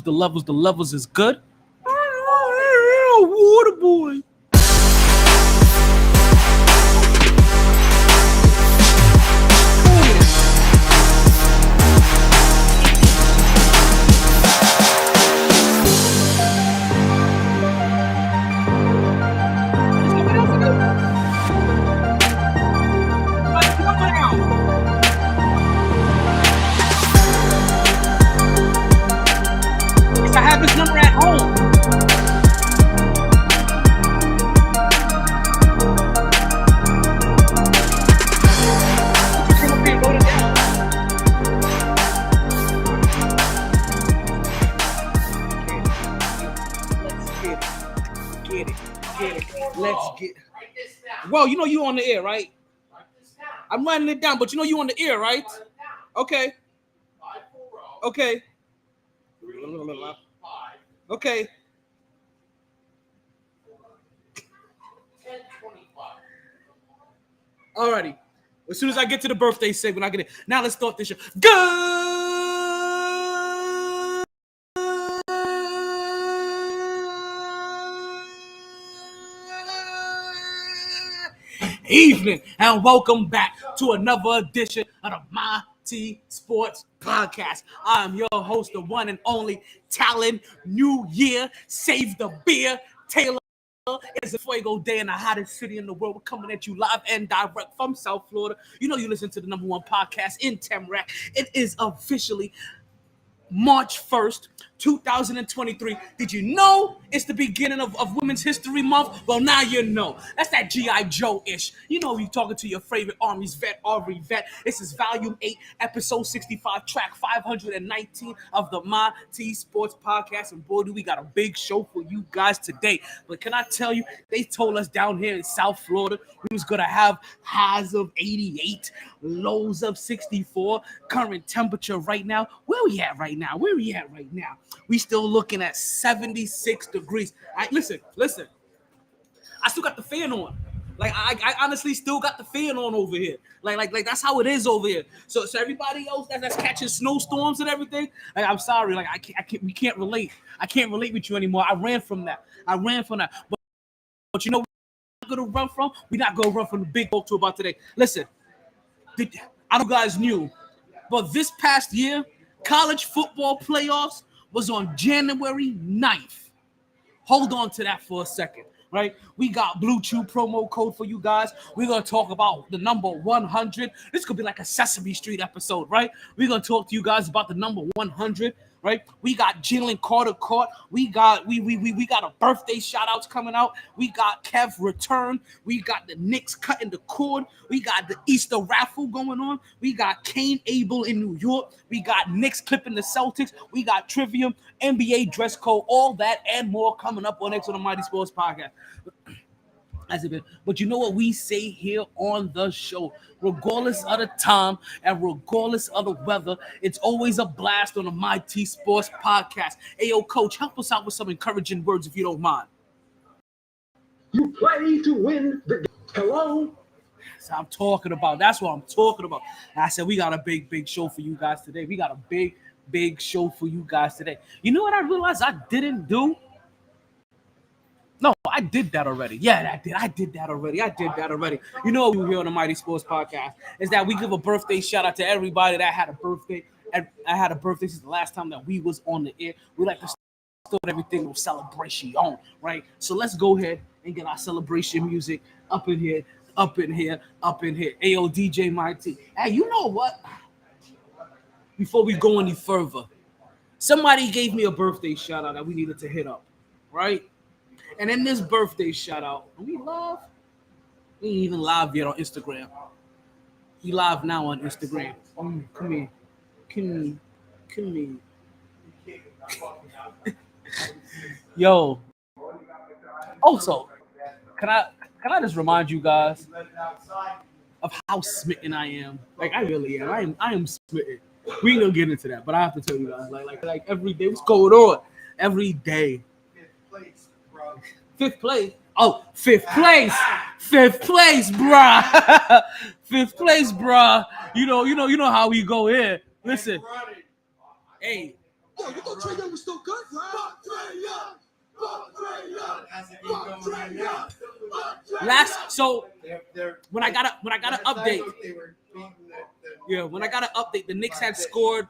The levels is good. Water boy. I have his number at home. Let's get. Well, you know you on the air, right? I'm writing it down, but you know you on the air, right? Okay. Okay. Okay. Alrighty. As soon as I get to the birthday segment, I get it. Now let's start this show. Good evening and welcome back to another edition of the MyT Sports Podcast. I'm your host, the one and only Talon New Year. Save the beer, Taylor. It's a Fuego Day in the hottest city in the world. We're coming at you live and direct from South Florida. You know you listen to the number one podcast in Tamarack. It is officially March 1st, 2023. Did you know it's the beginning of Women's History Month? Well, now you know. That's that G.I. Joe-ish. You know you're talking to your favorite Army's vet, Army vet. This is Volume 8, Episode 65, Track 519 of the MyT Sports Podcast. And boy, do we got a big show for you guys today. But can I tell you, they told us down here in South Florida we was going to have highs of 88, lows of 64, current temperature right now. Where we at right now? We still looking at 76 degrees. Listen. I still got the fan on. Like I honestly still got the fan on over here. Like that's how it is over here. So everybody else that's catching snowstorms and everything. Like I'm sorry. Like I can't. We can't relate. I can't relate with you anymore. I ran from that. But you know, we're not gonna run from. We're not gonna run from the big talk to about today. Listen, I don't know if you guys knew, but this past year, college football playoffs was on January 9th. Hold on to that for a second, right? We got Blue Chew promo code for you guys. We're going to talk about the number 100. This could be like a Sesame Street episode, right? We're going to talk to you guys about the number 100, right? We got Jalen Carter caught. We got a birthday shout-outs coming out. We got Kev return. We got the Knicks cutting the cord. We got the Easter raffle going on. We got Kane Abel in New York. We got Knicks clipping the Celtics. We got Trivium, NBA dress code, all that and more coming up on X on the MyT Sports Podcast. But you know what we say here on the show? Regardless of the time and regardless of the weather, it's always a blast on the MyT Sports Podcast. Hey, yo, Coach, help us out with some encouraging words if you don't mind. You play to win the hello. That's what I'm talking about. And I said we got a big show for you guys today. Big show for you guys today. You know what I realized I didn't do? No, I did that already. Yeah, I did that already. You know what we here on the MyT Sports Podcast is that we give a birthday shout out to everybody that had a birthday. And I had a birthday since the last time that we was on the air. We like to start everything with celebration, right? So let's go ahead and get our celebration music up in here. Ayo, DJ MyT. Hey, you know what? Before we go any further, somebody gave me a birthday shout out that we needed to hit up, right? And in this birthday shout out, we ain't even live yet on Instagram. We live now on Instagram. Come here. Yo. Also, can I just remind you guys of how smitten I am? Like I really am. I am smitten. We ain't gonna get into that, but I have to tell you guys, like every day, what's going on? Every day. Fifth place. Oh, fifth place, bruh. Fifth place, bruh. You know how we go here. Listen, hey, Yo, you thought Trae Young was still good? When I got an update, when I got an update, the Knicks had scored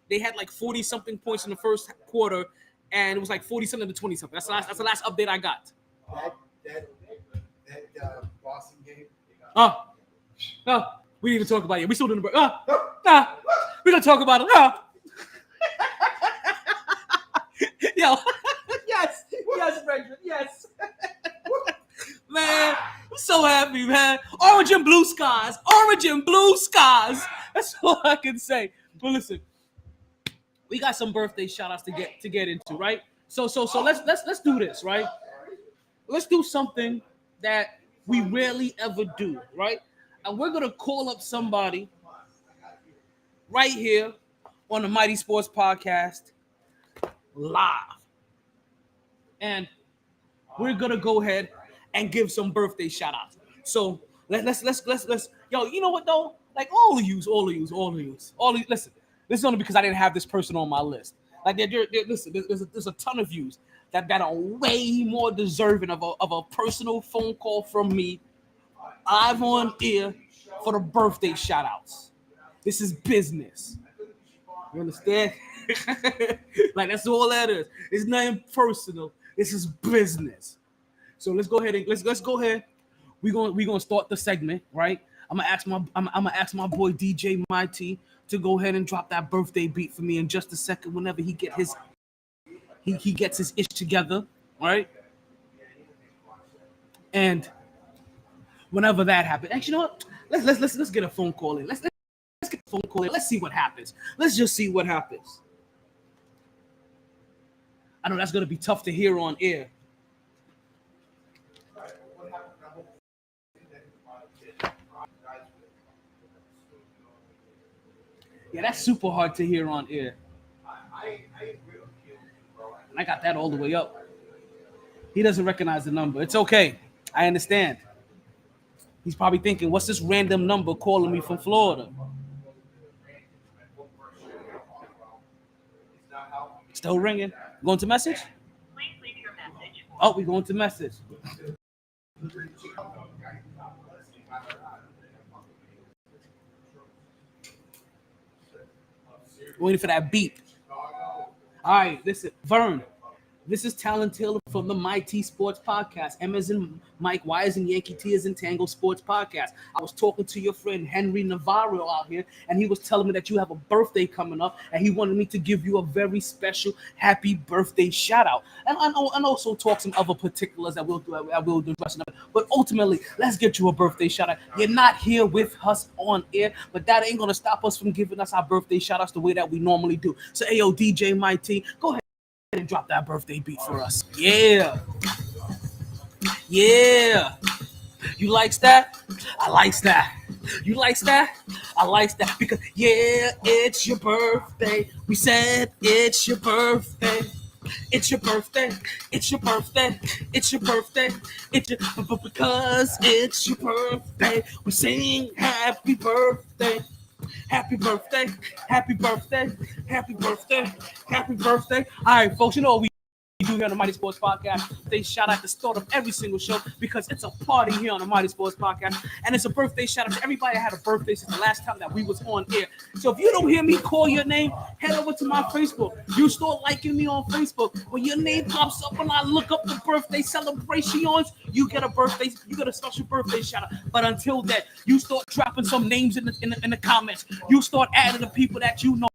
they had 40 something points in the first quarter, and it was 40 something to 20 something. That's the last update I got. That Boston game. No, we didn't even talk about it. We still doing the break. We're gonna talk about it. Yo, yes, Brendan, yes. Man, I'm so happy, man. Orange and blue skies. That's all I can say. But listen, we got some birthday shout outs to get into, right? So let's do this, right? Let's do something that we rarely ever do, right? And we're gonna call up somebody right here on the MyT Sports Podcast live. And we're gonna go ahead and give some birthday shout outs. So let's yo, you know what though? All of you. Listen, this is only because I didn't have this person on my list. Listen, there's a ton of views that are way more deserving of a personal phone call from me live on air for the birthday shout outs. This is business. You understand? That's all that is. It's nothing personal. This is business. So let's go ahead and let's go ahead. We're gonna start the segment, right? I'm gonna ask my boy DJ MyT to go ahead and drop that birthday beat for me in just a second. Whenever he gets his ish together, right? And whenever that happens, actually, you know what? Let's get a phone call in. Let's get a phone call in. Let's see what happens. Let's just see what happens. I know that's gonna be tough to hear on air. Yeah, that's super hard to hear on air. And I got that all the way up. He doesn't recognize the number. It's okay. I understand. He's probably thinking, what's this random number calling me from Florida? Still ringing. Going to message? Please leave your message. Oh, we're going to message. Waiting for that beep. All right, listen, Vern. This is Talon Taylor from the MyT Sports Podcast. M as in Mike, Y as in Yankee, T as in Tango Sports Podcast. I was talking to your friend Henry Navarro out here, and he was telling me that you have a birthday coming up, and he wanted me to give you a very special happy birthday shout out. And also talk some other particulars that we'll do. I will do the rest of it. But ultimately, let's get you a birthday shout out. You're not here with us on air, but that ain't gonna stop us from giving us our birthday shout outs the way that we normally do. So, ayo, DJ MyT, go ahead and drop that birthday beat for us. Yeah. You likes that? I likes that. You likes that? I likes that because it's your birthday. We said it's your birthday. It's your birthday. It's your birthday. It's your birthday. Because it's your birthday. We sing happy birthday. Happy birthday, happy birthday, happy birthday, happy birthday. All right, folks, you know what we do here on the MyT Sports Podcast. They shout out the start of every single show because it's a party here on the MyT Sports Podcast. And it's a birthday shout out to everybody that had a birthday since the last time that we was on air. So if you don't hear me call your name, head over to my Facebook. You start liking me on Facebook. When your name pops up and I look up the birthday celebrations, you get a special birthday shout out. But until then, you start dropping some names in the comments. You start adding the people that you know.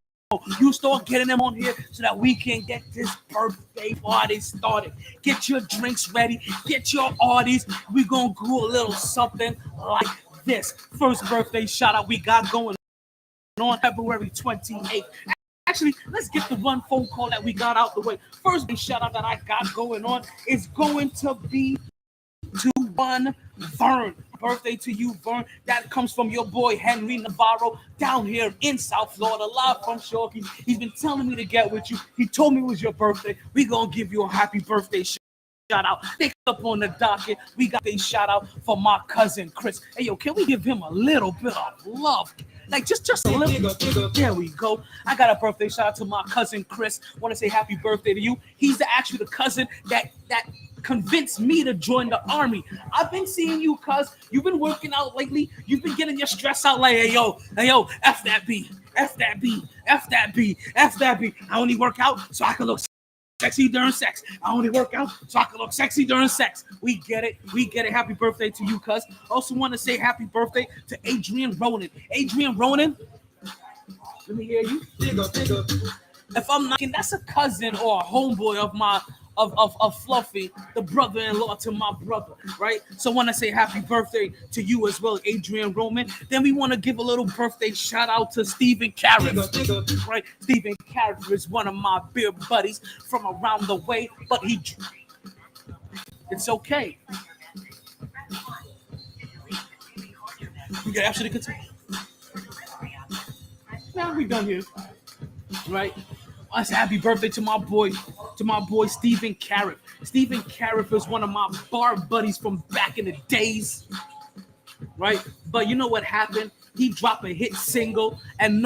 You start getting them on here so that we can get this birthday party started. Get your drinks ready. Get your Audis. We're going to do a little something like this. First birthday shout out we got going on February 28th. Actually, let's get the one phone call that we got out the way. First shout out that I got going on is going to be to one Vern. Birthday to you, Vern. That comes from your boy Henry Navarro down here in South Florida, live from Shore. He's been telling me to get with you. He told me it was your birthday. We're going to give you a happy birthday shout shout out. They up on the docket. We got a shout out for my cousin Chris. Hey yo, can we give him a little bit of love? Like just a little. There we go. I got a birthday shout out to my cousin Chris. Want to say happy birthday to you. He's actually the cousin that convinced me to join the army. I've been seeing you, cuz you've been working out lately. You've been getting your stress out like, hey yo, F that B. I only work out so I can look sexy during sex. I only work out so I can look sexy during sex. We get it. Happy birthday to you, cuz. Also want to say happy birthday to Adrian Ronan. Adrian Ronan, let me hear you. If I'm not, that's a cousin or a homeboy of my of Fluffy, the brother-in-law to my brother, right? So want to say happy birthday to you as well, Adrian Roman. Then we want to give a little birthday shout out to Stephen Carrick, right? Stephen Carrick is one of my beer buddies from around the way, but it's okay. We can actually continue. Now we done here, right? I say happy birthday to my boy Stephen Carrick. Stephen Carrick is one of my bar buddies from back in the days, right? But you know what happened? He dropped a hit single, and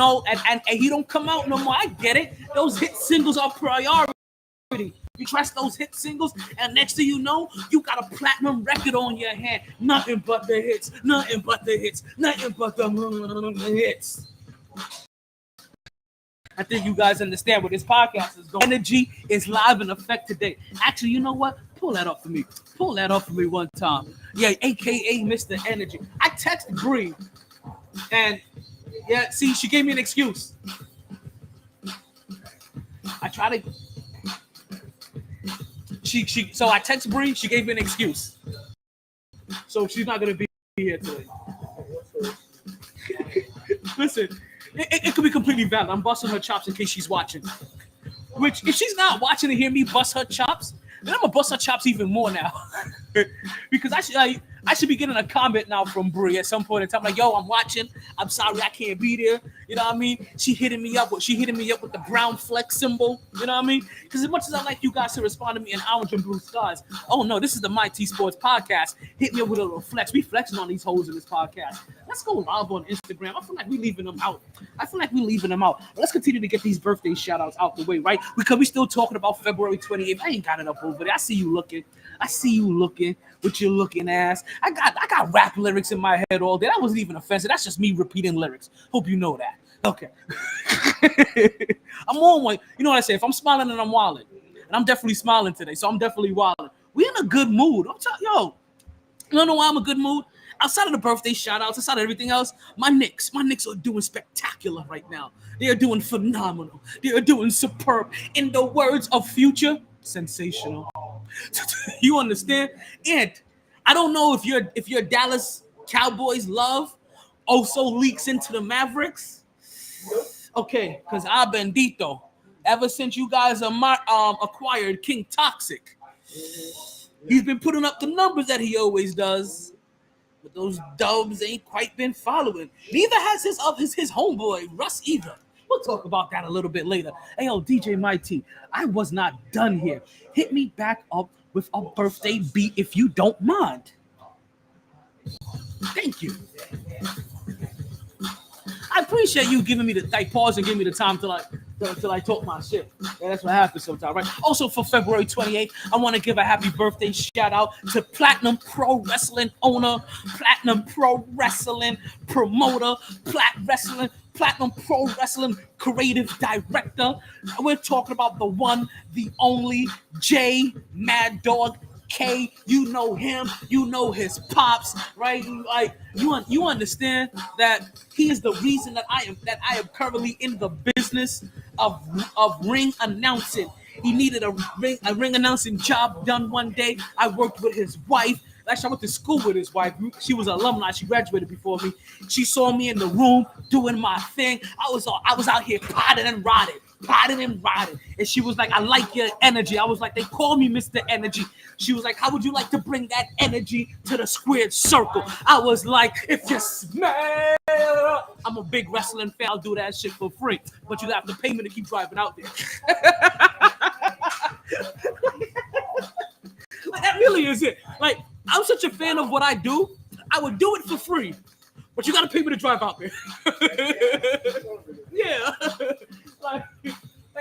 he don't come out no more. I get it. Those hit singles are priority. You trust those hit singles, and next thing you know, you got a platinum record on your hand. Nothing but the hits. I think you guys understand what this podcast is going. Energy is live in effect today. Actually, you know what? Pull that up for me one time. Yeah, AKA Mr. Energy. I texted Bree, and yeah, see, she gave me an excuse. I try to. So I texted Bree. She gave me an excuse. So she's not gonna be here today. Listen. It could be completely valid. I'm busting her chops in case she's watching. Which, if she's not watching to hear me bust her chops, then I'm gonna bust her chops even more now. Because I should be getting a comment now from Brie at some point in time, like, yo, I'm watching. I'm sorry I can't be there. You know what I mean? She hitting me up with the brown flex symbol. You know what I mean? Because as much as I like you guys to respond to me in orange and blue skies, oh no, this is the MyT Sports Podcast. Hit me up with a little flex. We flexing on these hoes in this podcast. Let's go live on Instagram. I feel like we leaving them out. Let's continue to get these birthday shout outs out the way, right? Because we still talking about February 28th. I ain't got it up over there. I see you looking with your looking ass. I got rap lyrics in my head all day. That wasn't even offensive. That's just me repeating lyrics. Hope you know that. Okay. I'm on one. You know what I say? If I'm smiling, then I'm wilding. And I'm definitely smiling today, so I'm definitely wilding. We in a good mood. I'm telling yo. You don't know why I'm in a good mood? Outside of the birthday shout-outs, outside of everything else, my Knicks are doing spectacular right now. They are doing phenomenal. They are doing superb. In the words of Future, sensational. You understand? And I don't know if your Dallas Cowboys love also leaks into the Mavericks. Okay, because bendito. Ever since you guys acquired King Toxic, he's been putting up the numbers that he always does. But those dubs ain't quite been following. Neither has his homeboy, Russ, either. We'll talk about that a little bit later. Hey, yo, DJ MyT, I was not done here. Hit me back up with a birthday beat if you don't mind. Thank you. I appreciate you giving me the pause and giving me the time to talk my shit. Yeah, that's what happens sometimes, right? Also, for February 28th, I want to give a happy birthday shout out to Platinum Pro Wrestling owner, Platinum Pro Wrestling promoter, Platinum Pro Wrestling creative director. We're talking about the one, the only J Mad Dog K. You know him, you know his pops, right? Like you understand that he is the reason that I am currently in the business of ring announcing. He needed a ring announcing job done one day. I worked with his wife. Actually, I went to school with his wife. She was an alumni. She graduated before me. She saw me in the room doing my thing. I was out here potting and rotting. And she was like, I like your energy. I was like, they call me Mr. Energy. She was like, how would you like to bring that energy to the squared circle? I was like, if you smell. I'm a big wrestling fan. I'll do that shit for free. But you have to pay me to keep driving out there. is it. Like, I'm such a fan of what I do. I would do it for free, but you got to pay me to drive out there. Yeah. like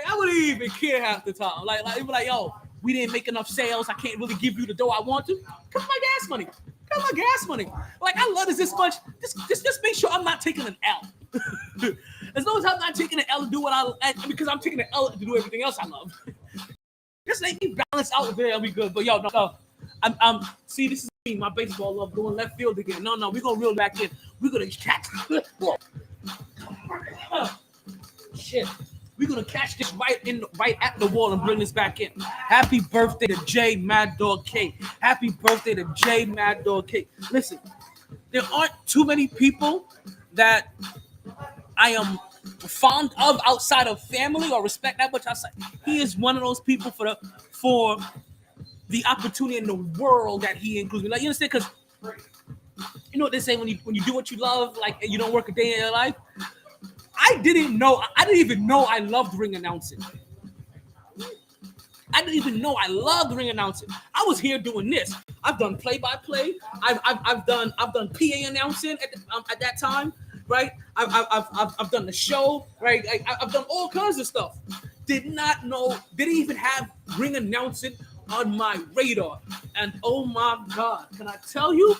I wouldn't even care half the time. Like be like, yo, we didn't make enough sales. I can't really give you the dough I want to. Cut my gas money. Like, I love this much. Just make sure I'm not taking an L. As long as I'm not taking an L to do what I because I'm taking an L to do everything else I love. Just make me balance out there and we good. But yo, no. I'm see, this is me, my baseball love going left field again. No, we're gonna reel back in. We're gonna catch shit. We're gonna catch this right at the wall and bring this back in. Happy birthday to J Mad Dog K. Happy birthday to J Mad Dog K. Listen, there aren't too many people that I am fond of outside of family or respect that much outside. He is one of those people for the opportunity in the world that he includes me. Like, you understand? Because you know what they say when you do what you love, like, and you don't work a day in your life. I didn't even know I loved ring announcing. I didn't even know I loved ring announcing. I was here doing this. I've done play-by-play. I've done PA announcing at that time, right? I've done the show, right? I've done all kinds of stuff. Didn't even have ring announcing on my radar. And oh my God, can I tell you?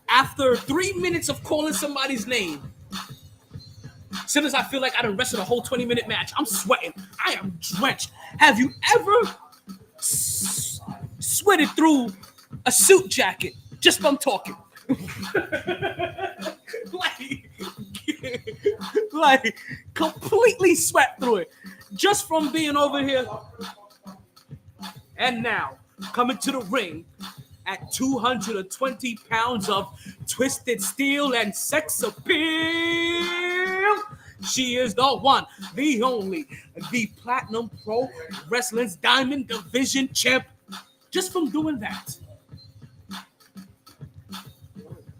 After 3 minutes of calling somebody's name, as soon as I feel like I done wrestled a whole 20-minute match, I'm sweating. I am drenched. Have you ever sweated through a suit jacket just from talking? like completely sweat through it just from being over here. And now, coming to the ring at 220 pounds of twisted steel and sex appeal, she is the one, the only, the Platinum Pro Wrestling's Diamond Division champ, just from doing that.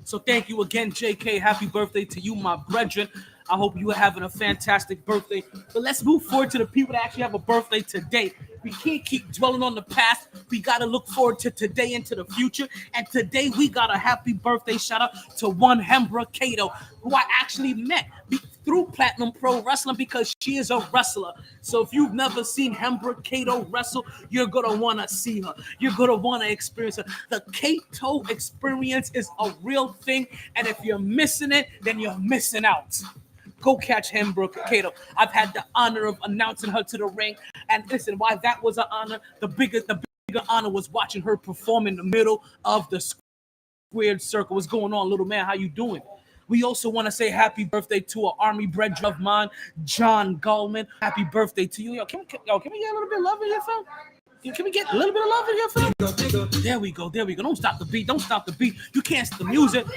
So thank you again, JK. Happy birthday to you, my brethren. I hope you are having a fantastic birthday. But let's move forward to the people that actually have a birthday today. We can't keep dwelling on the past. We got to look forward to today and to the future. And today we got a happy birthday shout out to one Hembra Cato, who I actually met through Platinum Pro Wrestling because she is a wrestler. So if you've never seen Hembra Cato wrestle, you're going to want to see her. You're going to want to experience her. The Cato experience is a real thing. And if you're missing it, then you're missing out. Go catch Hembra Cato. I've had the honor of announcing her to the ring. And listen, why that was an honor, the bigger honor was watching her perform in the middle of the squared circle. What's going on, little man? How you doing? We also want to say happy birthday to an army brethren of mine, John Goldman. Happy birthday to you. Can we get a little bit of love in here, fam? Can we get a little bit of love in here, fam? There we go. Don't stop the beat. You can't stop the music.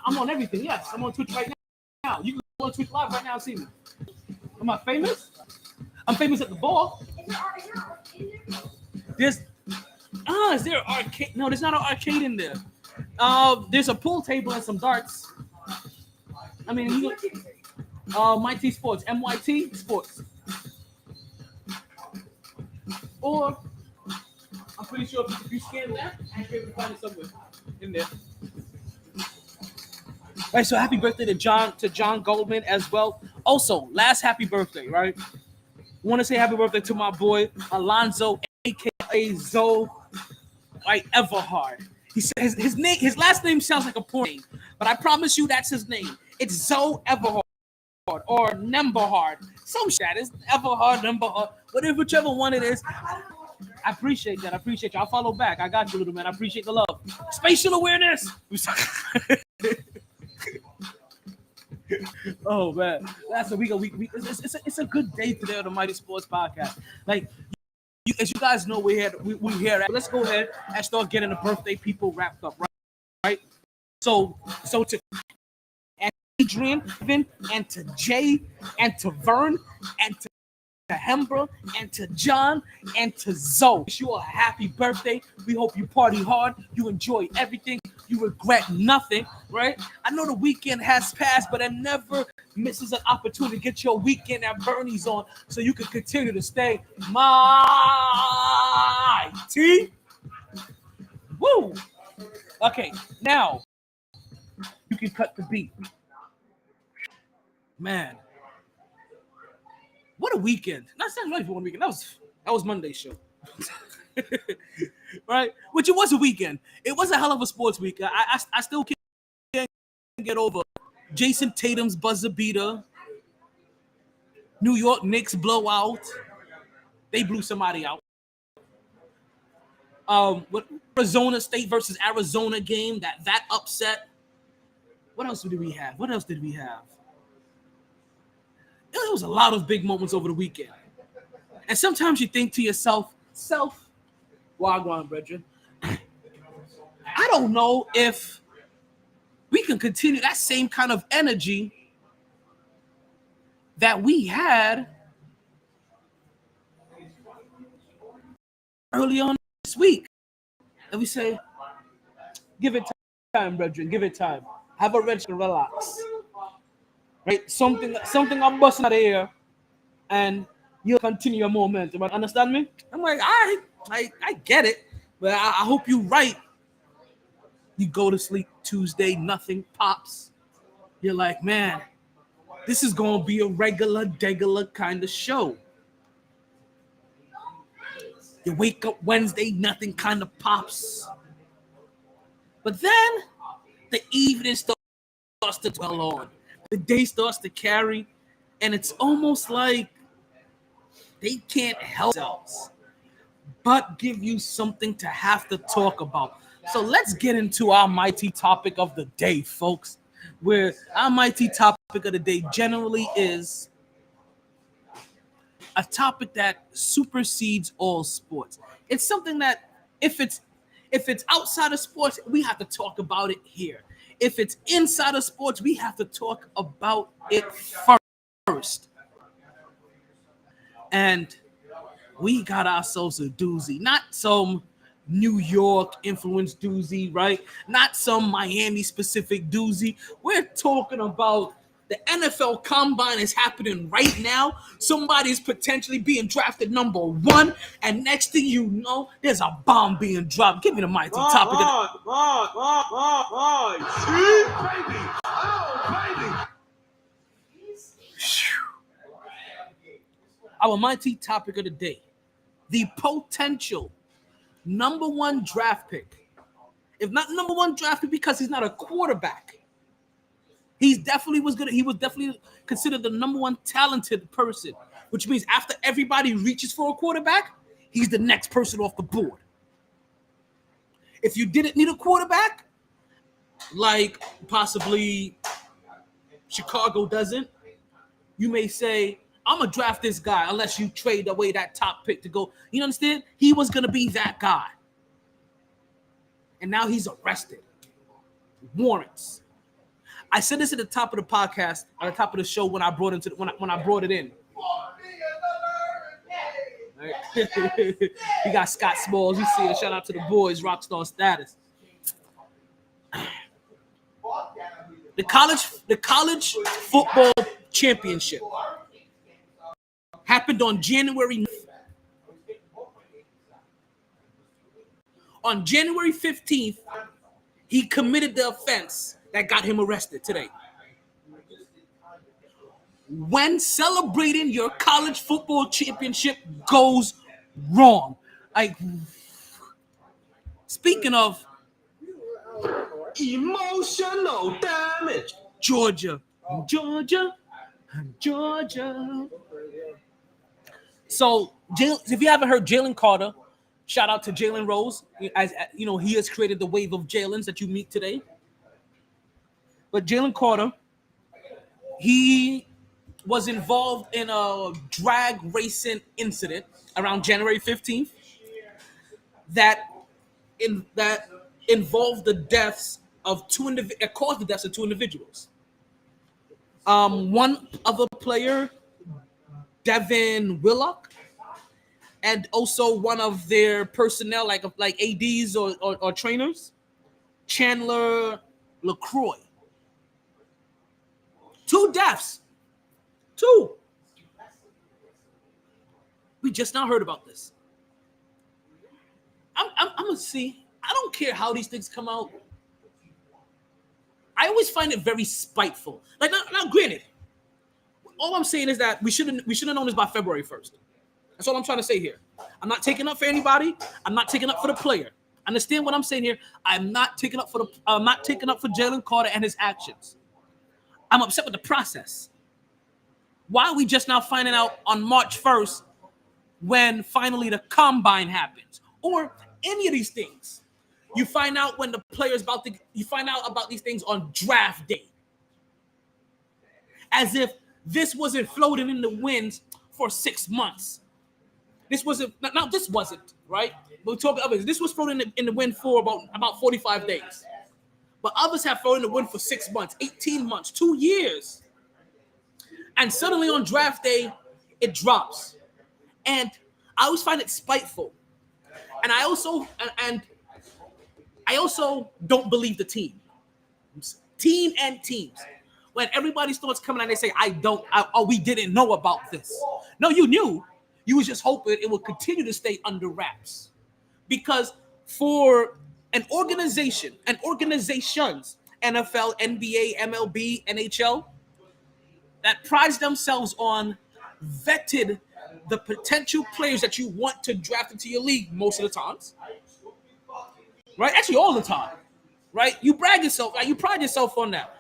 I'm on everything. Yes, I'm on Twitch right now. You can go on Twitch live right now and see me. Am I famous? I'm famous at the ball. Is there an arcade? No, there's not an arcade in there. There's a pool table and some darts. I mean, MyT Sports, MyT Sports. Or, I'm pretty sure if you scan that, you should be able to find it somewhere in there. All right, so happy birthday to John Goldman as well. Also, last happy birthday, right? Want to say happy birthday to my boy Alonzo, aka Zoe, right? Everhard. He says his last name sounds like a porn name, but I promise you that's his name. It's Zoe Everhard or Nemberhard. Some shit is Everhard, Nemberhard, whichever one it is. I appreciate that. I appreciate you. I'll follow back. I got you, little man. I appreciate the love. Spatial awareness. Oh man, that's a week. It's a good day today on the MyT Sports Podcast. Like, as you guys know, we here. Let's go ahead and start getting the birthday people wrapped up, right? So to Adrian, and to Jay, and to Vern, and to Hembra, and to John, and to Zoe. Wish you a happy birthday. We hope you party hard. You enjoy everything. You regret nothing, right? I know the weekend has passed, but it never misses an opportunity to get your weekend at Bernie's on so you can continue to stay MyT Woo! Okay, now you can cut the beat. Man, what a weekend! Not right for one weekend. That was Monday's show, right? Which it was a weekend. It was a hell of a sports week. I still can't get over Jason Tatum's buzzer beater. New York Knicks blowout. They blew somebody out. What Arizona State versus Arizona game, that upset. What else did we have? There was a lot of big moments over the weekend. And sometimes you think to yourself, Wagwan, brethren, I don't know if we can continue that same kind of energy that we had early on this week. And we say, give it time, brethren, give it time. Have a rest and relax. Right? Something I'm busting out of here, and you'll continue your momentum. Understand me? I'm like, I get it, but I hope you're right. You go to sleep Tuesday, nothing pops. You're like, man, this is going to be a regular kind of show. You wake up Wednesday, nothing kind of pops. But then the evening starts to dwell on. The day starts to carry, and it's almost like they can't help themselves but give you something to have to talk about. So let's get into our mighty topic of the day, folks, where our mighty topic of the day generally is a topic that supersedes all sports. It's something that if it's outside of sports, we have to talk about it here. If it's inside of sports, we have to talk about it first. And we got ourselves a doozy, not some New York influence doozy, right? Not some Miami specific doozy. We're talking about the NFL Combine is happening right now. Somebody's potentially being drafted number 1, and next thing you know, there's a bomb being dropped. Give me the mighty topic. Our mighty topic of the day: the potential number 1 draft pick. If not number 1 draft pick because he's not a quarterback, he was definitely considered the number 1 talented person, which means after everybody reaches for a quarterback, he's the next person off the board. If you didn't need a quarterback, like possibly Chicago doesn't, you may say, I'm going to draft this guy unless you trade away that top pick to go. You understand? He was going to be that guy. And now he's arrested. Warrants. I said this at the top of the podcast, at the top of the show when I brought it in. Right. We got Scott Smalls. You see it. Shout out to the boys, Rockstar Status. The college football championship happened on January 9th. On January 15th, he committed the offense that got him arrested today. When celebrating your college football championship goes wrong. Like, speaking of Emotional damage. Georgia. So, if you haven't heard Jalen Carter, shout out to Jalen Rose. As you know, he has created the wave of Jalen's that you meet today. But Jalen Carter, he was involved in a drag racing incident around January 15th that involved the deaths of caused the deaths of 2 individuals. One other player, Devin Willock, and also one of their personnel, like ADs or trainers, Chandler LaCroix. 2 deaths. 2. We just now heard about this. I'm gonna see I don't care how these things come out. I always find it very spiteful. Like now granted, all I'm saying is that we should have known this by February 1st. That's all I'm trying to say here. I'm not taking up for anybody. I'm not taking up for the player. Understand what I'm saying here? I'm not taking up for Jalen Carter and his actions. I'm upset with the process. Why are we just now finding out on March 1st when finally the combine happens? Or any of these things. You find out when the player's you find out about these things on draft day. As if this wasn't floating in the winds for 6 months. This wasn't, right? We're talking others. This was floating in the wind for about 45 days. But others have floated in the wind for 6 months, 18 months, 2 years. And suddenly on draft day, it drops. And I always find it spiteful. And I also don't believe the team and teams. When everybody starts coming and they say, we didn't know about this. No, you knew. You was just hoping it would continue to stay under wraps. Because for an organization and organizations, NFL, NBA, MLB, NHL, that prides themselves on vetted the potential players that you want to draft into your league most of the times. Right? Actually, all the time. Right? You pride yourself on that.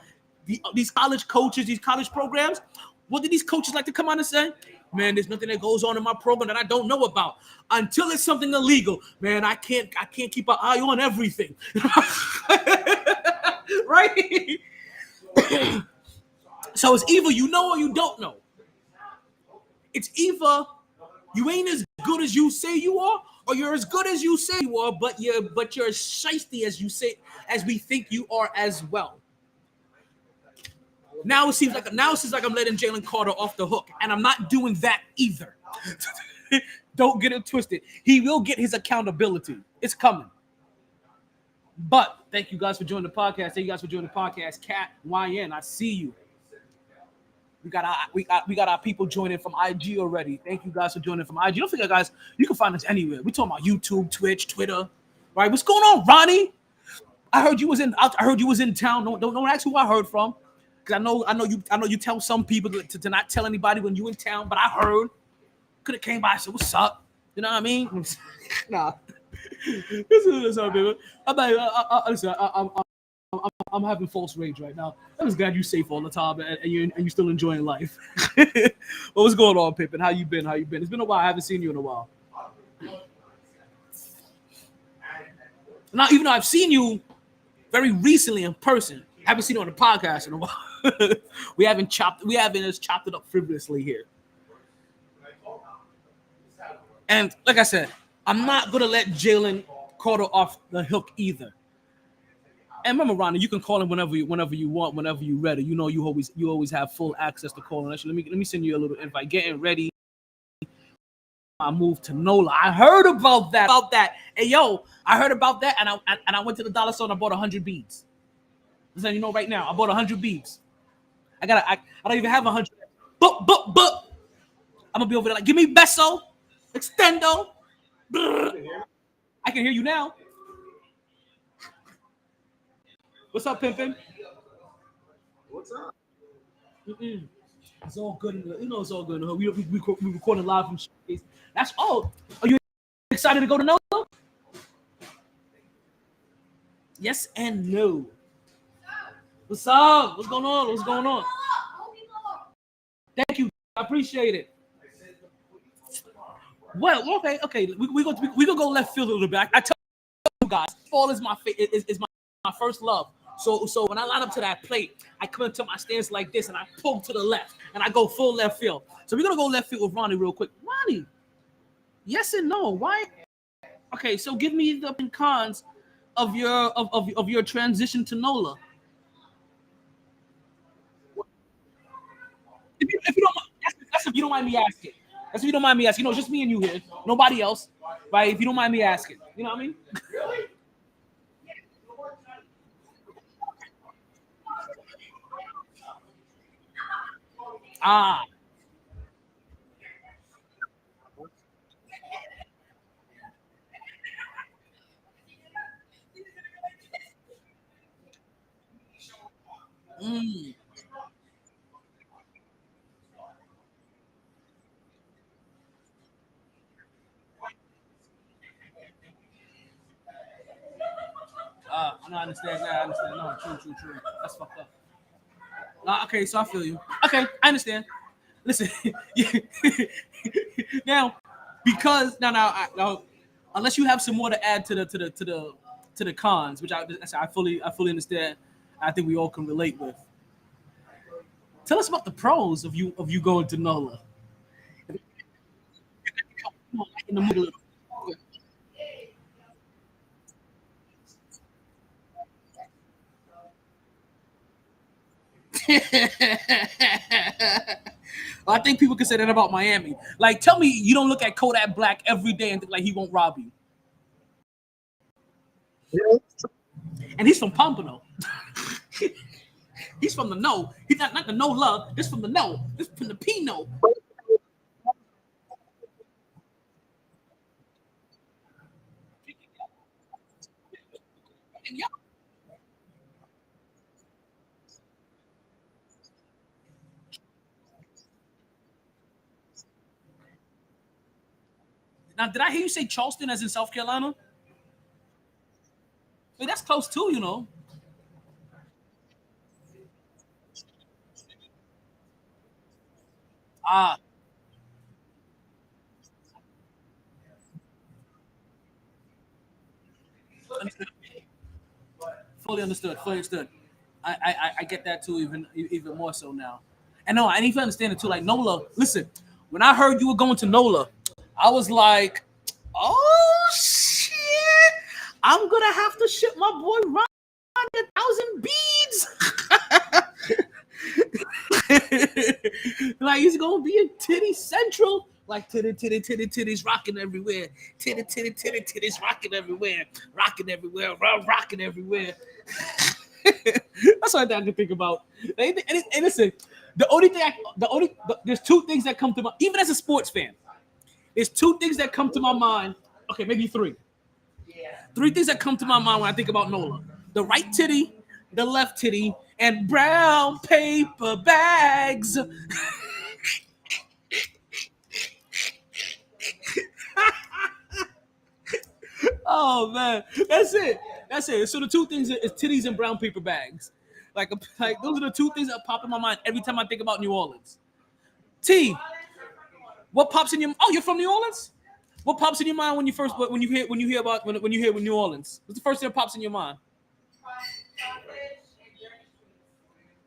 These college coaches, these college programs, what do these coaches like to come out and say? Man, there's nothing that goes on in my program that I don't know about. Until it's something illegal, man, I can't keep an eye on everything. Right? So it's either you know or you don't know. It's either you ain't as good as you say you are, or you're as good as you say you are, but you're as shiesty as we think you are as well. Now it seems like I'm letting Jalen Carter off the hook, and I'm not doing that either. Don't get it twisted. He will get his accountability. It's coming. But thank you guys for joining the podcast. Thank you guys for joining the podcast. Cat YN, I see you. We got our people joining from IG already. Thank you guys for joining from IG. Don't forget, guys, you can find us anywhere. We talking about YouTube, Twitch, Twitter. Right? What's going on, Ronnie? I heard you was in town. Don't ask who I heard from. Cause I know you tell some people to not tell anybody when you in town, but I heard. Could have came by and said, "What's up?" You know what I mean? Nah. This up, baby. I'm having false rage right now. I'm just glad you're safe all the time and you're still enjoying life. Well, what's going on, Pippin? How you been? It's been a while. I haven't seen you in a while. Now, even though I've seen you very recently in person, I haven't seen you on the podcast in a while. we haven't chopped it up frivolously here. And like I said, I'm not gonna let Jalen Carter off the hook either. And remember, Ronnie, you can call him whenever you want, whenever you're ready. You know, you always have full access to calling. Actually, let me send you a little invite. Getting ready. I moved to NOLA. I heard about that. Hey, yo, I heard about that, and I went to the dollar store and I bought 100 beads. Listen, you know, right now I bought 100 beads. I don't even have 100. But I'm gonna be over there like, give me beso, extendo. I can hear you now. What's up, Pimpin? What's up? It's all good. It's all good. We recording live from Showcase. That's all. Are you excited to go to NOLA? Yes and no. What's up? What's going on? Thank you. I appreciate it. Well, okay. We gonna go left field a little bit. I tell you guys, fall is my first love. So when I line up to that plate, I come into my stance like this and I pull to the left and I go full left field. So we're gonna go left field with Ronnie real quick. Ronnie, yes and no. Why? Okay, so give me the cons of your transition to NOLA. If you don't, that's if you don't mind me asking. That's if you don't mind me asking. You know, just me and you here, nobody else, right? If you don't mind me asking, you know what I mean? Really? Ah. Mm. No, I understand that. I understand. No, true. That's fucked up. Okay, so I feel you. Okay, I understand. Listen, now because now, unless you have some more to add to the cons, which I fully understand. I think we all can relate with. Tell us about the pros of you going to NOLA. In the middle. I think people can say that about Miami. Like, tell me you don't look at Kodak Black every day and think like he won't rob you. And he's from Pompano. He's from the no. He's not the no love. This from the no. This from the Pino. Now, did I hear you say Charleston as in South Carolina? Wait, that's close too, you know. Ah, understood. Fully understood. Fully understood. I get that too, even more so now. And no, I need to understand it too. Like NOLA, listen, when I heard you were going to NOLA, I was like, oh shit, I'm gonna have to ship my boy Ron 1,000 beads. Like he's gonna be in titty central. Like titties rocking everywhere. Titties rocking everywhere. Rocking everywhere. That's all I can think about. And listen, there's two things that come to my, even as a sports fan, there's two things that come to my mind. Okay, maybe three. Three things that come to my mind when I think about NOLA: the right titty, the left titty, and brown paper bags. Oh man, that's it. That's it. So the two things is titties and brown paper bags. Like those are the two things that pop in my mind every time I think about New Orleans. T, what pops in your? Oh, you're from New Orleans. What pops in your mind when you hear about when you hear New Orleans? What's the first thing that pops in your mind?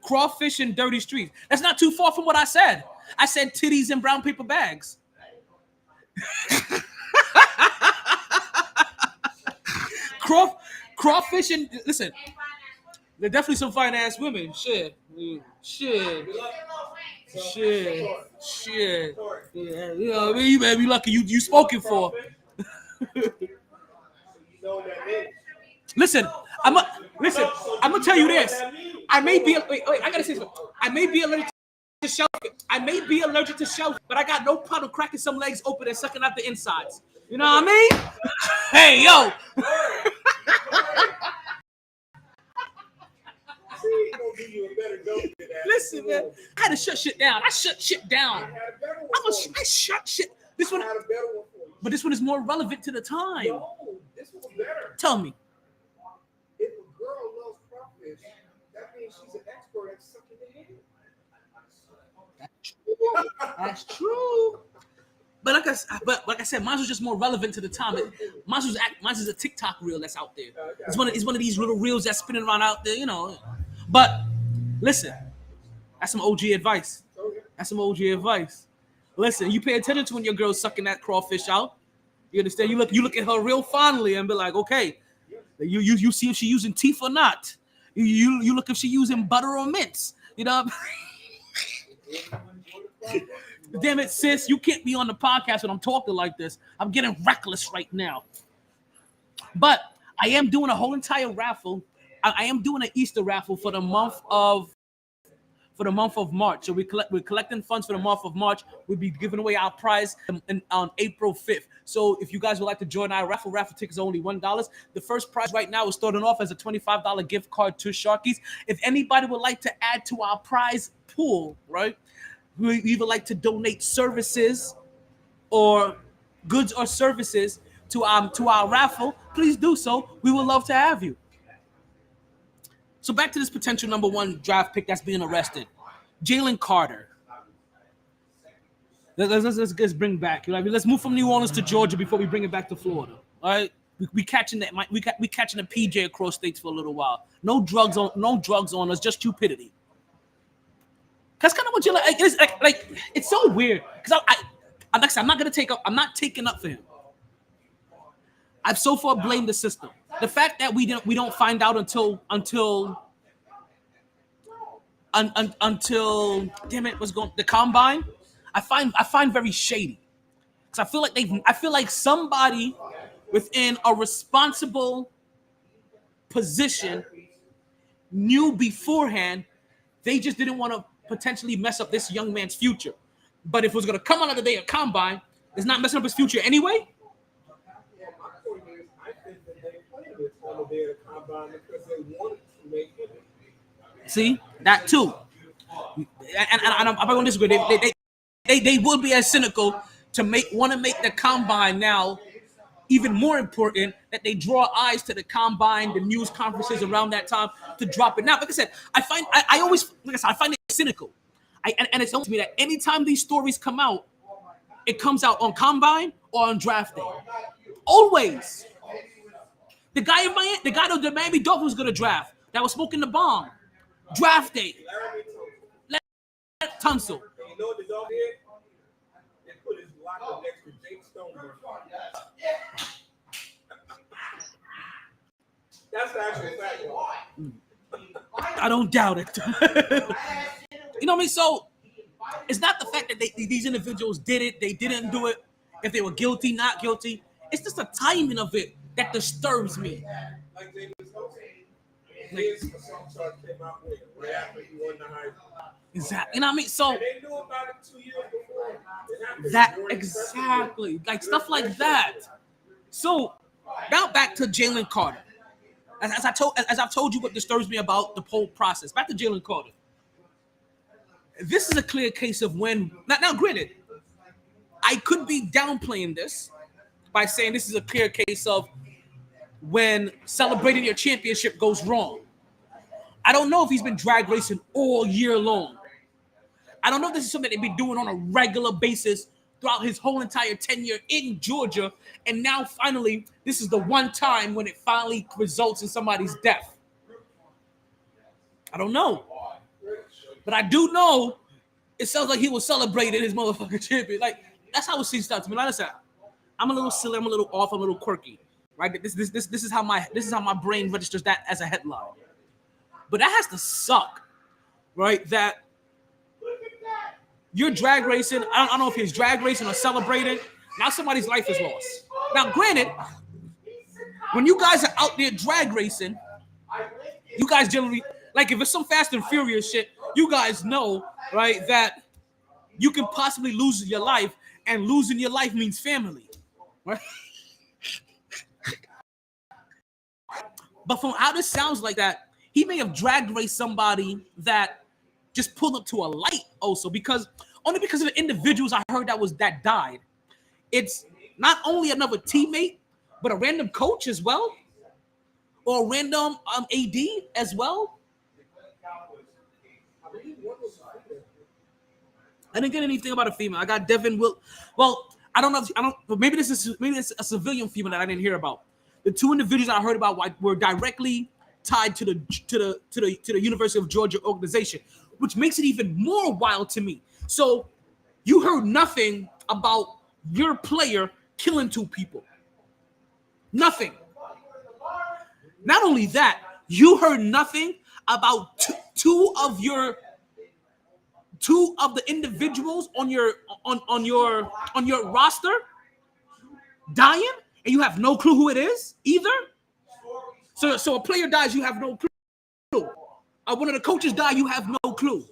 Crawfish and dirty streets. That's not too far from what I said. I said titties and brown paper bags. Crawfish and listen, they're definitely some fine ass women. Shit. Yeah, you know what I mean? You better be lucky you spoken for. Listen, listen. I'm gonna tell you this. I may be wait, I gotta say something. I may be allergic to shellfish. I may be allergic to shellfish, but I got no problem cracking some legs open and sucking out the insides. You know what I mean? Hey, yo. Listen, man. I had to shut shit down. I shut shit down. I shut shit. This one, but this one is more relevant to the time. No, this was better. Tell me. If a girl loves crawfish, that means she's an expert at sucking the head. That's true. But like I said, mine was just more relevant to the time. Mine is a TikTok reel that's out there. It's one of these little reels that's spinning around out there, you know. But listen, that's some OG advice. That's some OG advice. Listen, you pay attention to when your girl's sucking that crawfish out. You understand? You look at her real fondly and be like, okay, you see if she's using teeth or not. You look if she's using butter or mints. You know. Damn it, sis, you can't be on the podcast when I'm talking like this. I'm getting reckless right now. But I am doing a whole entire raffle. I am doing an Easter raffle for the month of for the month of March. So we're collecting funds for the month of March. We'll be giving away our prize on April 5th. So if you guys would like to join our raffle tickets are only $1. The first prize right now is starting off as a $25 gift card to Sharkies. If anybody would like to add to our prize pool, right? We either like to donate services or goods or services to our raffle, please do so. We would love to have you. So back to this potential number 1 draft pick that's being arrested, Jalen Carter. Let's bring back. Let's move from New Orleans to Georgia before we bring it back to Florida. All right, we catching the PJ across states for a little while. No drugs on us, just stupidity. That's kind of what you like. It's so weird because I'm not taking up for him. I've so far blamed the system. The fact that we don't find out until damn it, the combine. I find very shady because I feel like somebody within a responsible position knew beforehand. They just didn't want to potentially mess up this young man's future. But if it was going to come out of the day of combine, it's not messing up his future anyway. On the day of the combine because they wanted to make it. See that too, and I'm going to disagree. They would be as cynical to want to make the combine now even more important, that they draw eyes to the combine, the news conferences around that time to drop it. Now, like I said, I find it cynical. And it's to me that anytime these stories come out, it comes out on combine or on draft day. Always. The guy that the Miami Dolphins was going to draft, that was smoking the bomb. Draft day. Tunsil. You know what the dog did? They put his locker next to Jake Stoneberg. That's the actual fact. I don't doubt it. You know what I mean? So it's not the fact that these individuals did it, they didn't do it, if they were guilty, not guilty. It's just the timing of it that disturbs me. Like they was his assault charge came out with right after he won the Heisman. Exactly. You know what I mean? So and they knew about it 2 years before. That exactly, like stuff like that. So now back to Jalen Carter. As I've told you what disturbs me about the whole process. Back to Jalen Carter. This is a clear case of when. Now, granted, I could be downplaying this by saying this is a clear case of when celebrating your championship goes wrong. I don't know if he's been drag racing all year long. I don't know if this is something they've been doing on a regular basis throughout his whole entire tenure in Georgia. And now finally, this is the one time when it finally results in somebody's death. I don't know. But I do know it sounds like he was celebrating his motherfucking champion. Like, that's how it seems to me. Like I said, I'm a little silly, I'm a little off, I'm a little quirky. Right? This is how my brain registers that as a headline. But that has to suck, right? That you're drag racing. I don't know if he's drag racing or celebrating. Now somebody's life is lost. Now, granted, when you guys are out there drag racing, you guys generally, like if it's some Fast and Furious shit, you guys know, right, that you can possibly lose your life, and losing your life means family, right? But from how this sounds like that, he may have drag raced somebody that just pulled up to a light also, because of the individuals I heard that died. It's not only another teammate, but a random coach as well, or a random AD as well. I didn't get anything about a female. I got Devin Will. Well, I don't know. Maybe it's a civilian female that I didn't hear about. The two individuals I heard about were directly tied to the University of Georgia organization, which makes it even more wild to me. So you heard nothing about your player killing two people. Nothing. Not only that, you heard nothing about two of the individuals on your roster dying, and you have no clue who it is either. So a player dies, you have no clue. One of the coaches die, you have no clue.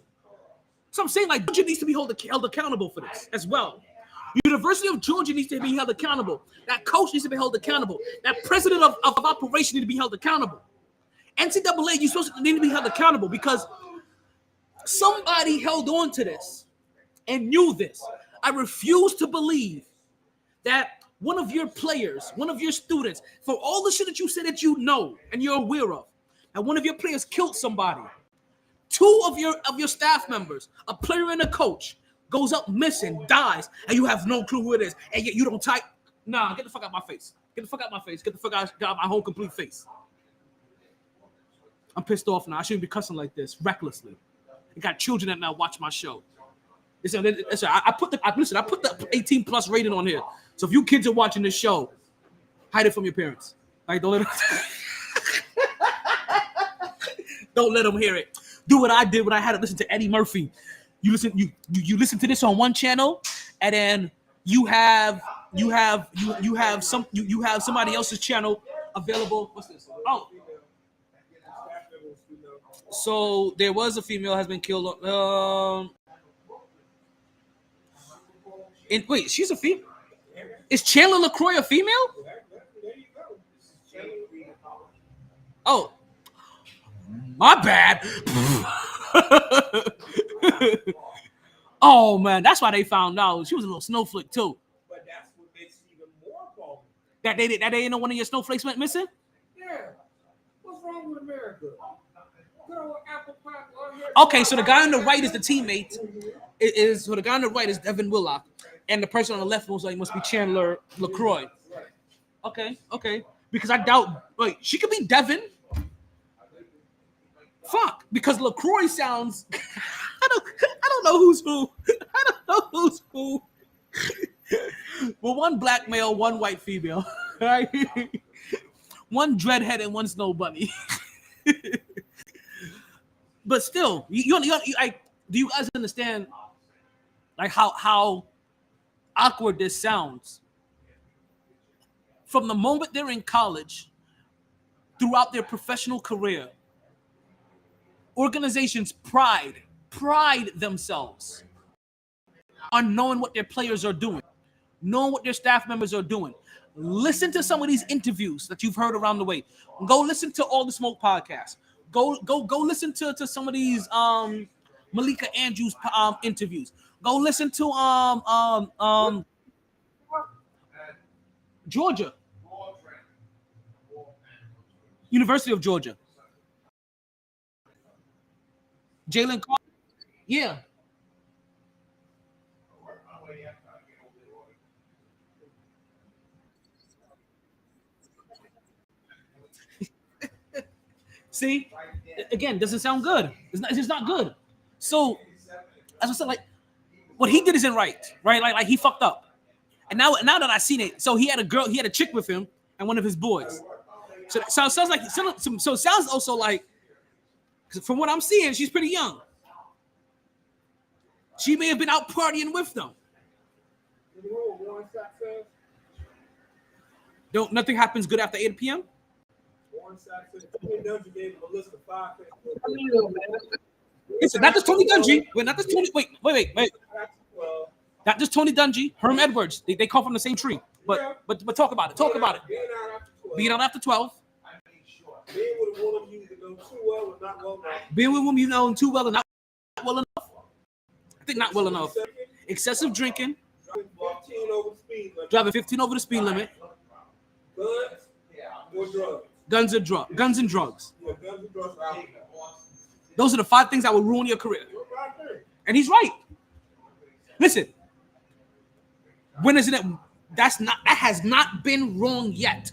So I'm saying, like, Georgia needs to be held accountable for this as well. University of Georgia needs to be held accountable. That coach needs to be held accountable. That president of operation needs to be held accountable. NCAA, you're supposed to need to be held accountable because somebody held on to this and knew this. I refuse to believe that one of your players, one of your students, for all the shit that you said that you know and you're aware of, that one of your players killed somebody. Two of your staff members, a player and a coach, goes up missing, dies, and you have no clue who it is, and yet you don't type. Nah, get the fuck out my face. Get the fuck out my face. Get the fuck out my whole complete face. I'm pissed off now. I shouldn't be cussing like this recklessly. I got children that now watch my show. Listen, I put the 18 plus rating on here. So if you kids are watching this show, hide it from your parents. Like, don't let them hear it. Do what I did when I had to listen to Eddie Murphy. You listen to this on one channel, and then you have somebody else's channel available. What's this? Oh. So there was a female has been killed. Wait, she's a female? Is Chandler LaCroix a female? Oh, my bad. Oh man, that's why they found out she was a little snowflake too. But that's what makes it even more bold. That they didn't know one of your snowflakes went missing. Yeah. What's wrong with America? Good old apple pie. Okay, so the guy on the right is the teammate. So the guy on the right is Devin Willock, and the person on the left must be Chandler LaCroix. Okay. Because I doubt. Wait, she could be Devin. Fuck, because LaCroix sounds. I don't know who's who. I don't know who's who. Well, one black male, one white female. Right? One dreadhead and one snow bunny. But still, do you guys understand like how awkward this sounds? From the moment they're in college, throughout their professional career, organizations pride themselves on knowing what their players are doing, knowing what their staff members are doing. Listen to some of these interviews that you've heard around the way. Go listen to All the Smoke podcasts. Go listen to some of these Malika Andrews interviews. Go listen to Georgia. University of Georgia. Jalen Carter. Yeah. See, again, doesn't sound good. It's not good. So, as I said, like, what he did isn't right? Like he fucked up. And now that I seen it, so he had a chick with him and one of his boys. So it sounds like, so it sounds also like, from what I'm seeing, she's pretty young. She may have been out partying with them. Nothing happens good after 8 p.m. Listen, not just Tony Dungy. Wait, not just Tony. Wait. Not just Tony Dungy. Herm Edwards. They come from the same tree. But talk about it. Being out after 12. Being with a woman you know too well and not well enough. Being with a woman you know too well and not well enough. I think not well enough. Excessive drinking. Driving 15 over the speed limit. Guns and drugs. Yeah, guns and drugs. Those are the 5 things that will ruin your career. And he's right. Listen. When isn't it? That has not been wrong yet.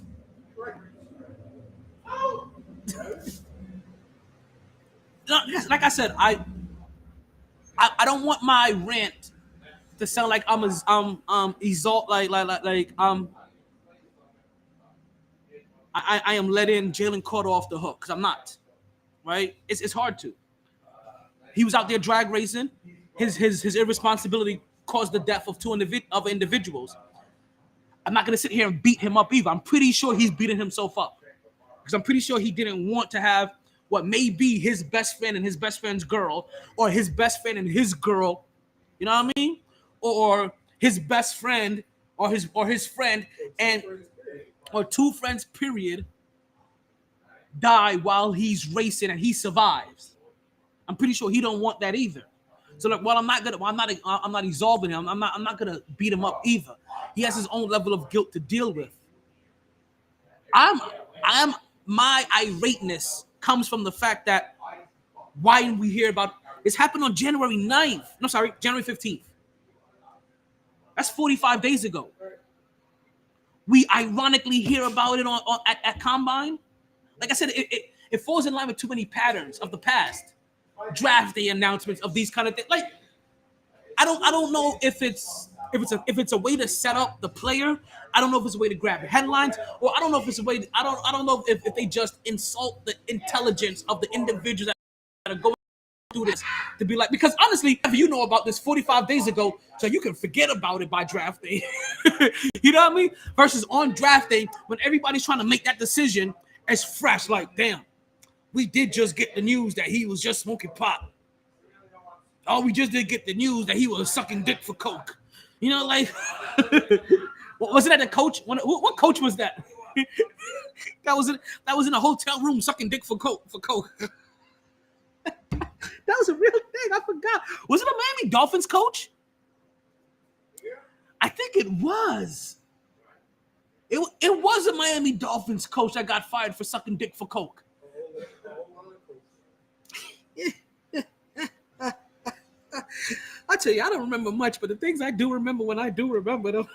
Like I said, I don't want my rant to sound like I am letting Jalen Carter off the hook, because I'm not. Right? It's hard to. He was out there drag racing. His irresponsibility caused the death of 2 individuals. I'm not gonna sit here and beat him up either. I'm pretty sure he's beating himself up, because I'm pretty sure he didn't want to have what may be his best friend and his best friend's girl, or his best friend and his girl, you know what I mean? Or his best friend or his friend and or two friends period die while he's racing and he survives. I'm pretty sure he don't want that either. So like, I'm not absolving him. I'm not gonna beat him up either. He has his own level of guilt to deal with. My irateness comes from the fact that why didn't we hear about this happened on January 9th? No, sorry, January 15th. That's 45 days ago. We ironically hear about it at Combine. Like I said, it falls in line with too many patterns of the past. Draft day announcements of these kind of things. Like, I don't know if it's a way to set up the player. I don't know if it's a way to grab headlines, or I don't know if it's a way. I don't know if they just insult the intelligence of the individuals that are going through this to be like, because honestly, if you know about this 45 days ago, so you can forget about it by draft day. You know what I mean? Versus on draft day when everybody's trying to make that decision, it's fresh. Like, damn, we did just get the news that he was just smoking pot. Oh, we just did get the news that he was sucking dick for coke. You know, like, wasn't that the coach? What coach was that? that was in a hotel room sucking dick for coke. That was a real thing. I forgot. Was it a Miami Dolphins coach? I think it was. It was a Miami Dolphins coach that got fired for sucking dick for coke. I tell you, I don't remember much, but the things I do remember when I do remember them.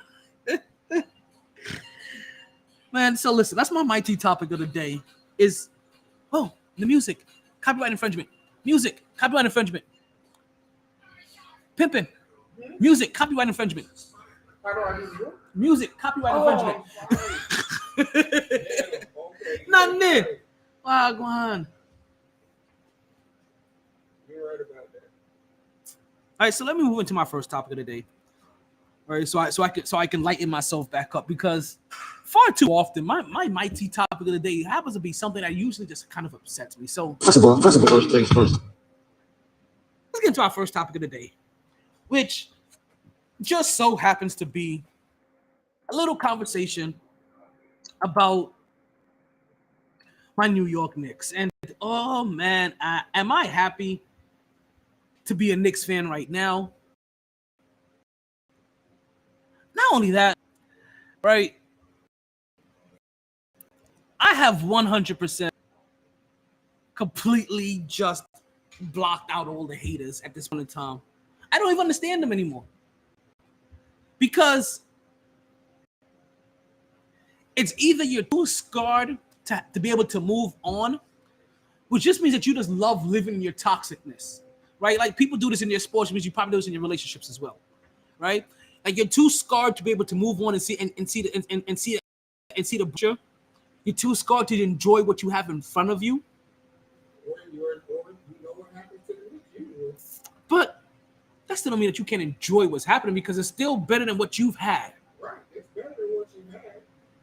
Man, so listen, that's my MyT topic of the day is, the music, copyright infringement. Music, copyright infringement. Pimping, music, copyright infringement. Music, copyright infringement. Nothing there. Wow, go on. You're right about that. All right, so let me move into my first topic of the day. All right, so I can lighten myself back up, because far too often my MyT topic of the day happens to be something that usually just kind of upsets me. So First of all, first things first. Let's get into our first topic of the day, which just so happens to be a little conversation about my New York Knicks. And oh man, am I happy to be a Knicks fan right now? Not only that, right? I have 100% completely just blocked out all the haters at this point in time. I don't even understand them anymore. Because it's either you're too scarred to be able to move on, which just means that you just love living in your toxicness, right? Like, people do this in their sports, which means you probably do this in your relationships as well, right? Like, you're too scarred to be able to move on and see the picture. You're too scarred to enjoy what you have in front of you. Or you know what happened to the Knicks. But that still don't mean that you can't enjoy what's happening, because it's still better than what you've had. Right. It's better than what you had.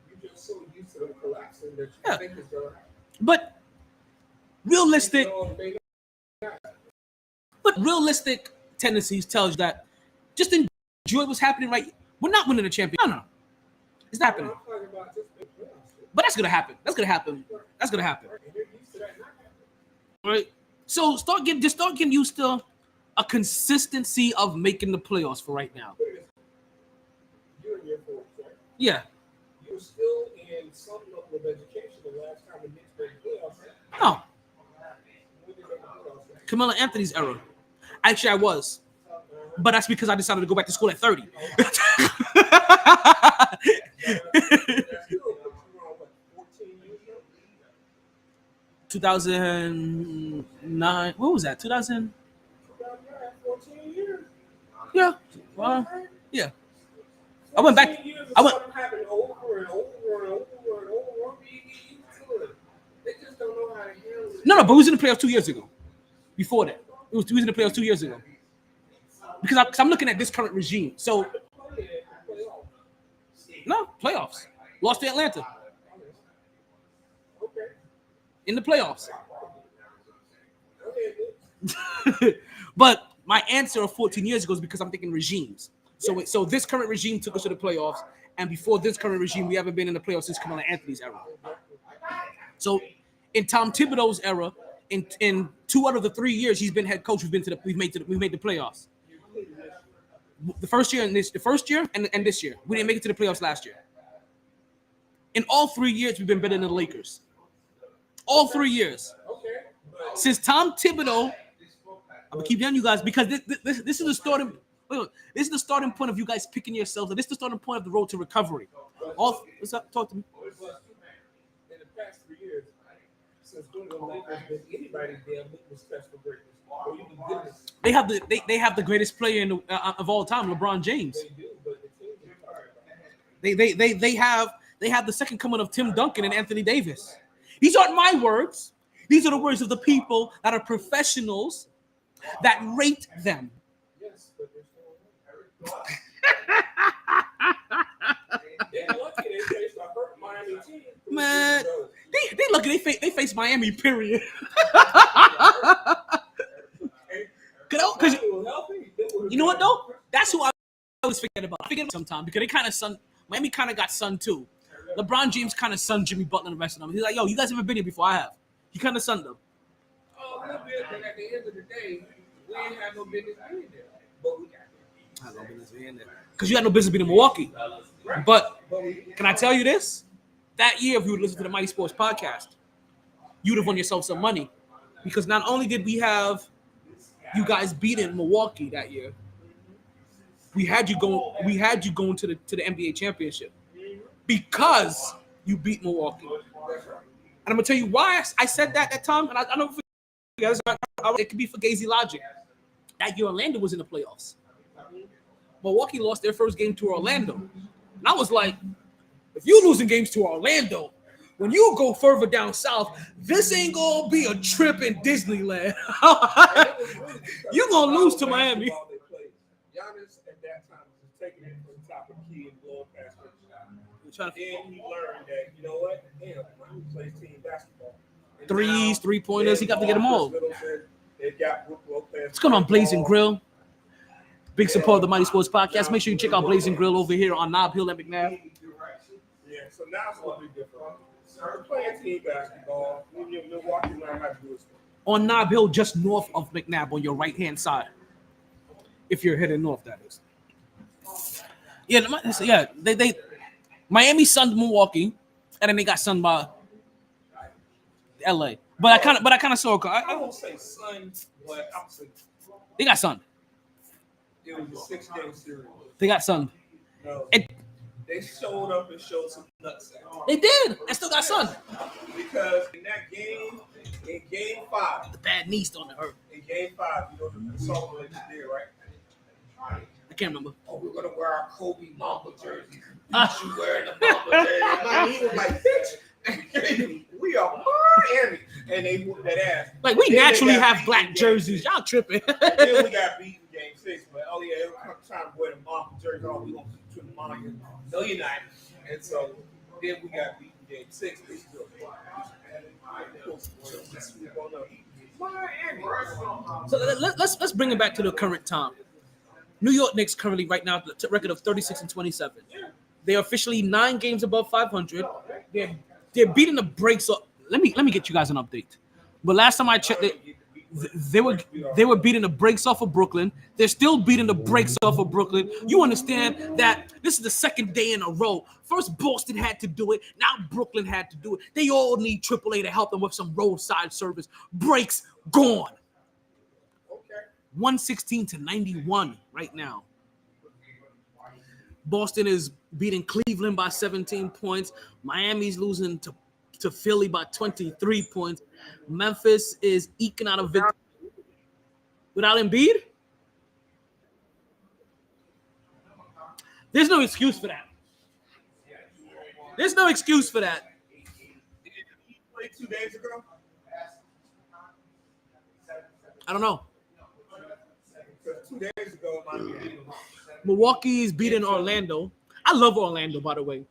You're just so used to them collapsing that you think it's going to happen. But realistic tendencies tells you that just enjoy what's happening, right? We're not winning a championship. No. It's not happening. But that's gonna happen. That's gonna happen. Right? So start getting used to a consistency of making the playoffs for right now. You're in your 40s, right? Yeah. You were still in some level of education the last time the Knicks made the playoffs, right? No. Carmelo Anthony's era. Actually, I was. But that's because I decided to go back to school at 30. 2009. What was that? 2000? 14 years. Yeah. Yeah. I went back. I went. Happened over and over and over and over. They just don't know how to handle it. No, but we was in the playoffs 2 years ago. Before that, we was in the playoffs 2 years ago. Because I'm looking at this current regime. So, no, playoffs. Lost to Atlanta. In the playoffs. But my answer of 14 years ago is because I'm thinking regimes. So this current regime took us to the playoffs, and before this current regime, we haven't been in the playoffs since Carmelo Anthony's era. So in Tom Thibodeau's era, in 2 out of the 3 years he's been head coach, we've made the playoffs. The first year and this year. We didn't make it to the playoffs last year. In all 3 years, we've been better than the Lakers. All 3 years. Since Tom Thibodeau, I'm gonna keep telling you guys because this is the starting. This is the starting point of you guys picking yourselves. This is the starting point of the road to recovery. What's up? Talk to me. In the past 3 years, since going to the Lakers, been anybody's damn litmus test for greatness. Or even goodness. They have the greatest player of all time, LeBron James. They do, but the team is tired. They have the second coming of Tim Duncan and Anthony Davis. These aren't my words. These are the words of the people that are professionals that rate them. Yes, but they're still they're lucky they faced a hurt Miami team. Man, they lucky they face Miami, period. Because you know what though? That's who I always forget about. I forget about sometimes because Miami kind of got sunned too. LeBron James kind of sunned Jimmy Butler and the rest of them. He's like, yo, you guys haven't been here before I have. He kind of sunned them. Oh, a little bit, but at the end of the day, we ain't had no business being there. But we got there. I had no business being there. Because you had no business being in Milwaukee. But can I tell you this? That year, if you would listen to the MyT Sports Podcast, you would have won yourself some money. Because not only did we have you guys beating Milwaukee that year, we had you going to the NBA championship because you beat Milwaukee. And I'm gonna tell you why I said that time, and I don't forget. It could be for Gazy logic. That year Orlando was in the playoffs. Milwaukee lost their first game to Orlando, and I was like, if you losing games to Orlando, when you go further down south, this ain't gonna be a trip in Disneyland. You're gonna lose to Miami. Giannis at that time was taking it from the top of the key and blowing past it. Then he learned that, you know what? Damn, Miami plays team basketball. And Threes, now, 3-pointers, he got to get them all. They got Brook Lopez. What's going on, Blazing Grill? Big support of the MyT Sports Podcast. Make sure you check out Blazing Grill over here on Nob Hill at McNabb. Yeah, so now it's a little bit different. We're playing team basketball. Milwaukee learned how to do it. On Nob Hill, just north of McNabb on your right-hand side. If you're heading north, that is. Yeah, they Miami sunned Milwaukee, and then they got sunned by LA. But I kind of saw it. I won't say sun, but I'm saying They got sunned. it was a 6-game series. They got sunned. No, And they showed up and showed some nuts. they did. And still got sunned. Because in that game, in Game 5, The bad knee still on the hurt. you know the song that you did, right? I can't remember. Oh, we're gonna wear our Kobe Mamba jerseys. You wearing the Mamba jersey? He was like, bitch, we are Miami, and they whooped that ass. Like, we Then they naturally got have beat black in jerseys. Game Y'all tripping. 6. Then we got beat in Game 6, but oh yeah, it was time to wear the Mamba jersey. Oh, we gonna put the Mamba. No, you're not. And so then we got beat in Game 6. They still Miami. So let's bring it back to the current time. New York Knicks currently right now the record of 36-27. They are officially 9 games above 500. They're beating the brakes up. Let me get you guys an update. But last time I checked, they were beating the brakes off of Brooklyn. They're still beating the brakes off of Brooklyn. You understand that this is the second day in a row. First Boston had to do it. Now Brooklyn had to do it. They all need AAA to help them with some roadside service. Brakes gone. 116-91 right now. Boston is beating Cleveland by 17 points. Miami's losing to Philly by 23 points. Memphis is eking out a victory without Embiid. There's no excuse for that. There's no excuse for that. Did he play 2 days ago? I don't know. Because 2 days ago, Miami. Milwaukee's beating Orlando. I love Orlando, by the way.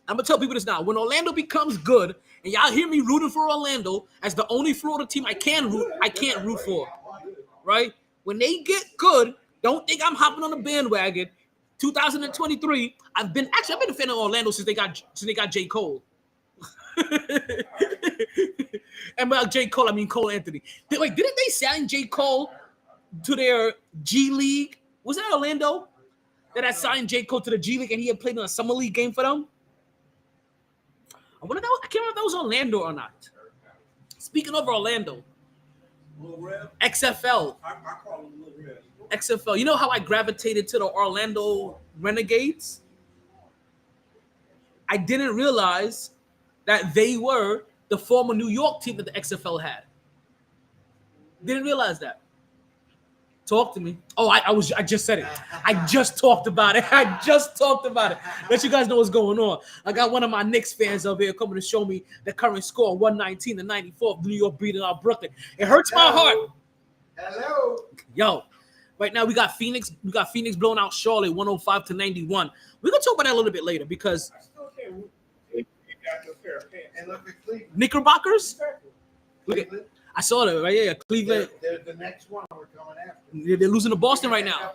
I'm gonna tell people this now. When Orlando becomes good, and y'all hear me rooting for Orlando as the only Florida team I can't root for. right? When they get good, don't think I'm hopping on the bandwagon. 2023, I've been a fan of Orlando since they got J. Cole. And by J. Cole, I mean Cole Anthony. Didn't they sign J. Cole to their G League? Was that Orlando that had signed J. Cole to the G League and he had played in a summer league game for them? I can't remember if that was Orlando or not. Speaking of Orlando, XFL. I call him Little Red. XFL. You know how I gravitated to the Orlando Renegades? I didn't realize that they were the former New York team that the XFL had. Didn't realize that. Talk to me. Oh, I just said it. I just talked about it. Let you guys know what's going on. I got one of my Knicks fans up here coming to show me the current score, 119-94 of New York beating out Brooklyn. It hurts my heart. Hello. Yo, right now we got Phoenix blowing out Charlotte 105-91. We're gonna talk about that a little bit later because I still can't root if you got no pair of pants. And look at Cleveland. Knickerbockers. Exactly. Look at, I saw that right here. Cleveland. They're the next one we're coming after. They're losing to Boston right now.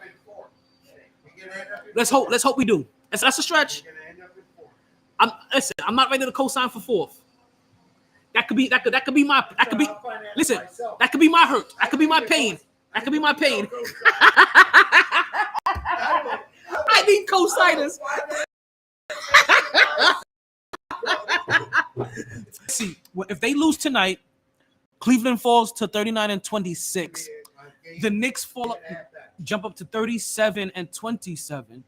Let's hope we do. That's a stretch. I'm not ready to co-sign for fourth. That could be my hurt. That could be my pain. That could be my pain. I need co-signers. See, if they lose tonight, Cleveland falls to 39-26. The Knicks jump up to 37-27.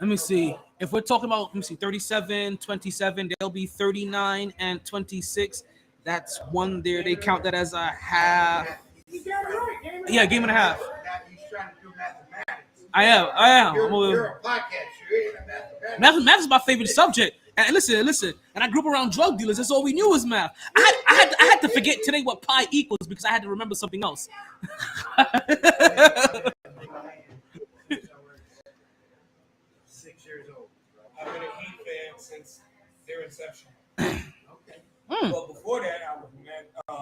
Let me see. If we're talking about, 37-27, they'll be 39-26. That's one there. They count that as a half. Yeah, game and a half. I am. You're a podcast. You ain't a mathematician. Math is my favorite subject. And listen. And I grew up around drug dealers. That's all we knew was math. I had to forget today what pi equals because I had to remember something else. 6 years old. I've been a Heat fan since their inception. Okay. Well, before that, I was a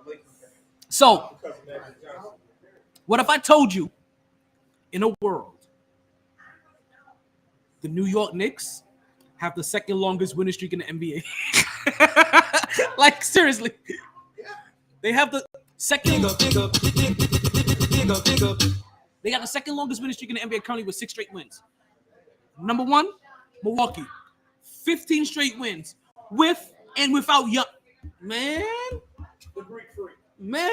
Lakers fan. So, Because of Magic Johnson. what if I told you, in a world, the New York Knicks have the second longest winning streak in the NBA? Like, seriously. They have the second. They got the second longest winning streak in the NBA currently with 6 straight wins. Number 1, Milwaukee. 15 straight wins. With and without Young. Man. The Greek freak. Man.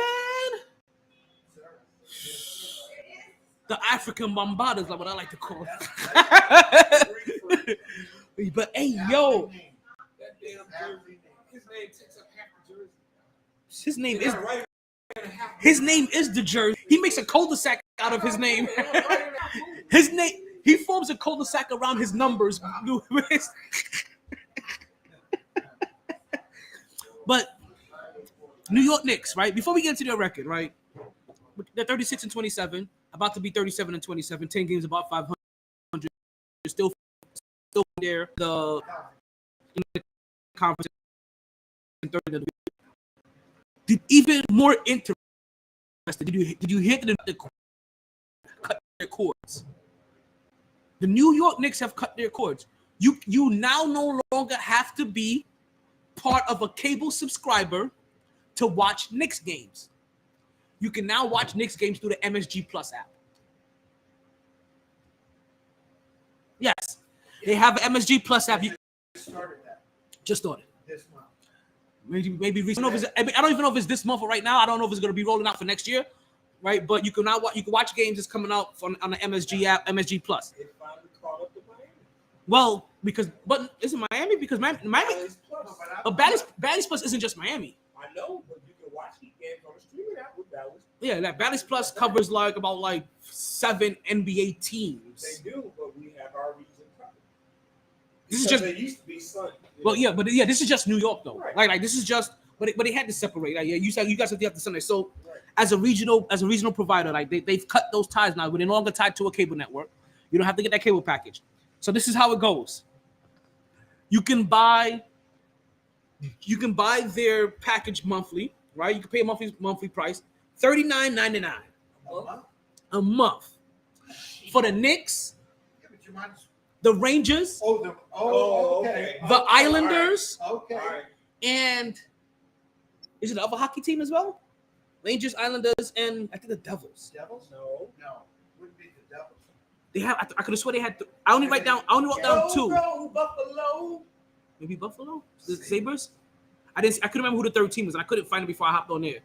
The African Bombardas, like what I like to call it. But hey, yo. That damn jersey. His name takes up half the jersey. His name is the jersey. He makes a cul-de-sac out of his name. He forms a cul-de-sac around his numbers. But New York Knicks, right? Before we get into their record, right? They're 36-27, about to be 37-27, 10 games, about 500. Still there. In the conference. Even more interesting. Did you hear that they cut their cords? The New York Knicks have cut their cords. You now no longer have to be part of a cable subscriber to watch Knicks games. You can now watch Knicks games through the MSG Plus app. Yes, they have an MSG Plus app. Just started This month. Maybe recently. I don't even know if it's this month or right now. I don't know if it's going to be rolling out for next year, right? But you can now watch games that's coming out on the MSG app, MSG Plus. They finally caught up to Miami. Well, but is it Miami? Because Miami, but Bally's Plus isn't just Miami. I know, but you can watch Heat games on the streaming app with Dallas. Yeah, that Bally's Plus covers about 7 NBA teams. They do, but we have our reason covered. This is just. They used to be Sun. Well, yeah, but this is just New York though. Right. Like this is just. But they had to separate. Like, yeah, you said you guys have to Sunday. So, Right. as a regional provider, like they've cut those ties now. We're no longer tied to a cable network. You don't have to get that cable package. So this is how it goes. You can buy their package monthly, right? You can pay a monthly price, $39.99 a month. For the Knicks, Yeah, but you might as- the Rangers, okay. the Okay, Islanders, all right. Okay. and is it the other hockey team as well? Rangers, Islanders, and I think the Devils. Devils? No. No. Wouldn't be the Devils. They have. I could have sworn they had. I only wrote down two. Go, Buffalo. Maybe Buffalo, the Sabres. I couldn't remember who the third team was, and I couldn't find it before I hopped on there.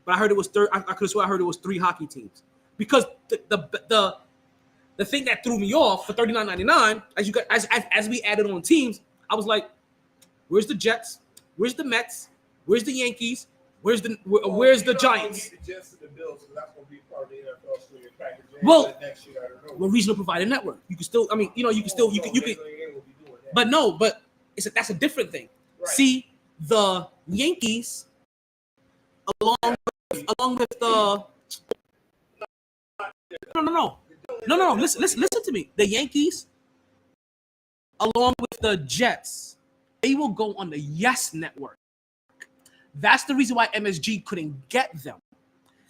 But I heard it was third. I could have sworn I heard it was 3 hockey teams because the thing that threw me off for $39.99 as we added on teams, I was like, where's the Jets? Where's the Mets? Where's the Yankees? Where's the Giants? The Jets and the Bills, so that's going to be part of the NFL streaming package. Well, next year, I don't know. Well, regional provider network. You can still. I mean, you can still. You can. But no. But that's a different thing. Right. See, the Yankees, along with the. No. Listen to me. The Yankees, along with the Jets, they will go on the Yes Network. That's the reason why MSG couldn't get them.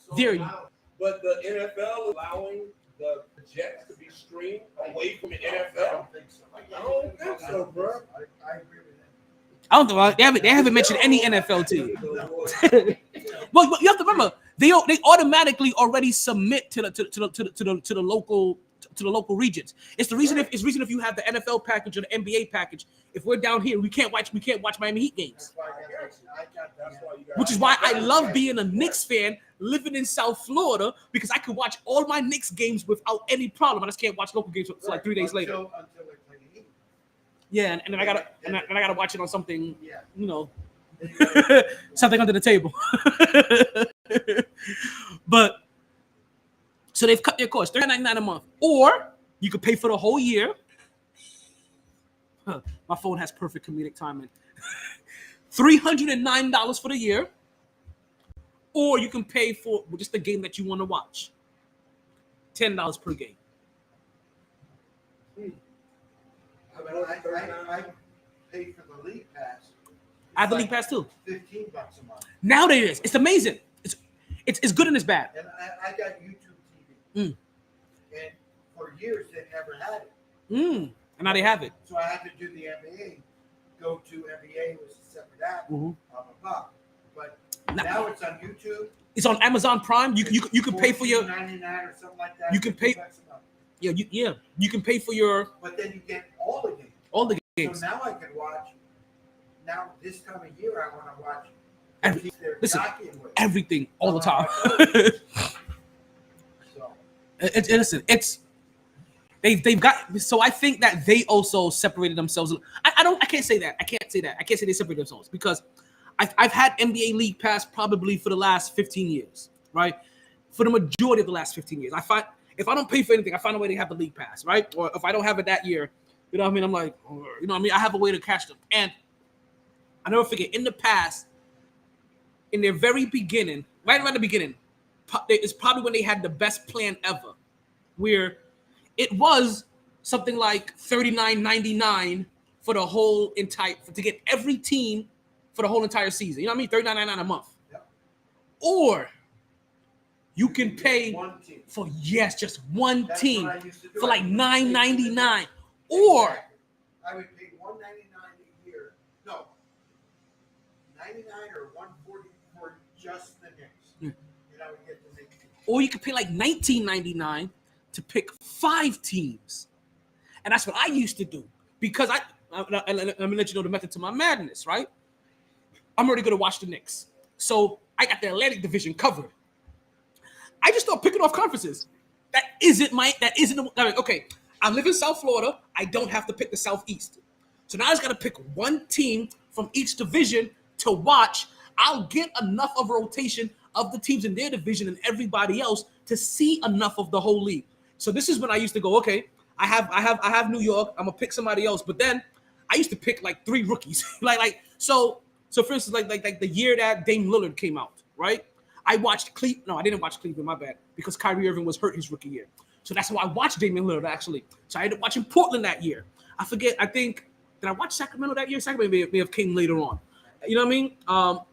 But the NFL allowing the Jets to be streamed away from the NFL. I don't think so. I don't think so, bro. I agree with that. I don't know. They haven't mentioned any NFL team. Well, you have to remember they automatically already submit to the local regions. It's the reason if you have the NFL package or the NBA package, if we're down here, we can't watch Miami Heat games. Which is why I love being a Knicks fan living in South Florida because I can watch all my Knicks games without any problem. I just can't watch local games for like 3 days later. Until they play the Heat. Yeah, and then I gotta watch it on something, Yeah. Something under the table. But so they've cut their cost, $39.99 a month, or you could pay for the whole year. My phone has perfect comedic timing. $309 for the year, or you can pay for just the game that you want to watch. $10 per game. I pay for the league pass. I have the league pass too. $15 a month. Now there is. It's amazing. It's good and it's bad. And I got YouTube TV. Mm. And for years they never had it. And now they have it. So I had to do the NBA. Go to NBA was a separate app. Mhm. Blah, blah, blah. But now it's on YouTube. It's on Amazon Prime. You can pay for your $14.99 or something like that. You can pay- $15 a month. you can pay for your But then you get all the games. all the games. So now I can watch. Now this coming year I want to watch. Listen, jockeying with. everything all the time. So Listen, they've got. So I think that they also separated themselves. I can't say that. I can't say they separated themselves because I've had NBA League Pass probably for the last 15 years, right? For the majority of the last 15 years, I find if I don't pay for anything, I find a way to have the League Pass, right? Or if I don't have it that year, you know what I mean? I'm like, you know what I mean? I have a way to catch them. And I never forget in the past, in their very beginning, right around the beginning, it's probably when they had the best plan ever, where it was something like $39.99 for the whole entire to get every team for the whole entire season. You know what I mean? $39.99 a month. Yep. Or you can pay one team. for just one That's team what I used to do. for like I $9.99. Or I would pay $199 a year. No, $99 or $140 for just the Knicks. Yeah. And I would get the Knicks. or you could pay like $19.99 to pick 5 teams. And that's what I used to do because let me let you know the method to my madness, right? I'm already going to watch the Knicks. So I got the Atlantic Division covered. I just start picking off conferences. Okay, I live in South Florida. I don't have to pick the Southeast. So now I just got to pick one team from each division to watch. I'll get enough of a rotation of the teams in their division and everybody else to see enough of the whole league. So this is when I used to go, okay, I have New York. I'm gonna pick somebody else. But then I used to pick like 3 rookies. So for instance, like the year that Dame Lillard came out, right? I watched Cleveland. No, I didn't watch Cleveland, my bad, because Kyrie Irving was hurt his rookie year. So that's how I watched Damian Lillard, actually. So I ended up watching Portland that year. Did I watch Sacramento that year? Sacramento may have came later on. You know what I mean?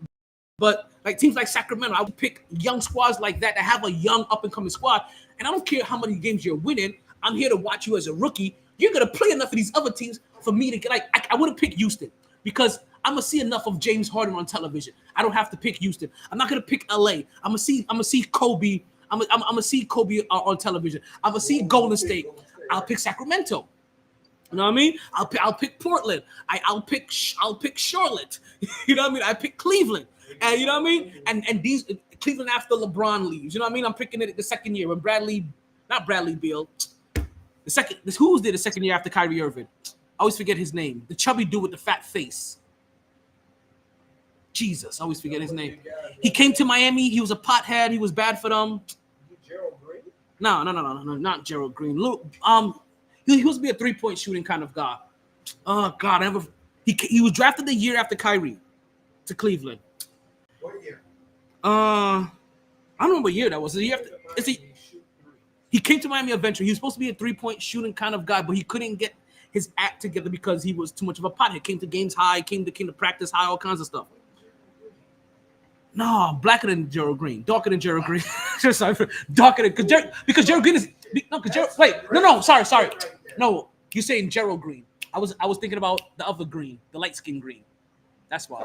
But like teams like Sacramento, I would pick young squads like that have a young up-and-coming squad. And I don't care how many games you're winning. I'm here to watch you as a rookie. You're gonna play enough of these other teams for me to get like I wouldn't pick Houston because I'm gonna see enough of James Harden on television. I don't have to pick Houston. I'm not gonna pick LA. I'm gonna see Kobe. I'm gonna see Kobe on television. I'm gonna see Golden State. I'll pick Sacramento. You know what I mean? I'll pick Portland. I'll pick Charlotte. You know what I mean? I pick Cleveland. And you know what I mean? And these Cleveland after LeBron leaves. You know what I mean? I'm picking it the second year when not Bradley Beal. Who was there the second year after Kyrie Irving? I always forget his name. The chubby dude with the fat face. Jesus, I always forget his name. He came to Miami. He was a pothead. He was bad for them. Gerald Green? No, not Gerald Green. He was to be a 3-point shooting kind of guy. Oh God, he was drafted the year after Kyrie to Cleveland. What year? I don't remember what year that was. The year after, he came to Miami eventually. He was supposed to be a 3-point shooting kind of guy, but he couldn't get his act together because he was too much of a pothead. Came to games high, came to practice high, all kinds of stuff. No, blacker than Gerald Green, darker than Gerald Green. Sorry, darker than because Gerald Green is sorry. No, you're saying Gerald Green. I was thinking about the other Green, the light skin Green. That's why.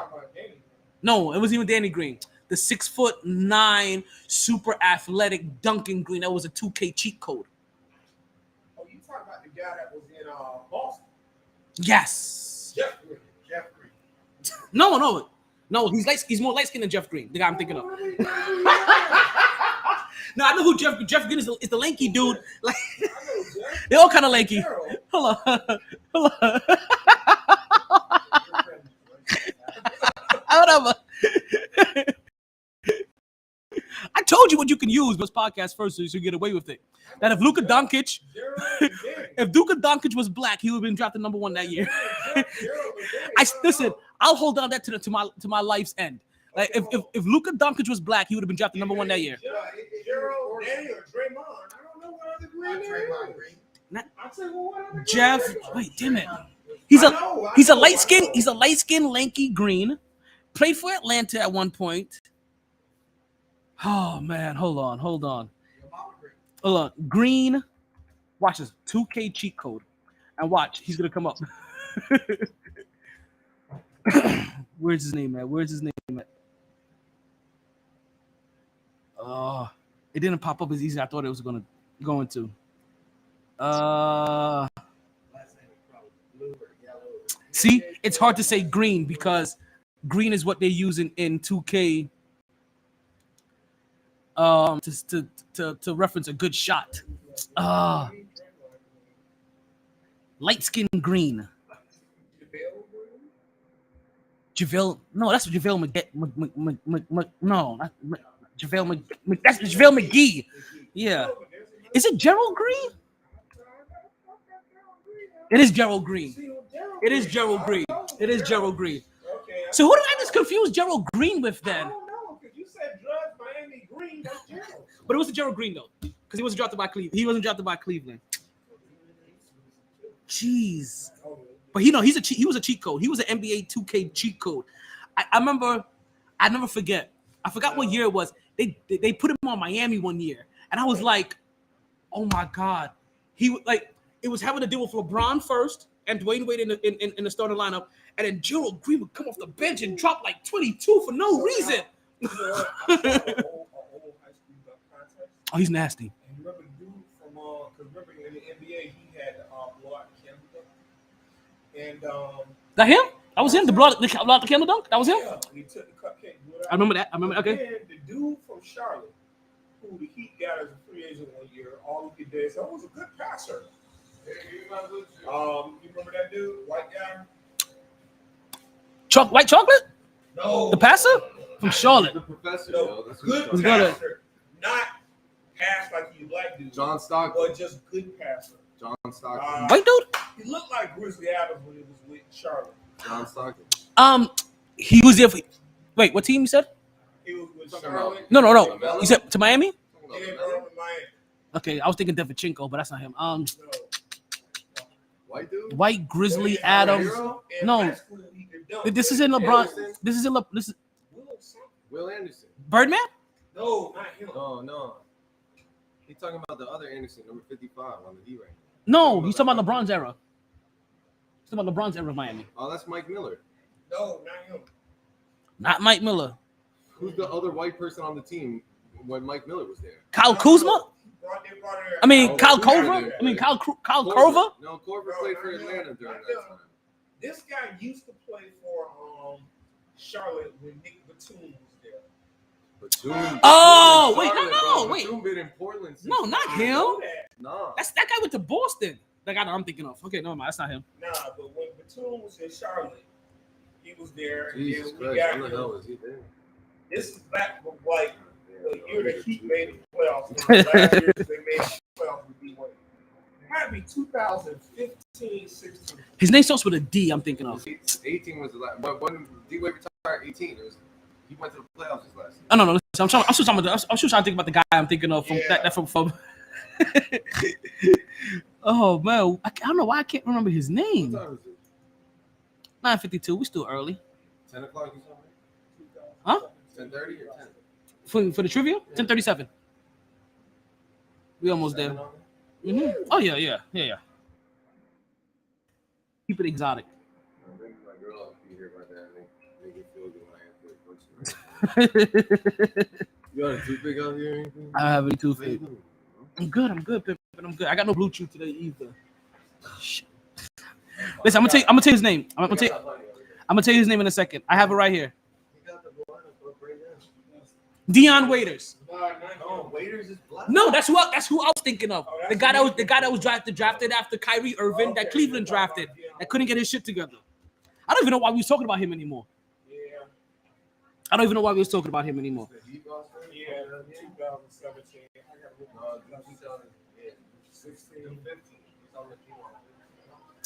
No, it wasn't even Danny Green. The 6'9" super athletic Duncan Green. That was a 2K cheat code. Oh, you talking about the guy that was in Boston? Yes. Jeff Green. No. He's more light skinned than Jeff Green. The guy I'm thinking of. No, I know who Jeff Green is. Is the lanky dude. Like they're all kind of lanky. Hold on. Whatever. I told you what you can use this podcast first so you should get away with it. That if Luka Doncic was black, he would have been drafted number 1 that year. Listen, I'll hold on that to my life's end. Like if Luka Doncic was black, he would have been drafted number 1 that year. Gerald, Danny, or Draymond. I don't know what other Green there is. Jeff, wait, damn it. He's a light skin lanky Green. Played for Atlanta at one point. Oh man, hold on. Green. Watch this 2K cheat code. And watch, he's gonna come up. Where's his name at? It didn't pop up as easy as I thought it was going to. See, it's hard to say green because green is what they use in 2K to reference a good shot. Light skin green. JaVale, no, that's JaVale that's JaVale McGee. Yeah. Is it Gerald Green? It is Gerald Green. So who did I just confuse Gerald Green with then? I don't know, because you said Drugs, Miami Green, that's Gerald. But it was Gerald Green though, because he wasn't drafted by Cleveland. Jeez. But he was a cheat code. He was an NBA 2K cheat code. I remember. I never forget. I forgot what year it was. They put him on Miami one year, and I was like, "Oh my God!" It was having to deal with LeBron first and Dwayne Wade in the starting lineup, and then Gerald Green would come off the bench and drop like 22 for no reason. Oh, he's nasty. And remember the dude from because remember in the NBA he had blow out the camera dunk. And that him? That was him. The blow out the camera dunk. That was him. Yeah, he took the cupcake. I remember that. Okay. And the dude from Charlotte, who the Heat got as a free agent one year, all he did so was a good passer. You remember that dude, white guy? White chocolate? No. The passer from Charlotte. The professor. No, That's good what passer. Not pass like you like dude. John Stockton. But just good passer. John Stockton. White dude? He looked like Grizzly Adams when he was with Charlotte. John Stockton. He was there for. Wait, what team you said? He was with Charlotte. Charlotte. No. You said to Miami? Yeah, from Miami. Okay, I was thinking Devchenko, but that's not him. No. White dude. White Grizzly Adams. In No. high school, he could dunk. This is in LeBron. This is Will Will Anderson. Birdman? No, not him. No. He's talking about the other Anderson, number 55 on the D rank. No, he's talking about LeBron's era. He's talking about LeBron's era of Miami. Oh, that's Mike Miller. No, not him. Not Mike Miller. Who's the other white person on the team when Mike Miller was there? Kyle Kuzma? Kyle Korver? Kyle Korver? No, Korver played for Atlanta during that time. This guy used to play for Charlotte when Nick Batum was there. Batum. Oh, wait, Charlotte, no, bro. wait. Batum been in Portland. No, not him. No. That's that guy went to Boston. That guy I'm thinking of. Okay, no, that's not him. Nah, but when Batum was in Charlotte, he was there. Jesus and we Christ, got when the him. hell was he there? This is back with like the year that Heat made the playoffs. And last year they made the playoffs with D-Wade. It had to be 2015, 16. His name starts with a D, I'm thinking of. 18 was the last. But when D-Wade retired, 18, he went to the playoffs his last year. Oh, no. I'm still trying to think about the guy I'm thinking of from that from. Oh man, I don't know why I can't remember his name. What time is it? 9:52. We still early. 10 o'clock or something? Huh? 10:30 or 10? For the trivia? 10:37. We almost there. Oh yeah. Keep it exotic. Maybe my girl will be here by then. Make it feel good when I answer the question. You got a toothpick out here or anything? I don't have any toothpick. I'm good, Pimpin'. I'm good. I got no blue chew today either. Shit. Listen, I'm gonna tell you his name. I'm gonna tell you his name in a second. I have it right here. Deion Waiters. No, Waiters is black. No, that's who I was thinking of. The guy that was drafted after Kyrie Irving, that Cleveland drafted, that couldn't get his shit together. I don't even know why we was talking about him anymore. Yeah. I don't even know why we was talking about him anymore. Yeah, 2017. I got to look. 2016, 15.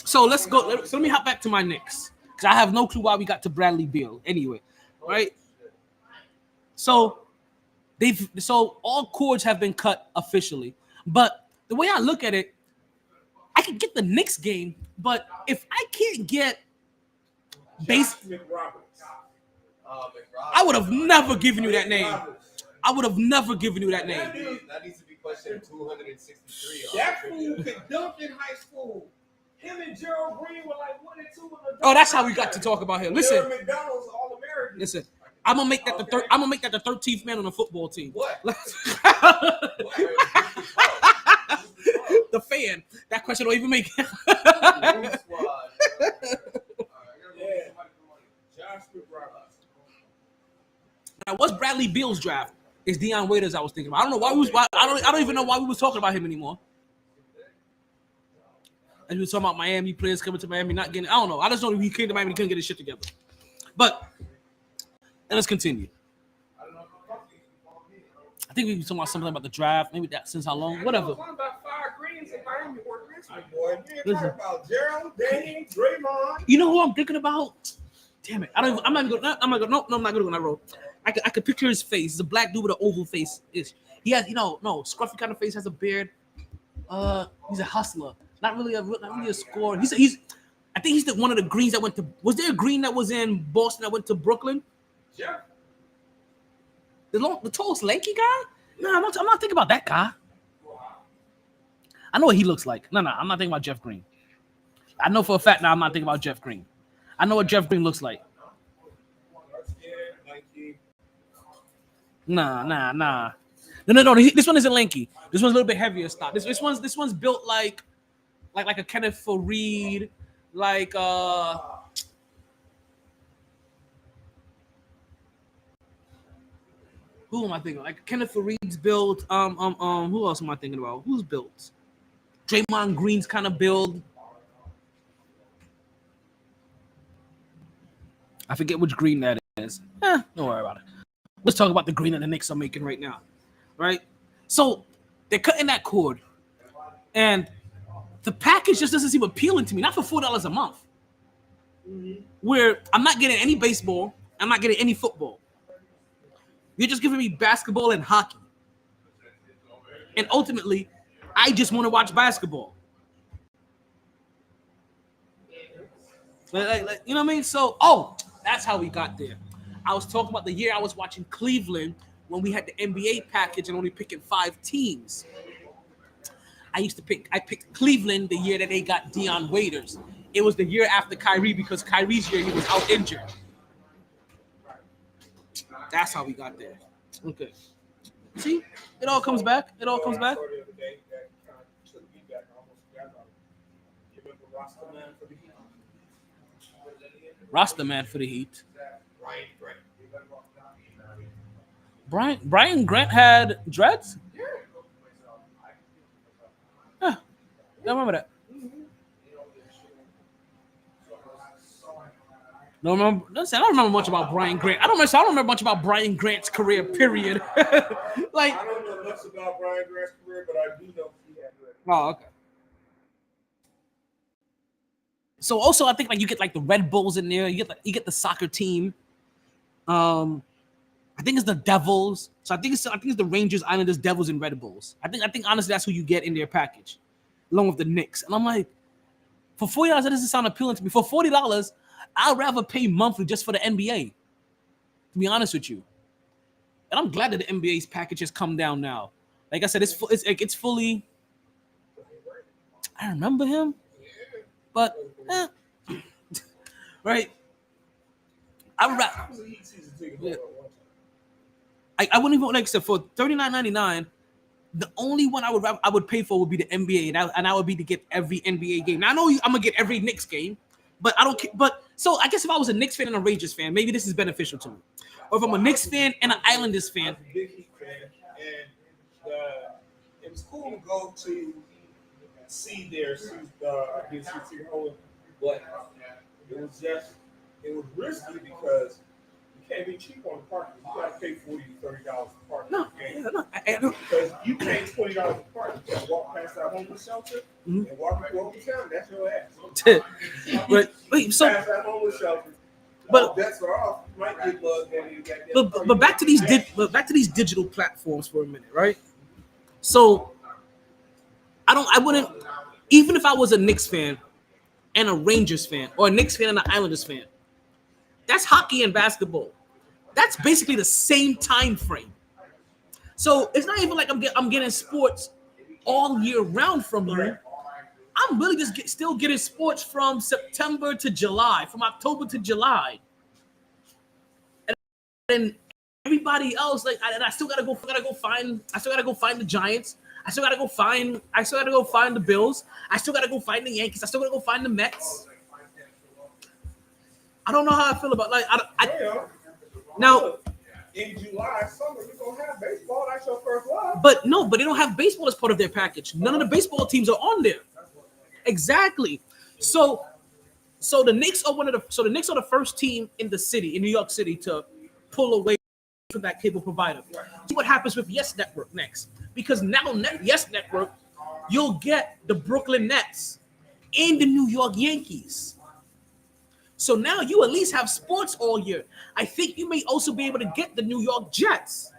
So let's go. So let me hop back to my Knicks, because I have no clue why we got to Bradley Beal anyway, right? So all cords have been cut officially, but the way I look at it, I can get the Knicks game, but if I can't get base, I would have never given you that name. I would have never given you that name. That needs to be question 263. That fool could dunk in high school. Him and Gerald Green were like 1 and 2 in the. Oh, that's how we got to talk about him. Listen, McDonald's All-American. listen. I'm gonna make that the 13th man on the football team. What? The fan. That question don't even make it. Now, what's Bradley Beal's draft? It's Deion Waiters I was thinking about. I don't know why I don't even know why we was talking about him anymore. And we were talking about Miami players coming to Miami, not getting. I don't know. I just know he came to Miami and couldn't get his shit together. But let's continue. I think we were talking about something about the draft. Maybe that since how long? Whatever. About 5 greens in Miami were Richmond, boy. You ain't talking about Gerald, Danny, Draymond. You know who I'm thinking about? Damn it! I'm not gonna go. I'm not gonna go on that road. I could picture his face. He's a black dude with an oval face. He has, scruffy kind of face, has a beard. He's a hustler. Not really a scorer. I think he's one of the greens that went to. Was there a green that was in Boston that went to Brooklyn? Yeah. The tallest lanky guy? No, I'm not thinking about that guy. I know what he looks like. No, I'm not thinking about Jeff Green. I know for a fact now I'm not thinking about Jeff Green. I know what Jeff Green looks like. Nah. No. This one isn't lanky. This one's a little bit heavier style. This one's built like a Kenneth Fareed, like who am I thinking? Like Kenneth Fareed's build. Who else am I thinking about? Who's built? Draymond Green's kind of build. I forget which green that is. Don't worry about it. Let's talk about the green that the Knicks are making right now, right? So they're cutting that cord, and the package just doesn't seem appealing to me. Not for $4 a month, where I'm not getting any baseball, I'm not getting any football. You're just giving me basketball and hockey, and ultimately, I just want to watch basketball. Like, you know what I mean? So, that's how we got there. I was talking about the year I was watching Cleveland when we had the NBA package and only picking 5 teams. I picked Cleveland the year that they got Deion Waiters. It was the year after Kyrie because Kyrie's year he was out injured. That's how we got there. Okay. See, it all comes back. It all comes back. Rasta man for the Heat. Brian Grant had dreads? Huh. I remember that. I don't remember much about Brian Grant. I don't remember much about Brian Grant's career, period. Like, I don't know much about Brian Grant's career, but I do know he had dreads. Oh, okay. So also, I think like you get like the Red Bulls in there. You get the soccer team. I think it's the Devils. So I think it's the Rangers, Islanders, Devils, and Red Bulls. I think honestly that's who you get in their package, along with the Knicks. And I'm like, for $40, that doesn't sound appealing to me. For $40, I'd rather pay monthly just for the NBA. To be honest with you, and I'm glad that the NBA's package has come down now. Like I said, it's fully. I remember him, but right. I wouldn't even like I said for $39.99. The only one I would pay for would be the NBA, and I would be to get every NBA game. Now I know I'm gonna get every Knicks game, but I don't care. But so I guess if I was a Knicks fan and a Rangers fan, maybe this is beneficial to me. Or if I'm a Knicks fan and an Islanders fan, I'm a big Heat fan, and it was cool to go to see their home, but it was risky because you can't be cheap on the parking. You gotta pay $40 to $30 for parking. No. Because you pay $20 for parking. You can walk past that homeless shelter and walk into open town. That's your ass. But wait, so past that homeless shelter. But bets are off. You might get bugged. But back to these digital platforms for a minute, right? So I wouldn't, even if I was a Knicks fan and a Rangers fan, or a Knicks fan and an Islanders fan, that's hockey and basketball. That's basically the same time frame. So it's not even like I'm getting sports all year round from you. I'm really just still getting sports from September to July, from October to July, and everybody else I still gotta go find the Giants. I still gotta go find the Bills. I still gotta go find the Yankees. I still gotta go find the Mets. I don't know how I feel about now. In July, summer, you're gonna have baseball. That's your first live. But they don't have baseball as part of their package. None of the baseball teams are on there. Exactly. So the Knicks are the Knicks are the first team in New York City, to pull away from that cable provider. See what happens with Yes Network next, because now Yes Network, you'll get the Brooklyn Nets and the New York Yankees. So now you at least have sports all year. I think you may also be able to get the New York Jets.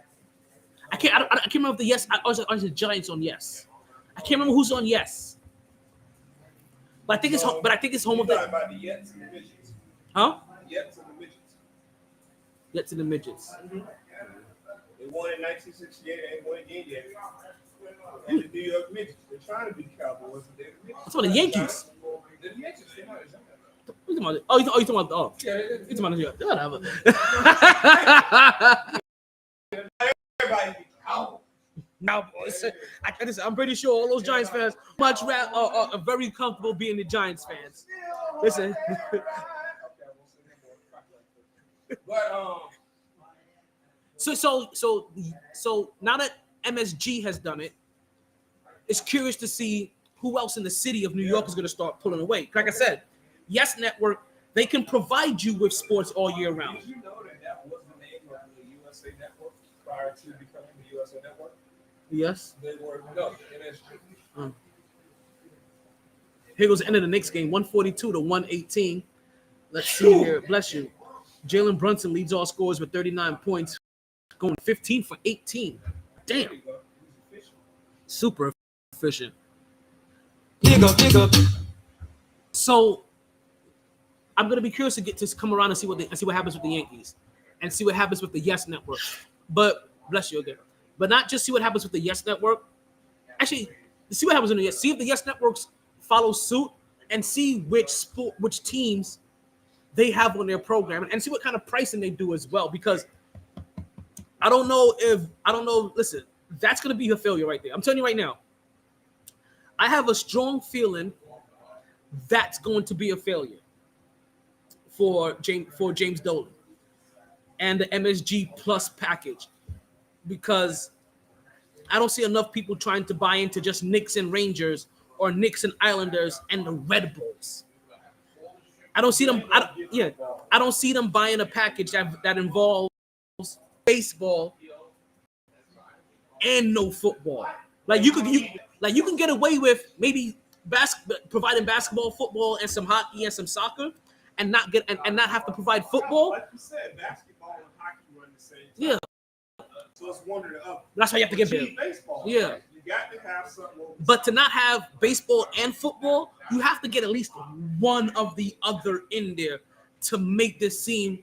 I can't remember if the Yes or the Giants on Yes. I can't remember who's on Yes. But I think it's home of the. About the Jets and the midgets. Huh? Jets and the midgets. Jets and the midgets. Mm-hmm. They won in 1968. They won again yet. And the New York midgets. They're trying to be Cowboys. That's what the Yankees. The Yankees. They're not as young. What are you talking about? Oh, yeah, you're talking about whatever. Everybody. Now, I'm pretty sure all those Giants fans are very comfortable being the Giants fans. Listen. But So now that MSG has done it, it's curious to see who else in the city of New York is going to start pulling away. Like I said, Yes Network, they can provide you with sports all year round. Did you know that was the name of the USA Network prior to becoming the USA Network? Yes. They were MSG. Here goes the end of the Knicks game, 142 to 118. Let's see here. Bless you. Jalen Brunson leads all scorers with 39 points, going 15 for 18. Damn. Super efficient. So I'm gonna be curious to come around and see what happens with the Yankees. and see what happens with the Yes Network. But bless you again. But not just see what happens with the Yes Network. Actually, see what happens in the Yes. See if the Yes Networks follow suit and see which teams they have on their program and see what kind of pricing they do as well. Because I don't know. Listen, that's going to be a failure right there. I'm telling you right now. I have a strong feeling that's going to be a failure for James Dolan and the MSG Plus package, because I don't see enough people trying to buy into just Knicks and Rangers or Knicks and Islanders and the Red Bulls. I don't see them. I don't see them buying a package that involves baseball and no football. Like you can get away with maybe providing basketball, football, and some hockey and some soccer, and not have to provide football. Like you said, basketball and hockey run the same time. Yeah. So it's one or the other. That's why you have to get baseball. Yeah. Right? You got to have something. But to not have baseball and football, you have to get at least one of the other in there to make this seem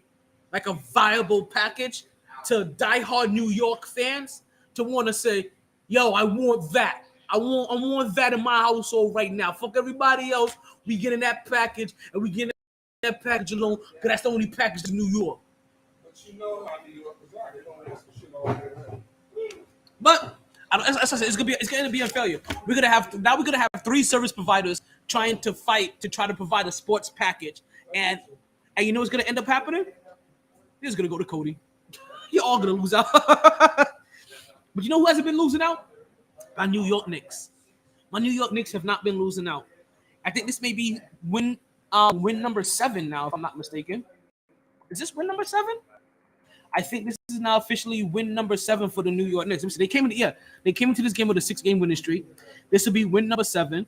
like a viable package to diehard New York fans to want to say, yo, I want that. I want that in my household right now. Fuck everybody else. We getting that package, and we getting that package alone because that's the only package in New York. But you know how New Yorkers are. They don't ask for shit all day. But it's gonna be a failure. We're gonna have 3 service providers trying to fight to try to provide a sports package, and you know what's gonna end up happening? It's gonna go to Cody. You're all gonna lose out. But you know who hasn't been losing out? My New York Knicks. My New York Knicks have not been losing out. I think this may be win number 7 now, if I'm not mistaken. Is this win number 7? I think this is now officially win number 7 for the New York Knicks. They came into this game with a 6-game winning streak. This will be win number 7.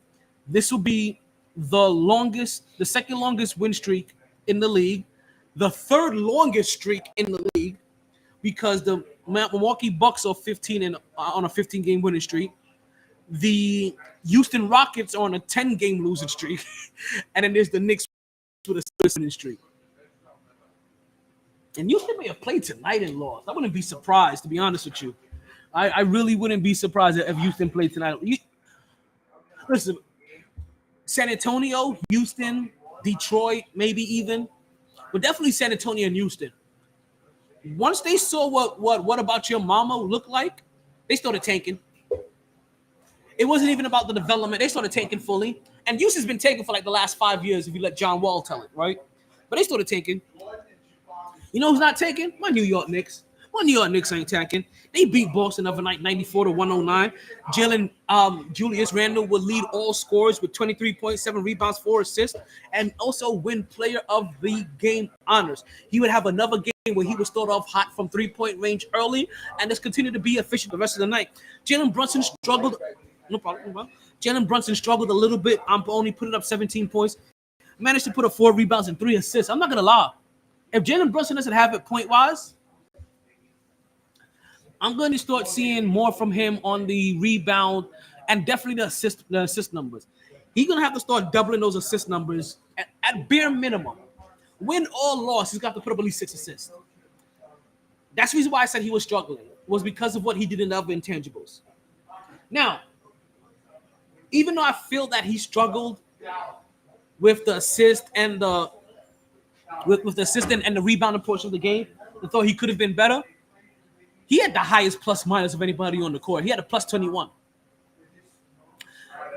This will be the second longest win streak in the league, the third longest streak in the league, because the Milwaukee Bucks are 15 on a 15-game winning streak. The Houston Rockets are on a 10-game losing streak, and then there's the Knicks with a winning streak. And Houston may have played tonight and lost. I wouldn't be surprised, to be honest with you. I really wouldn't be surprised if Houston played tonight. Listen, San Antonio, Houston, Detroit, maybe even, but definitely San Antonio and Houston. Once they saw what About Your Mama looked like, they started tanking. It wasn't even about the development. They started tanking fully. And Houston's been tanking for like the last 5 years, if you let John Wall tell it, right? But they started tanking. You know who's not tanking? My New York Knicks. My New York Knicks ain't tanking. They beat Boston the other night, 94-109. Julius Randle will lead all scorers with 23.7 rebounds, 4 assists, and also win Player of the Game honors. He would have another game where he would start off hot from 3-point range early and just continue to be efficient the rest of the night. Jalen Brunson struggled. No problem. Jalen Brunson struggled a little bit. I'm only putting up 17 points. Managed to put up 4 rebounds and 3 assists. I'm not going to lie. If Jalen Brunson doesn't have it point-wise, I'm going to start seeing more from him on the rebound and definitely the assist numbers. He's going to have to start doubling those assist numbers at bare minimum. Win or loss, he's got to put up at least 6 assists. That's the reason why I said he was struggling, was because of what he did in the other intangibles. Now, even though I feel that he struggled with the assist and the rebounding portion of the game, I thought he could have been better. He had the highest plus minus of anybody on the court. He had a plus 21.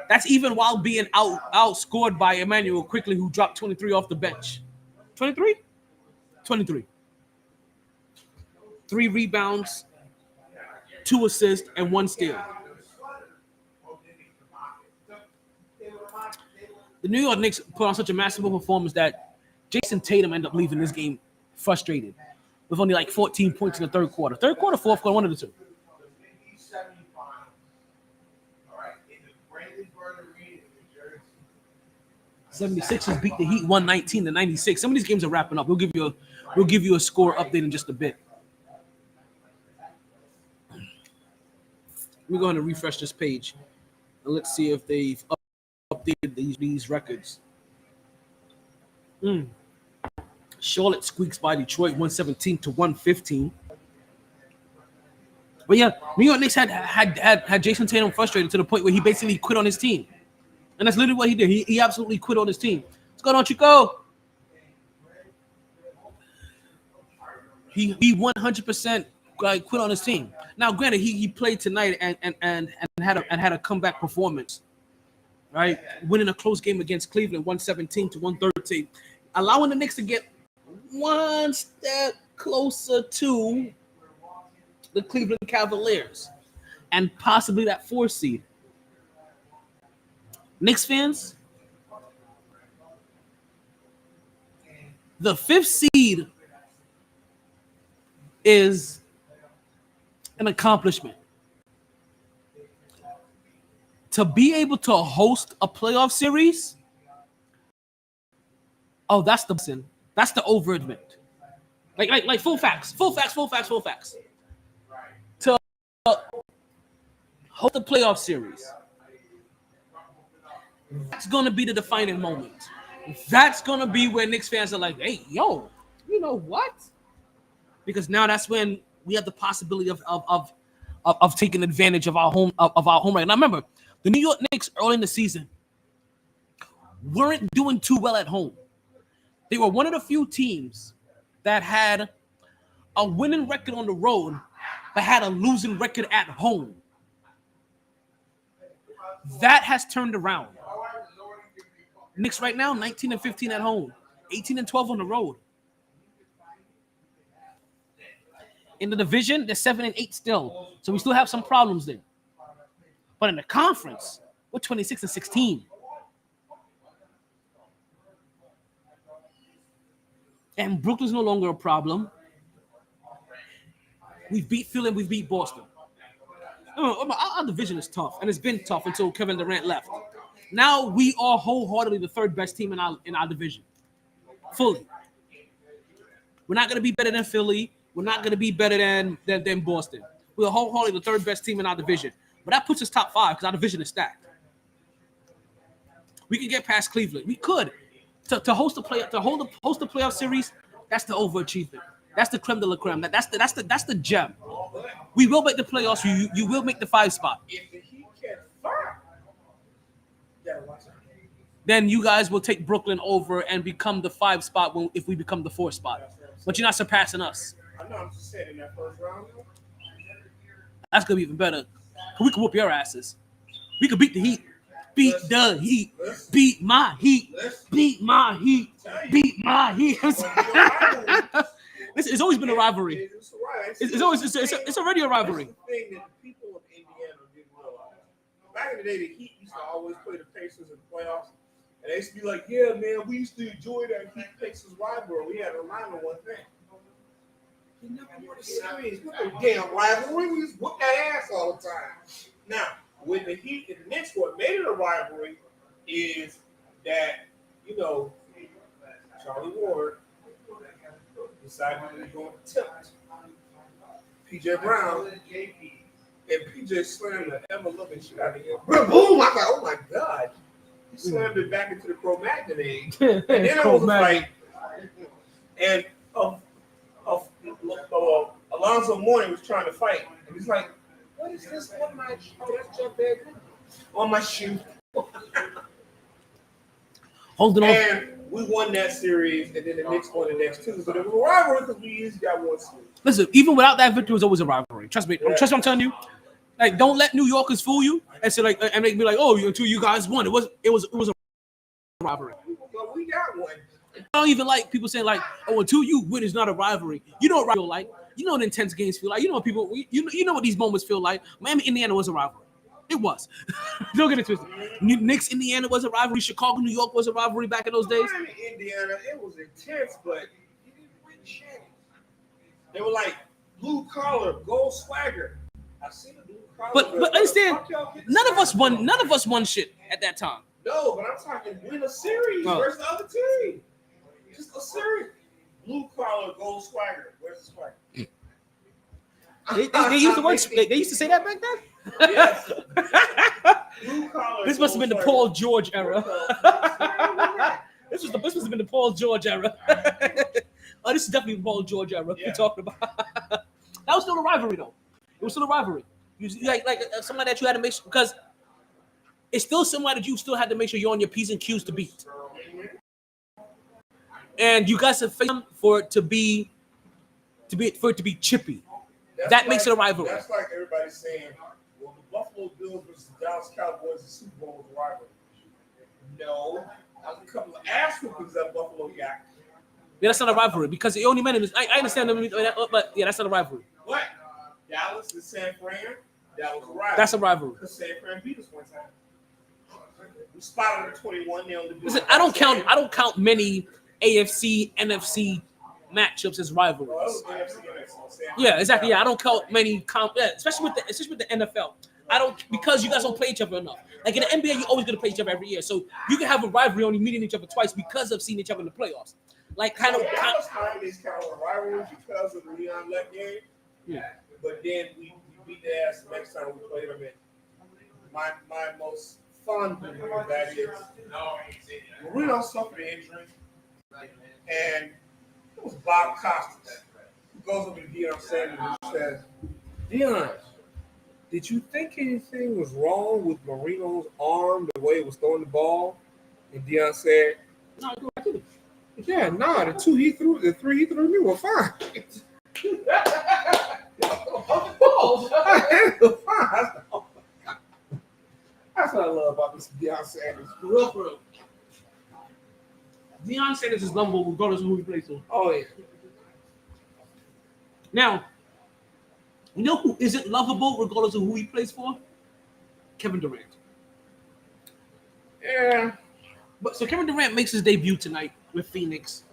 That's even while being outscored by Emmanuel Quickly, who dropped 23 off the bench. 23? 23. 3 rebounds, 2 assists, and 1 steal. The New York Knicks put on such a masterful performance that Jason Tatum ended up leaving this game frustrated with only like 14 points in the third quarter. Third quarter, fourth quarter, one of the two. 76ers beat the Heat 119-96. Some of these games are wrapping up. We'll give you a score update in just a bit. We're going to refresh this page and let's see if they've updated these records. Charlotte squeaks by Detroit 117-115. But yeah, New York Knicks had Jason Tatum frustrated to the point where he basically quit on his team. And that's literally what he did. He absolutely quit on his team. What's going on, Chico? He 100% quit on his team. Now, granted, he played tonight and had a comeback performance, right? Winning a close game against Cleveland 117-113, allowing the Knicks to get one step closer to the Cleveland Cavaliers and possibly that 4 seed. Knicks fans, the 5th seed is an accomplishment. To be able to host a playoff series, oh, that's the overadment. Like full facts. To host a playoff series, that's gonna be the defining moment. That's gonna be where Knicks fans are like, hey, yo, you know what? Because now that's when we have the possibility of taking advantage of our home right now. Remember, the New York Knicks early in the season weren't doing too well at home. They were one of the few teams that had a winning record on the road, but had a losing record at home. That has turned around. Knicks right now, 19-15 at home, 18-12 on the road. In the division, they're 7-8 still. So we still have some problems there. But in the conference, we're 26-16. And Brooklyn's no longer a problem. We've beat Philly and we've beat Boston. Our division is tough, and it's been tough until Kevin Durant left. Now we are wholeheartedly the 3rd best team in our division. Fully. We're not going to be better than Philly. We're not going to be better than Boston. We're wholeheartedly the 3rd best team in our division. But that puts us top 5 because our division is stacked. We can get past Cleveland. We could. To host a playoff series, that's the overachievement. That's the creme de la creme. That's the gem. We will make the playoffs. You will make the 5 spot. If the Heat catch fire, you gotta watch out. Then you guys will take Brooklyn over and become the 5 spot if we become the 4 spot. But you're not surpassing us. I know, I'm just saying in that first round. That's gonna be even better. We can whoop your asses. We could beat the Heat. Beat the Heat. Beat my Heat. Beat my Heat. Beat my Heat. It's always been a rivalry. It's already a rivalry. That's the thing that the people of Indiana didn't realize. Back in the day, the Heat used to always play the Pacers in the playoffs. And they used to be like, yeah, man, we used to enjoy that Heat-Pacers rivalry. We had to remind them one thing. You never won a series with a damn rivalry. We just whoop that ass all the time. Now, with the Heat and the Knicks, what made it a rivalry is that, Charlie Ward decided he was going to tempt P.J. Brown, and P.J. slammed the ever-loving shit out of him. Boom! I thought, oh my God. He slammed it back into the Cro-Magnon age. And then it was a fight. And Alonzo Mourning was trying to fight. And he's like, what is this on my shoe? Oh, that's Jeff Beck. On my shoe. Hold it on. And we won that series, and then the Knicks won the next 2. So there was a rivalry because we easily got one series. Listen, even without that victory, it was always a rivalry. Trust me. Yeah. Trust me, I'm telling you. Like, don't let New Yorkers fool you and say and make me like, oh, until you guys won. It was a rivalry. Well, we got one. I don't even like people saying like, oh, until you win, it's not a rivalry. You know what rivalry feel like. You know what intense games feel like. You know what people. You know what these moments feel like. Miami, Indiana was a rivalry. It was. Don't get it twisted. Knicks, Indiana was a rivalry. Chicago, New York was a rivalry back in those days. Miami, Indiana, it was intense, but you didn't win shit. They were like blue collar, gold swagger. I seen the blue collar. But understand, none of us won shit at that time. No, but I'm talking win a series versus the other team. Just a series. Blue collar, gold swagger. Where's the swagger? They used the word. They used to say that back then. Yes. Blue collar. This must have been the Paul George era. This must have been the Paul George era. Oh, this is definitely Paul George era Yeah. we're talking about. That was still a rivalry, though. It was still a rivalry. You like somebody that you had to make sure, because it's still somebody that you still had to make sure you're on your P's and Q's to beat. And you guys have faced them for it to be chippy. That makes it a rivalry. That's like everybody saying, well, the Buffalo Bills versus the Dallas Cowboys, the Super Bowl was a rivalry. No, that was a couple of ass whoopings that Buffalo got. Yeah, that's not a rivalry because it only meant I understand that, but yeah, that's not a rivalry. What? Dallas and San Fran, that was a rivalry. That's a rivalry. Because San Fran beat us one time. We spotted at 21. They only beat Listen, us I don't 10. count many AFC, NFC matchups as rivalries. Oh, that was the NFC. Yeah, exactly. Yeah, I don't count many especially with the NFL. I don't, because you guys don't play each other enough. Like in the NBA, you're always gonna play each other every year. So you can have a rivalry only meeting each other twice because of seeing each other in the playoffs. Like kind of Dallas is kind of a rivalry because of the Leon Lett game. Yeah. But then we beat their ass the next time we played them. In my most fun memory of that is Marino suffered an injury, and it was Bob Costas who goes over to Deion Sanders and says, "Deion, did you think anything was wrong with Marino's arm, the way it was throwing the ball?" And Deion said, No, I do. "Yeah, the three he threw me were fine." That's what I love about this Deion Sanders. For real. Deion Sanders is lovable regardless of who he plays for. Oh yeah. Now, you know who isn't lovable regardless of who he plays for? Kevin Durant. Yeah. But so Kevin Durant makes his debut tonight with Phoenix.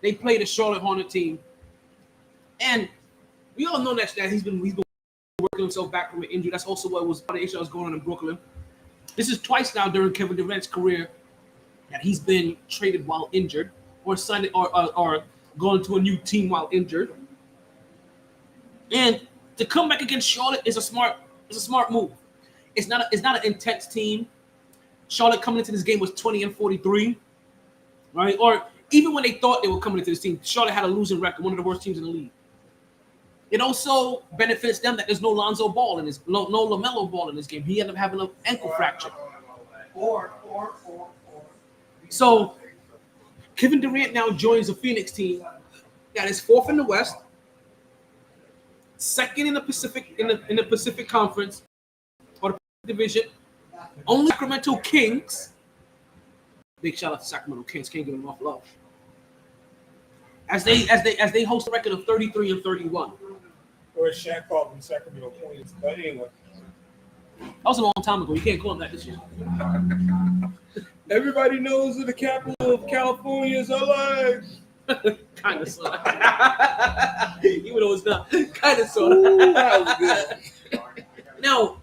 They play the Charlotte Hornet team, and we all know that he's been working himself back from an injury. That's also what was part of the issue that was going on in Brooklyn. This is twice now during Kevin Durant's career that he's been traded while injured, or signed or going to a new team while injured. And to come back against Charlotte is a smart move. It's not an intense team. Charlotte coming into this game was 20-43, right? Or even when they thought they were coming into this team, Charlotte had a losing record, one of the worst teams in the league. It also benefits them that there's no Lonzo Ball in this, no LaMelo Ball in this game. He ended up having an ankle fracture. So Kevin Durant now joins the Phoenix team that is fourth in the West, second in the Pacific in the Pacific Conference or the Division. Only Sacramento Kings. Big shout out to Sacramento Kings. Can't give them enough love. As they host a record of 33-31. Or as Shaq called them, Sacramento Queens. But anyway. That was a long time ago. You can't call them that this year. Everybody knows that the capital of California is LA. Kind of, sort of. Even though it's not. Kind of, sort of. That was good. Now,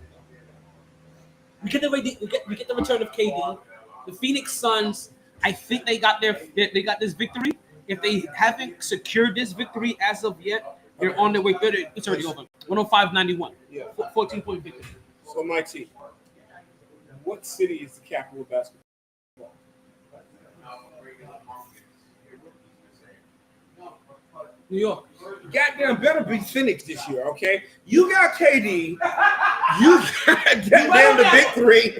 we get the return of KD. The Phoenix Suns, I think they got this victory. If they haven't secured this victory as of yet, they're on their way. It's already over. 105-91. Yeah. 14-point victory. So, MyT, what city is the capital of basketball? New York. Goddamn better be Phoenix this year, okay? You got KD, you got goddamn the big three,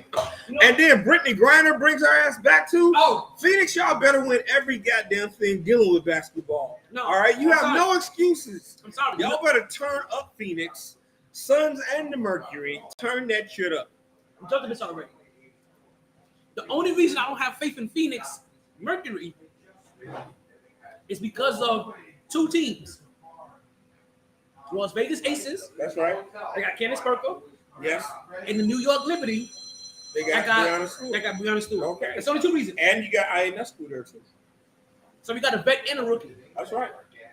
and then Brittany Griner brings her ass back too. Oh. Phoenix, y'all better win every goddamn thing dealing with basketball. No, all right? You I'm have sorry. no excuses. I'm sorry. Y'all better turn up Phoenix, Suns and the Mercury. Turn that shit up. I'm talking this already. The only reason I don't have faith in Phoenix Mercury is because of two teams. Las Vegas Aces. That's right. They got Candace Perko. Yes. And the New York Liberty. They got Breonna Stewart. They got Breonna Stewart. Okay. That's only two reasons. And you got Ionescu there too. So we got a vet and a rookie. That's right.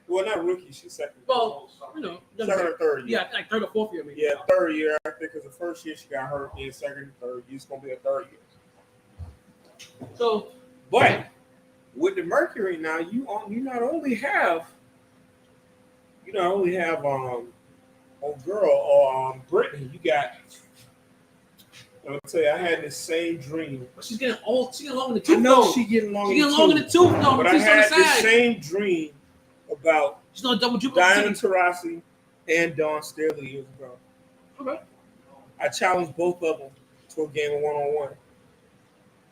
Well, not rookie. She's second. Well, you know. Second or third year. Yeah, like third or fourth year, maybe. Yeah, third year. I think because the first year she got hurt, then second and third year. It's going to be a third year. So, But with the Mercury now, you not only have Brittany, you got. I'll tell you, I had the same dream. she's getting old. She's getting long in the tooth. I know though. she getting long. She's getting long in the tooth, though. But I She's on the had the side. same dream about She's on double dribble. Diana Taurasi and Dawn Staley years ago. Okay. I challenged both of them to a game of one-on-one.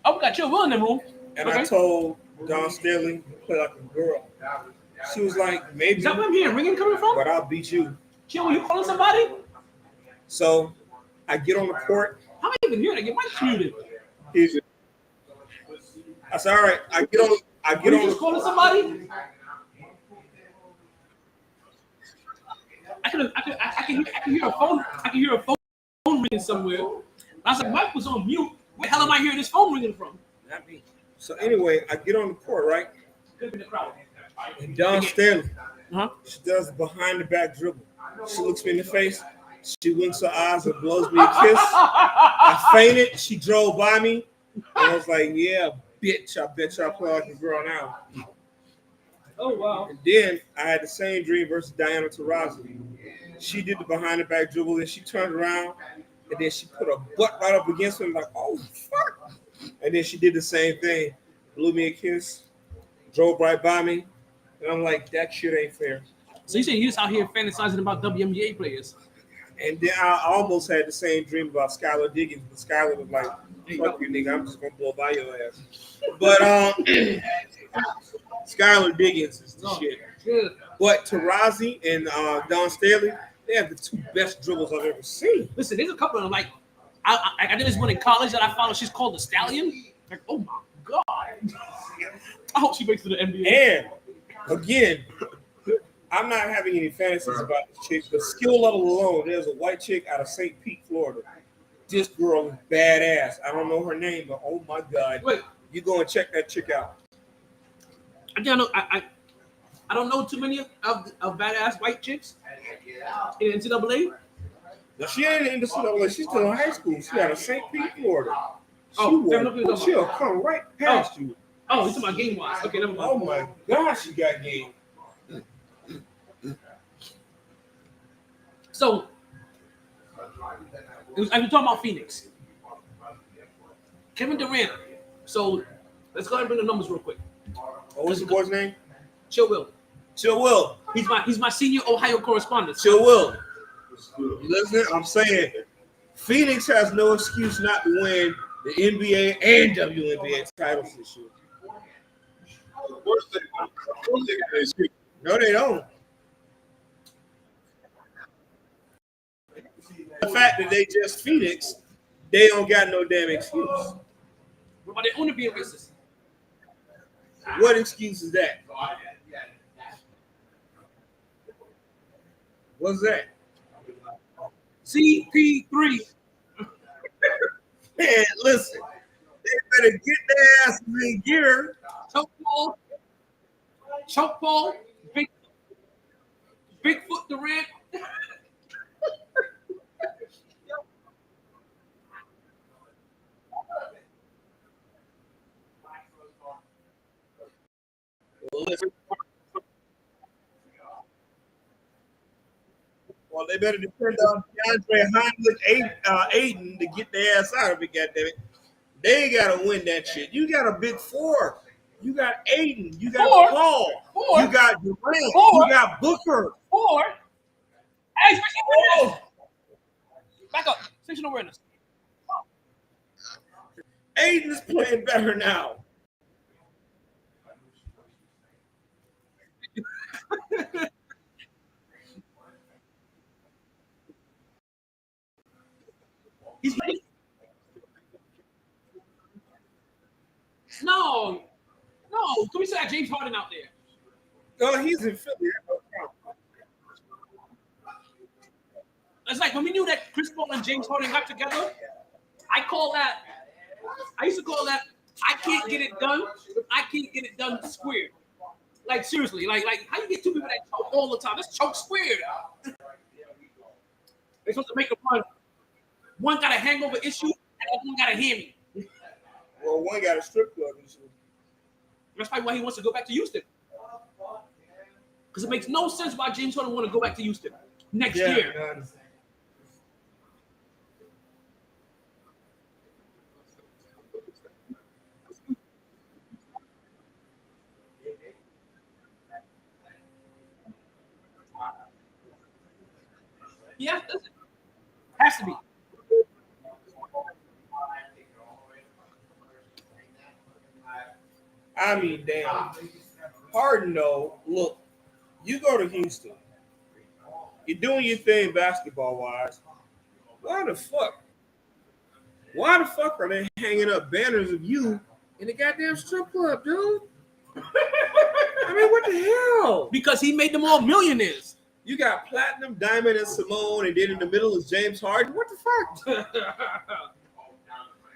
Oh, we got Chill Will in the room. And Okay. I told Dawn Staley, you play like a girl. She was like, maybe, Is that where I'm hearing ringing coming from? but I'll beat you. Chill, you calling somebody? So I get on the court. How am I even hearing that? Your mic's muted. I said, all right, I get on. You just calling somebody? I can hear a phone. I can hear a phone ringing somewhere. I was like, Mike was on mute. Where the hell am I hearing this phone ringing from? Not me. So anyway, I get on the court, right? Could be the crowd. And Dawn Staley, Uh-huh. she does the behind the back dribble. She looks me in the face. She winks her eyes and blows me a kiss. I fainted. She drove by me. And I was like, yeah, bitch. I bet you I play like a girl now. Oh, wow. And then I had the same dream versus Diana Taurasi. She did the behind the back dribble, and she turned around, and then she put her butt right up against me. I'm like, oh, fuck. And then she did the same thing. Blew me a kiss, drove right by me. And I'm like, that shit ain't fair. So you say you just out here fantasizing about WNBA players? And then I almost had the same dream about Skylar Diggins, but Skylar was like, fuck you, nigga, I'm just going to blow by your ass. But Skylar Diggins is the shit. Yeah. But Taurasi and Dawn Staley, they have the two best dribbles I've ever seen. Listen, there's a couple of them. Like, I did this one in college that I followed. She's called the Stallion. Like, oh my God. I hope she makes it to the NBA. And again, I'm not having any fantasies about this chick. The skill level alone, there's a white chick out of St. Pete, Florida. This girl is badass. I don't know her name, but oh my God. Wait. You go and check that chick out. I don't know too many of badass white chicks in NCAA. Now, she ain't in the NCAA. She's still in high school. She out of St. Pete, Florida. She'll come right past you. Oh, you're talking about game wise. Okay, never mind. Oh my gosh, she got game. So, I've been talking about Phoenix. Kevin Durant. So, let's go ahead and bring the numbers real quick. What was the boy's name? Chill Will. Chill Will. He's my senior Ohio correspondent. Chill Will. You listening? I'm saying Phoenix has no excuse not to win the NBA and WNBA titles this year. No, they don't. The fact that they just Phoenix, they don't got no damn excuse. What about their owner being racist? What excuse is that? What's that? CP3. Man, listen. They better get their asses in gear. Choke Paul, Bigfoot Durant. Well, they better depend on DeAndre Ayton to get their ass out of it, goddammit. They got to win that shit. You got a big four. You got Ayton. You got Paul. You got Durant. You got Booker. Hey, situational awareness. Back up. Situational awareness. Ayton is playing better now. He's no. Can we say that James Harden out there? No, he's in Philly. It's like when we knew that Chris Paul and James Harden got together. I used to call that I can't get it done. I can't get it done squared. Like seriously, like how you get two people that choke all the time? Let's choke squared. They're supposed to make a run. One got a hangover issue, and the other one got a hammy. Well, one got a strip club issue. That's probably why he wants to go back to Houston. Because it makes no sense why James Harden want to go back to Houston next year. Man. Yeah, listen. Has to be. I mean, damn. Harden, though, look, you go to Houston. You're doing your thing basketball-wise. Why the fuck? Why the fuck are they hanging up banners of you in the goddamn strip club, dude? I mean, what the hell? Because he made them all millionaires. You got Platinum, Diamond, and Simone, and then in the middle is James Harden. What the fuck?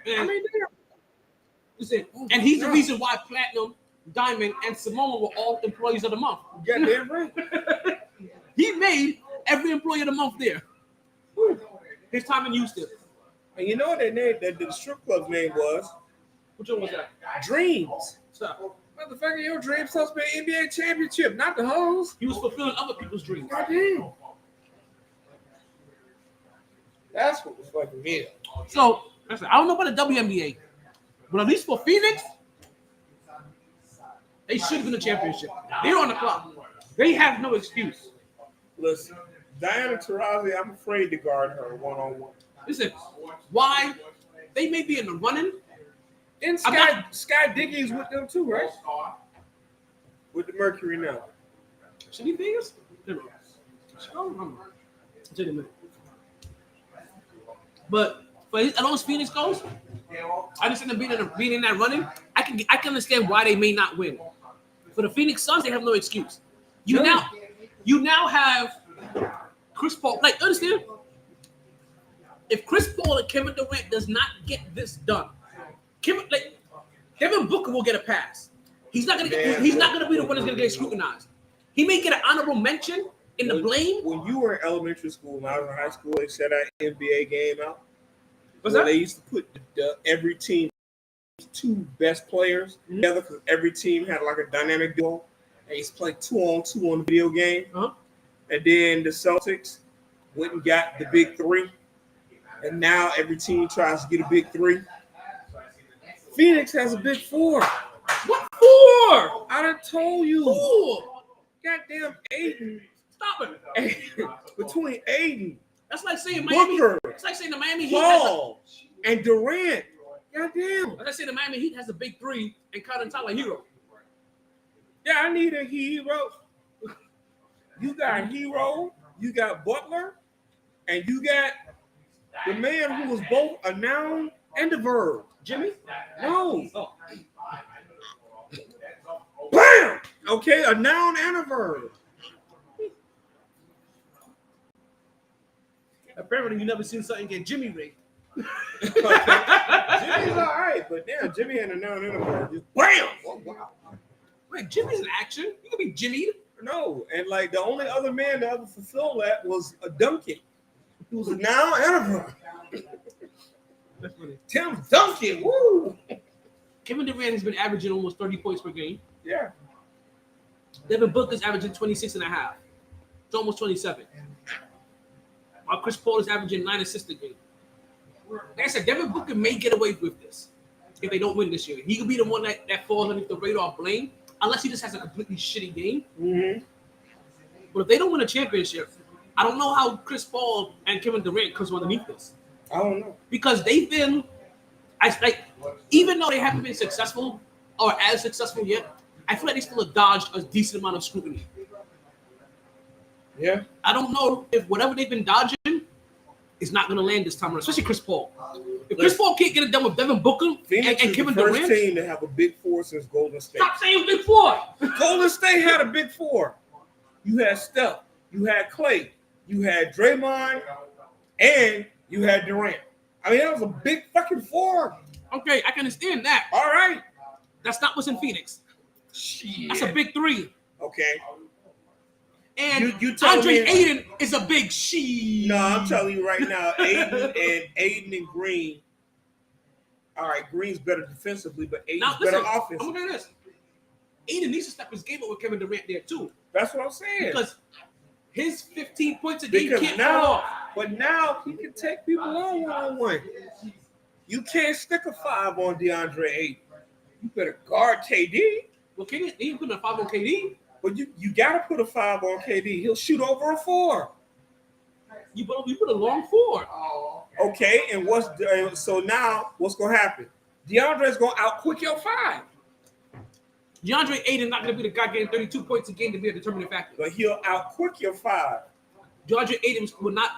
I mean, damn. Listen, and he's the reason why Platinum, Diamond, and Simone were all employees of the month. Goddamn right. He made every employee of the month there. His time in Houston. And you know what that name, that the strip club's name was? Which one was that? Dreams. So, Motherfucker, your dream supposed to be an NBA championship, not the hoes. he was fulfilling other people's dreams. Goddamn. That's what was fucking me up. So, listen, I don't know about the WNBA, but at least for Phoenix, they should have been a championship. They're on the clock. They have no excuse. Listen, Diana Taurasi, I'm afraid to guard her one-on-one. Listen, why? They may be in the running. And Sky Dickey's with them too, right? With the Mercury now. Should he be us? I don't remember. Take a minute. But as long as Phoenix goes, I understand them being in that running. I can understand why they may not win. For the Phoenix Suns, they have no excuse. You now have Chris Paul. Like, understand? If Chris Paul and Kevin Durant does not get this done, Devin Booker will get a pass. He's not gonna be the one that's gonna get scrutinized. He may get an honorable mention in the blame. When you were in elementary school, when I was in high school, they set that NBA game out. What's that? that? They used to put every team two best players together because every team had like a dynamic duo. They used to play 2-on-2 on the video game. Uh-huh. And then the Celtics went and got the big three. And now every team tries to get a big three. Phoenix has a big four. What four? I done told you. Four. Goddamn Aiden. Stop it. Between Aiden, That's like saying Miami. Booker, It's like saying the Miami Heat Paul, and Durant. Goddamn. That's like saying the Miami Heat has a big three and Colin Tyler hero. Yeah, I need a hero. You got Hero, you got Butler, and you got the man who was both a noun and a verb. Jimmy? No. Oh. Bam! Okay, a noun and a verb. Apparently, you never seen something get Jimmy raped. Jimmy's all right, but damn, Jimmy had a noun and a verb. Just bam! Oh, wow. Wait, Jimmy's an action. You can be Jimmy. No, and like the only other man to ever fulfill that was a Duncan. He was a noun and a verb. That's funny. Tim Duncan, woo! Kevin Durant has been averaging almost 30 points per game. Yeah. Devin Booker's averaging 26 and a half. It's almost 27. While Chris Paul is averaging 9 assists a game. Like I said, Devin Booker may get away with this if they don't win this year. He could be the one that falls underneath the radar blame, unless he just has a completely shitty game. Mm-hmm. But if they don't win a championship, I don't know how Chris Paul and Kevin Durant comes underneath this. I don't know. Because they've been, even though they haven't been successful or as successful yet, I feel like they still have dodged a decent amount of scrutiny. Yeah. I don't know if whatever they've been dodging is not going to land this time around, especially Chris Paul. If Chris Paul can't get it done with Devin Booker Phoenix and is Kevin the first Durant, team to have a big four since Golden State. stop saying big four. Golden State had a big four. You had Steph, you had Clay, you had Draymond, and you had Durant. I mean, that was a big fucking four. Okay, I can understand that. All right. That's not what's in Phoenix. Shit. That's a big three. Okay. And You tell Andre me- Ayton is a big she. No, I'm telling you right now, Aiden and Green. All right, Green's better defensively, but Aiden's Now, better listen, I'm offensively. looking at this. Ayton needs to step his game up with Kevin Durant there, too. That's what I'm saying. Because his 15 points a game Because can't fall off. now he can take people on one-on-one. You can't stick a 5 on DeAndre Ayton. You better guard KD. Well, KD, he ain't putting a 5 on KD. But you got to put a 5 on KD. He'll shoot over a 4. You put a long four. Okay, and so now what's gonna happen? DeAndre's gonna outquick your 5. DeAndre Ayton not gonna be the guy getting 32 points a game to be a determining factor. But he'll outquick your 5. DeAndre Ayton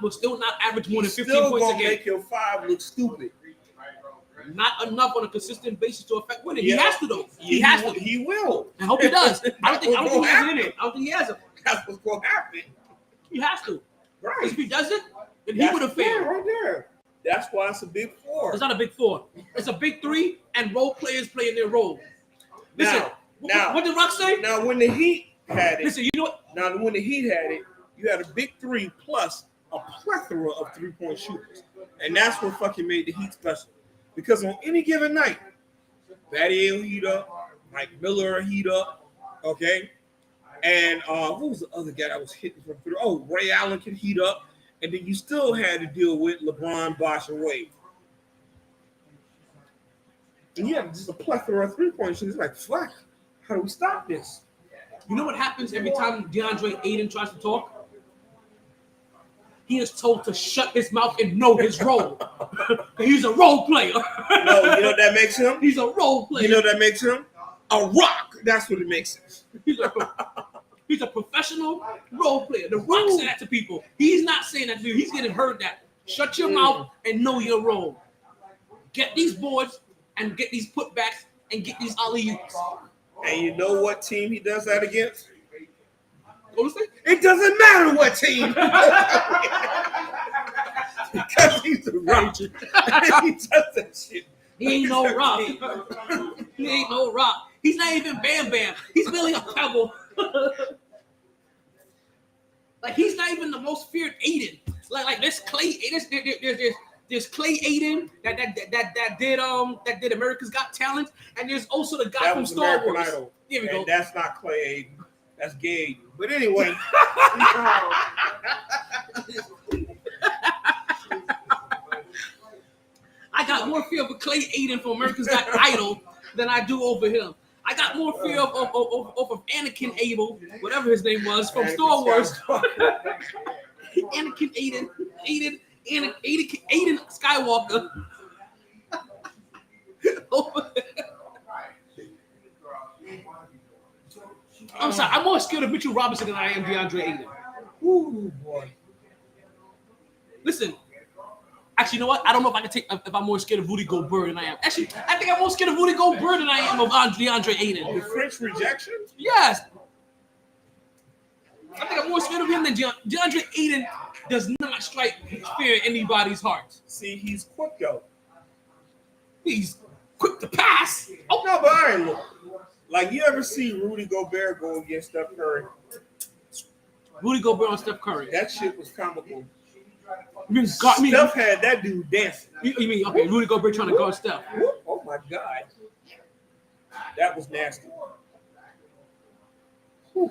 will still not average more than 15 Still points a gonna game. make your 5 look stupid. Not enough on a consistent basis to affect winning. Yeah. He has to though. He Yeah, has to. He will. I hope he does. I don't think That's he what's has it gonna in it. I don't think he has it. That's what's gonna happen. He has to. Right. If he does it, then he That's would have fair failed. right there. That's why it's a big 4. It's not a big 4. It's a big 3, and role players playing their role. Listen, Now, what did Rock say? Now, when the Heat had it, Listen, you know what? now when the Heat had it, you had a big 3 plus a plethora of 3-point shooters, and that's what fucking made the Heat special. Because on any given night, Batty will heat up, Mike Miller will heat up, okay, and who was the other guy that was hitting from 3? Oh, Ray Allen could heat up, and then you still had to deal with LeBron, Bosh, and Wade. And you have just a plethora of 3-point shooters. Like, fuck, how do we stop this? You know what happens every time DeAndre Ayton tries to talk? He is told to shut his mouth and know his role. He's a role player. No, you know what that makes him? He's a role player. You know what that makes him? A rock. That's what it makes him. He's a professional role player. The Rock said that to people. He's not saying that to you. He's getting heard that. Shut your mouth and know your role. Get these boards and get these putbacks and get these alley-oops. And you know what team he does that against? Honestly? It doesn't matter what team. Because he's a rock. He does that shit. He ain't no Rock. He ain't no Rock. He's not even Bam Bam. He's really a pebble. Like he's not even the most feared Aiden. Like there's Clay. There's Clay Aiden that did America's Got Talent, and there's also the guy from Star American Wars. Idol. Here we And go. that's not Clay Aiden. That's gay. But anyway. I got more fear of Clay Aiden from America's Got Idol than I do over him. I got more fear of Anakin Abel, whatever his name was, from Star Wars. Anakin Aiden Skywalker. I'm sorry. I'm more scared of Mitchell Robinson than I am DeAndre Ayton. Ooh, boy. Listen. Actually, you know what? I don't know if I'm more scared of Rudy Gobert than I am. Actually, I think I'm more scared of Rudy Gobert than I am of DeAndre Ayton. The French rejection? Yes. I think I'm more scared of him than DeAndre Ayton does not strike fear in anybody's heart. See, he's quick, though. He's quick to pass. Oh, no, but I ain't look. Like, you ever see Rudy Gobert go against Steph Curry? Rudy Gobert on Steph Curry. That shit was comical. Steph had that dude dancing. You mean, okay, Rudy Gobert trying to guard Steph. Oh, my God. That was nasty. Whew.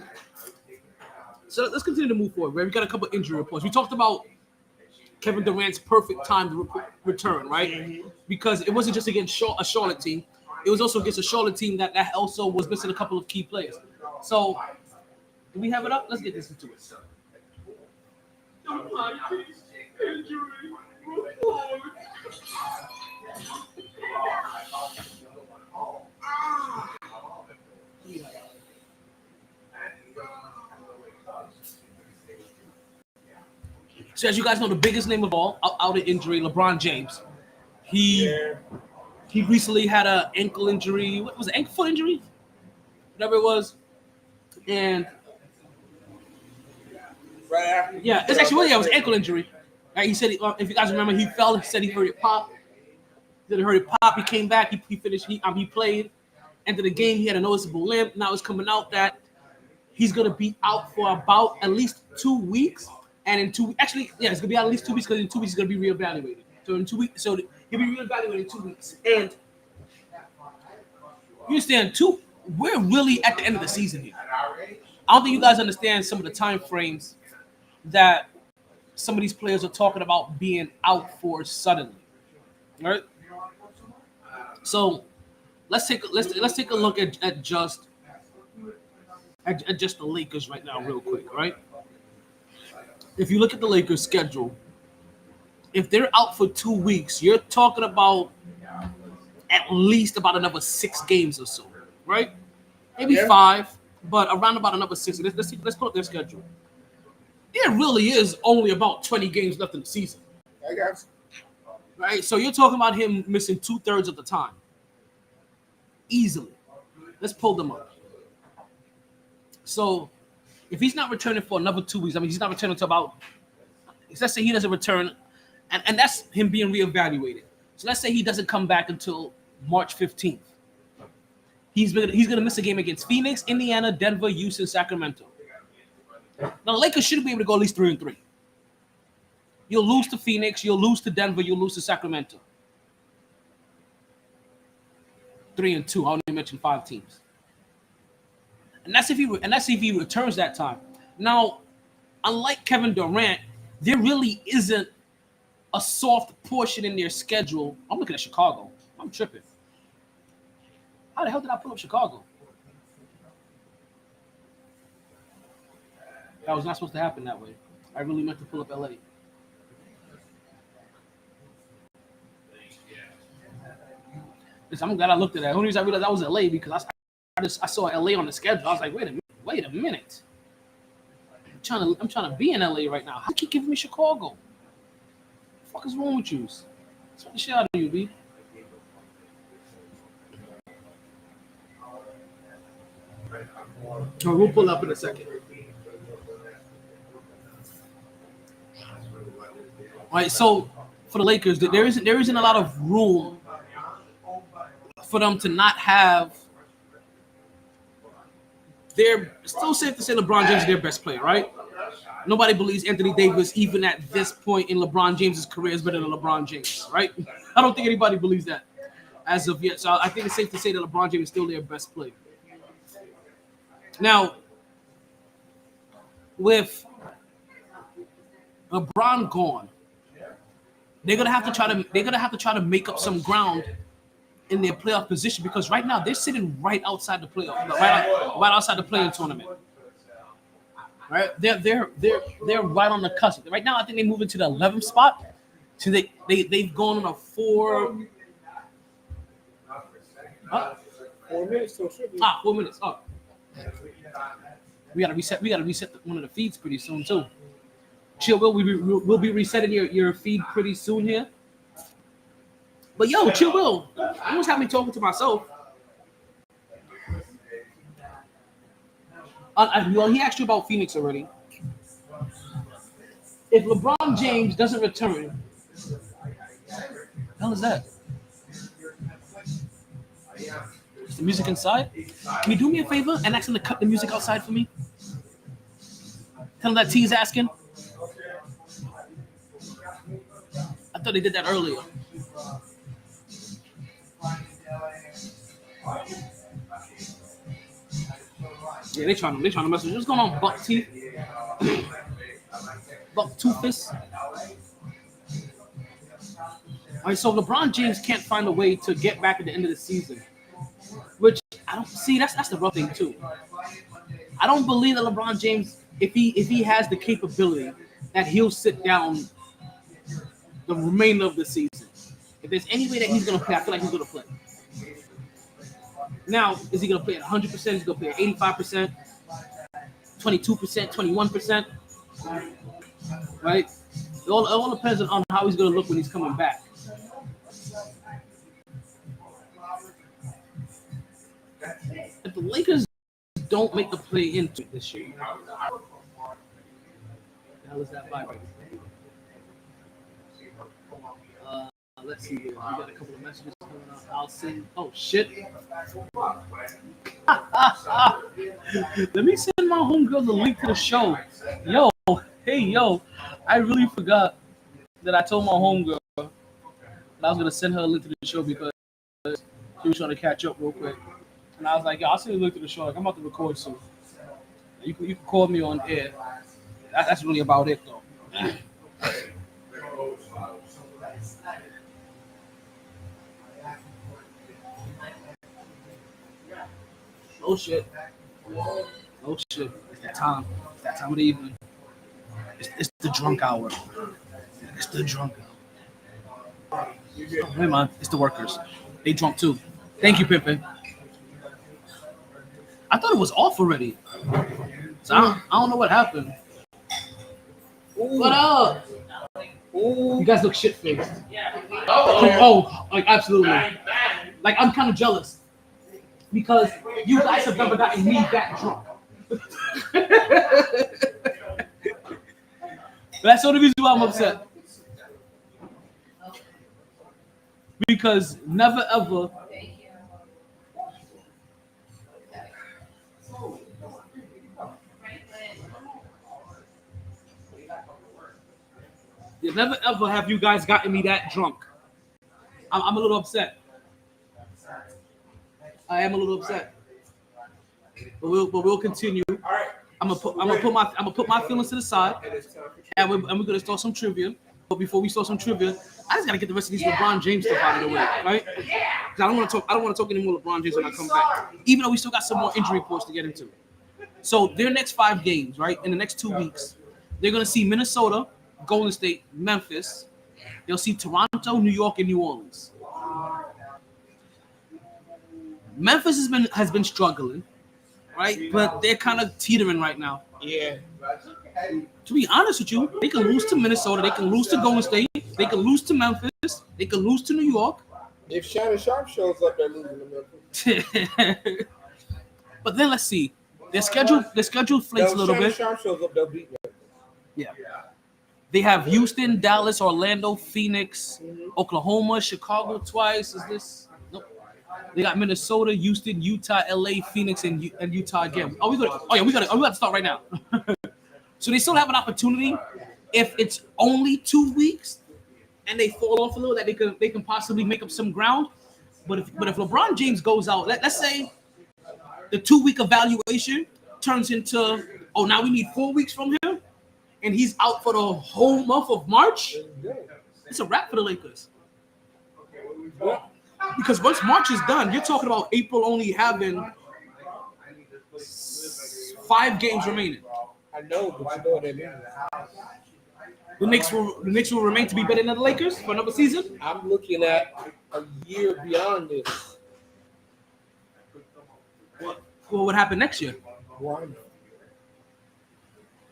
So let's continue to move forward. Right? We got a couple injury reports. We talked about Kevin Durant's perfect time to return, right? Mm-hmm. Because it wasn't just against a Charlotte team. It was also against a Charlotte team that also was missing a couple of key players. So, do we have it up? Let's get this into it. So as you guys know, the biggest name of all out of injury, LeBron James. He recently had an ankle injury. What was it? Ankle foot injury? Whatever it was. And Right after. yeah, it's actually it was ankle injury. Right? He said, if you guys remember, he fell. He said he heard it pop. He heard it pop. He came back. He finished. He played. End of the game, he had a noticeable limp. Now it's coming out that he's gonna be out for about at least 2 weeks. And in 2 weeks, actually, yeah, it's gonna be out at least 2 weeks because in 2 weeks he's gonna be reevaluated. So in 2 weeks, so he'll be reevaluated in 2 weeks. And you understand, we're really at the end of the season here. I don't think you guys understand some of the time frames that some of these players are talking about being out for suddenly. All right. So let's take a look at just the Lakers right now, real quick, right? if you look at the Lakers' schedule, if they're out for 2 weeks, you're talking about at least about another 6 games or so, right? Maybe 5, but around about another 6. Let's put up their schedule. It really is only about 20 games left in the season. I got you. Right? So you're talking about him missing 2/3 of the time. Easily. Let's pull them up. So if he's not returning for another 2 weeks, I mean, he's not returning to about, let's say he doesn't return, and that's him being reevaluated. So let's say he doesn't come back until March 15th. He's going to miss a game against Phoenix, Indiana, Denver, Houston, Sacramento. Now, the Lakers should be able to go at least 3-3. You'll lose to Phoenix, you'll lose to Denver, you'll lose to Sacramento. 3-2. I only mentioned 5 teams. And that's if he returns that time. Now, unlike Kevin Durant, there really isn't a soft portion in their schedule. I'm looking at Chicago. I'm tripping. How the hell did I pull up Chicago? That was not supposed to happen that way. I really meant to pull up LA. Listen, I'm glad I looked at that. The only reason I realized that was LA because I saw LA on the schedule. I was like, wait a minute. I'm trying to be in LA right now. How do you keep giving me Chicago? What the fuck is wrong with you? Smack the shit out of you, B. Oh, we'll pull up in a second. All right, so for the Lakers, there isn't a lot of room for them to not have. They're still safe to say LeBron James is their best player, right? Nobody believes Anthony Davis, even at this point in LeBron James's career, is better than LeBron James, right? I don't think anybody believes that as of yet. So I think it's safe to say that LeBron James is still their best player. Now, with LeBron gone, they're gonna have to try to make up some ground in their playoff position because right now they're sitting right outside the playoff, right outside the play-in tournament. Right, they're right on the cusp. Right now, I think they move into the 11th spot. So they've gone on a 4. 4 minutes. 4 minutes. Oh, we gotta reset one of the feeds pretty soon too. Chill, we'll be resetting your feed pretty soon here. But yo, Chill Will, you almost have me talking to myself. Well, he asked you about Phoenix already. If LeBron James doesn't return, what the hell is that? Is the music inside? Can you do me a favor and ask him to cut the music outside for me? Tell him that T's asking. I thought they did that earlier. Yeah, they trying to mess with you. What's going on, Buck Teeth? Buck Toothless. All right, so LeBron James can't find a way to get back at the end of the season, which I don't see. That's the rough thing too. I don't believe that LeBron James, if he has the capability, that he'll sit down the remainder of the season. If there's any way that he's gonna play, I feel like he's gonna play. Now, is he going to play at 100%? Is he going to play at 85%, 22%, 21%? Right? It all depends on how he's going to look when he's coming back. If the Lakers don't make the play into it this year, how is that vibrating? Let's see here. We got a couple of messages coming up. I'll send. Oh shit! Let me send my homegirl the link to the show. Yo, I really forgot that I told my homegirl that I was gonna send her a link to the show because she was trying to catch up real quick. And I was like, yo, I'll send you a link to the show. Like, I'm about to record soon. You can call me on air. That's really about it though. Oh shit. It's that time. It's that time of the evening. It's the drunk hour. It's the drunk hour. Oh, never mind. It's the workers. They drunk too. Thank you, Pippin. I thought it was off already. So I don't know what happened. What up? You guys look shit-faced. Oh, like absolutely. Like I'm kind of jealous because you guys have never gotten me that drunk. That's the only reason why I'm upset. Because never ever. Never ever have you guys gotten me that drunk. I'm a little upset. I am a little upset. But we'll continue. All right. I'm gonna put my feelings to the side, and we're gonna start some trivia. But before we start some trivia, I just gotta get the rest of these LeBron James stuff out of the way, right? Because I don't want to talk any more LeBron James when I come back. Even though we still got some more injury reports to get into. So their next 5 games, right? In the next 2 weeks, they're gonna see Minnesota, Golden State, Memphis. They'll see Toronto, New York, and New Orleans. Memphis has been struggling, right? But they're kind of teetering right now. Yeah. To be honest with you, they can lose to Minnesota, they can lose to Golden State, they can lose to Memphis, they can lose to New York. If Shannon Sharp shows up, they're losing to Memphis. But then let's see. Their schedule flakes a little bit. If Shannon Sharp shows up, they'll beat Memphis. Yeah. They have Houston, Dallas, Orlando, Phoenix, Oklahoma, Chicago twice. Is this? Nope. They got Minnesota, Houston, Utah, LA, Phoenix, and Utah again. We got to start right now. So they still have an opportunity if it's only 2 weeks and they fall off a little that they can possibly make up some ground. But if LeBron James goes out, let's say the 2-week evaluation turns into now we need 4 weeks from him. And he's out for the whole month of March, it's a wrap for the Lakers. Because once March is done, you're talking about April only having 5 games remaining. I know, but you know what I mean. The Knicks will remain to be better than the Lakers for another season. I'm looking at a year beyond this. What would happen next year? Why?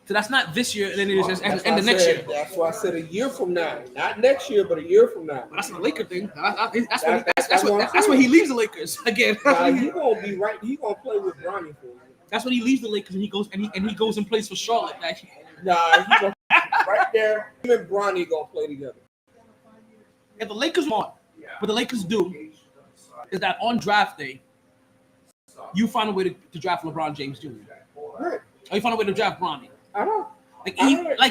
So that's not this year, and then it's just That's end of why I next said- year. That's why I said a year from now. Not next year, but a year from now. But that's not a Laker thing. That's That's when he leaves the Lakers again. He gonna be right. He gonna play with Bronny for you. That's when he leaves the Lakers and he goes and plays for Charlotte that year. Nah, he gonna, right there. Him and Bronny gonna play together. If the Lakers want, what the Lakers do is that on draft day, you find a way to draft LeBron James Jr. Right. Or you find a way to draft Bronny. I know.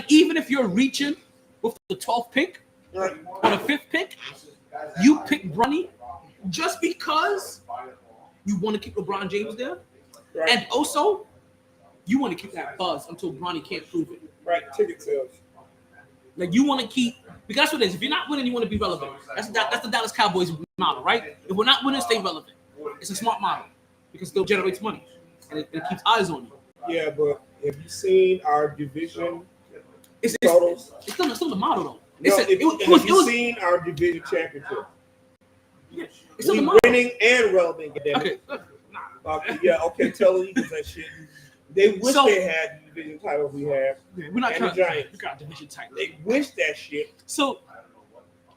Even if you're reaching with the 12th pick Right. or the 5th pick, you pick Bronny just because you want to keep LeBron James there. Right. And also, you want to keep that buzz until Bronny can't prove it. Right. Ticket sales. Like you want to keep, because that's what it is. If you're not winning, you want to be relevant. That's the Dallas Cowboys model, right? If we're not winning, stay relevant. It's a smart model because it still generates money and it keeps eyes on you. Yeah, but have you seen our division It's totals? still the model though. No, Have you seen our division championship? it's still We the model. winning and relevant. Okay. Okay, tell the Eagles that shit. They wish they had the division title we have. We're not And the trying. Giants. We got division title. They wish that shit. So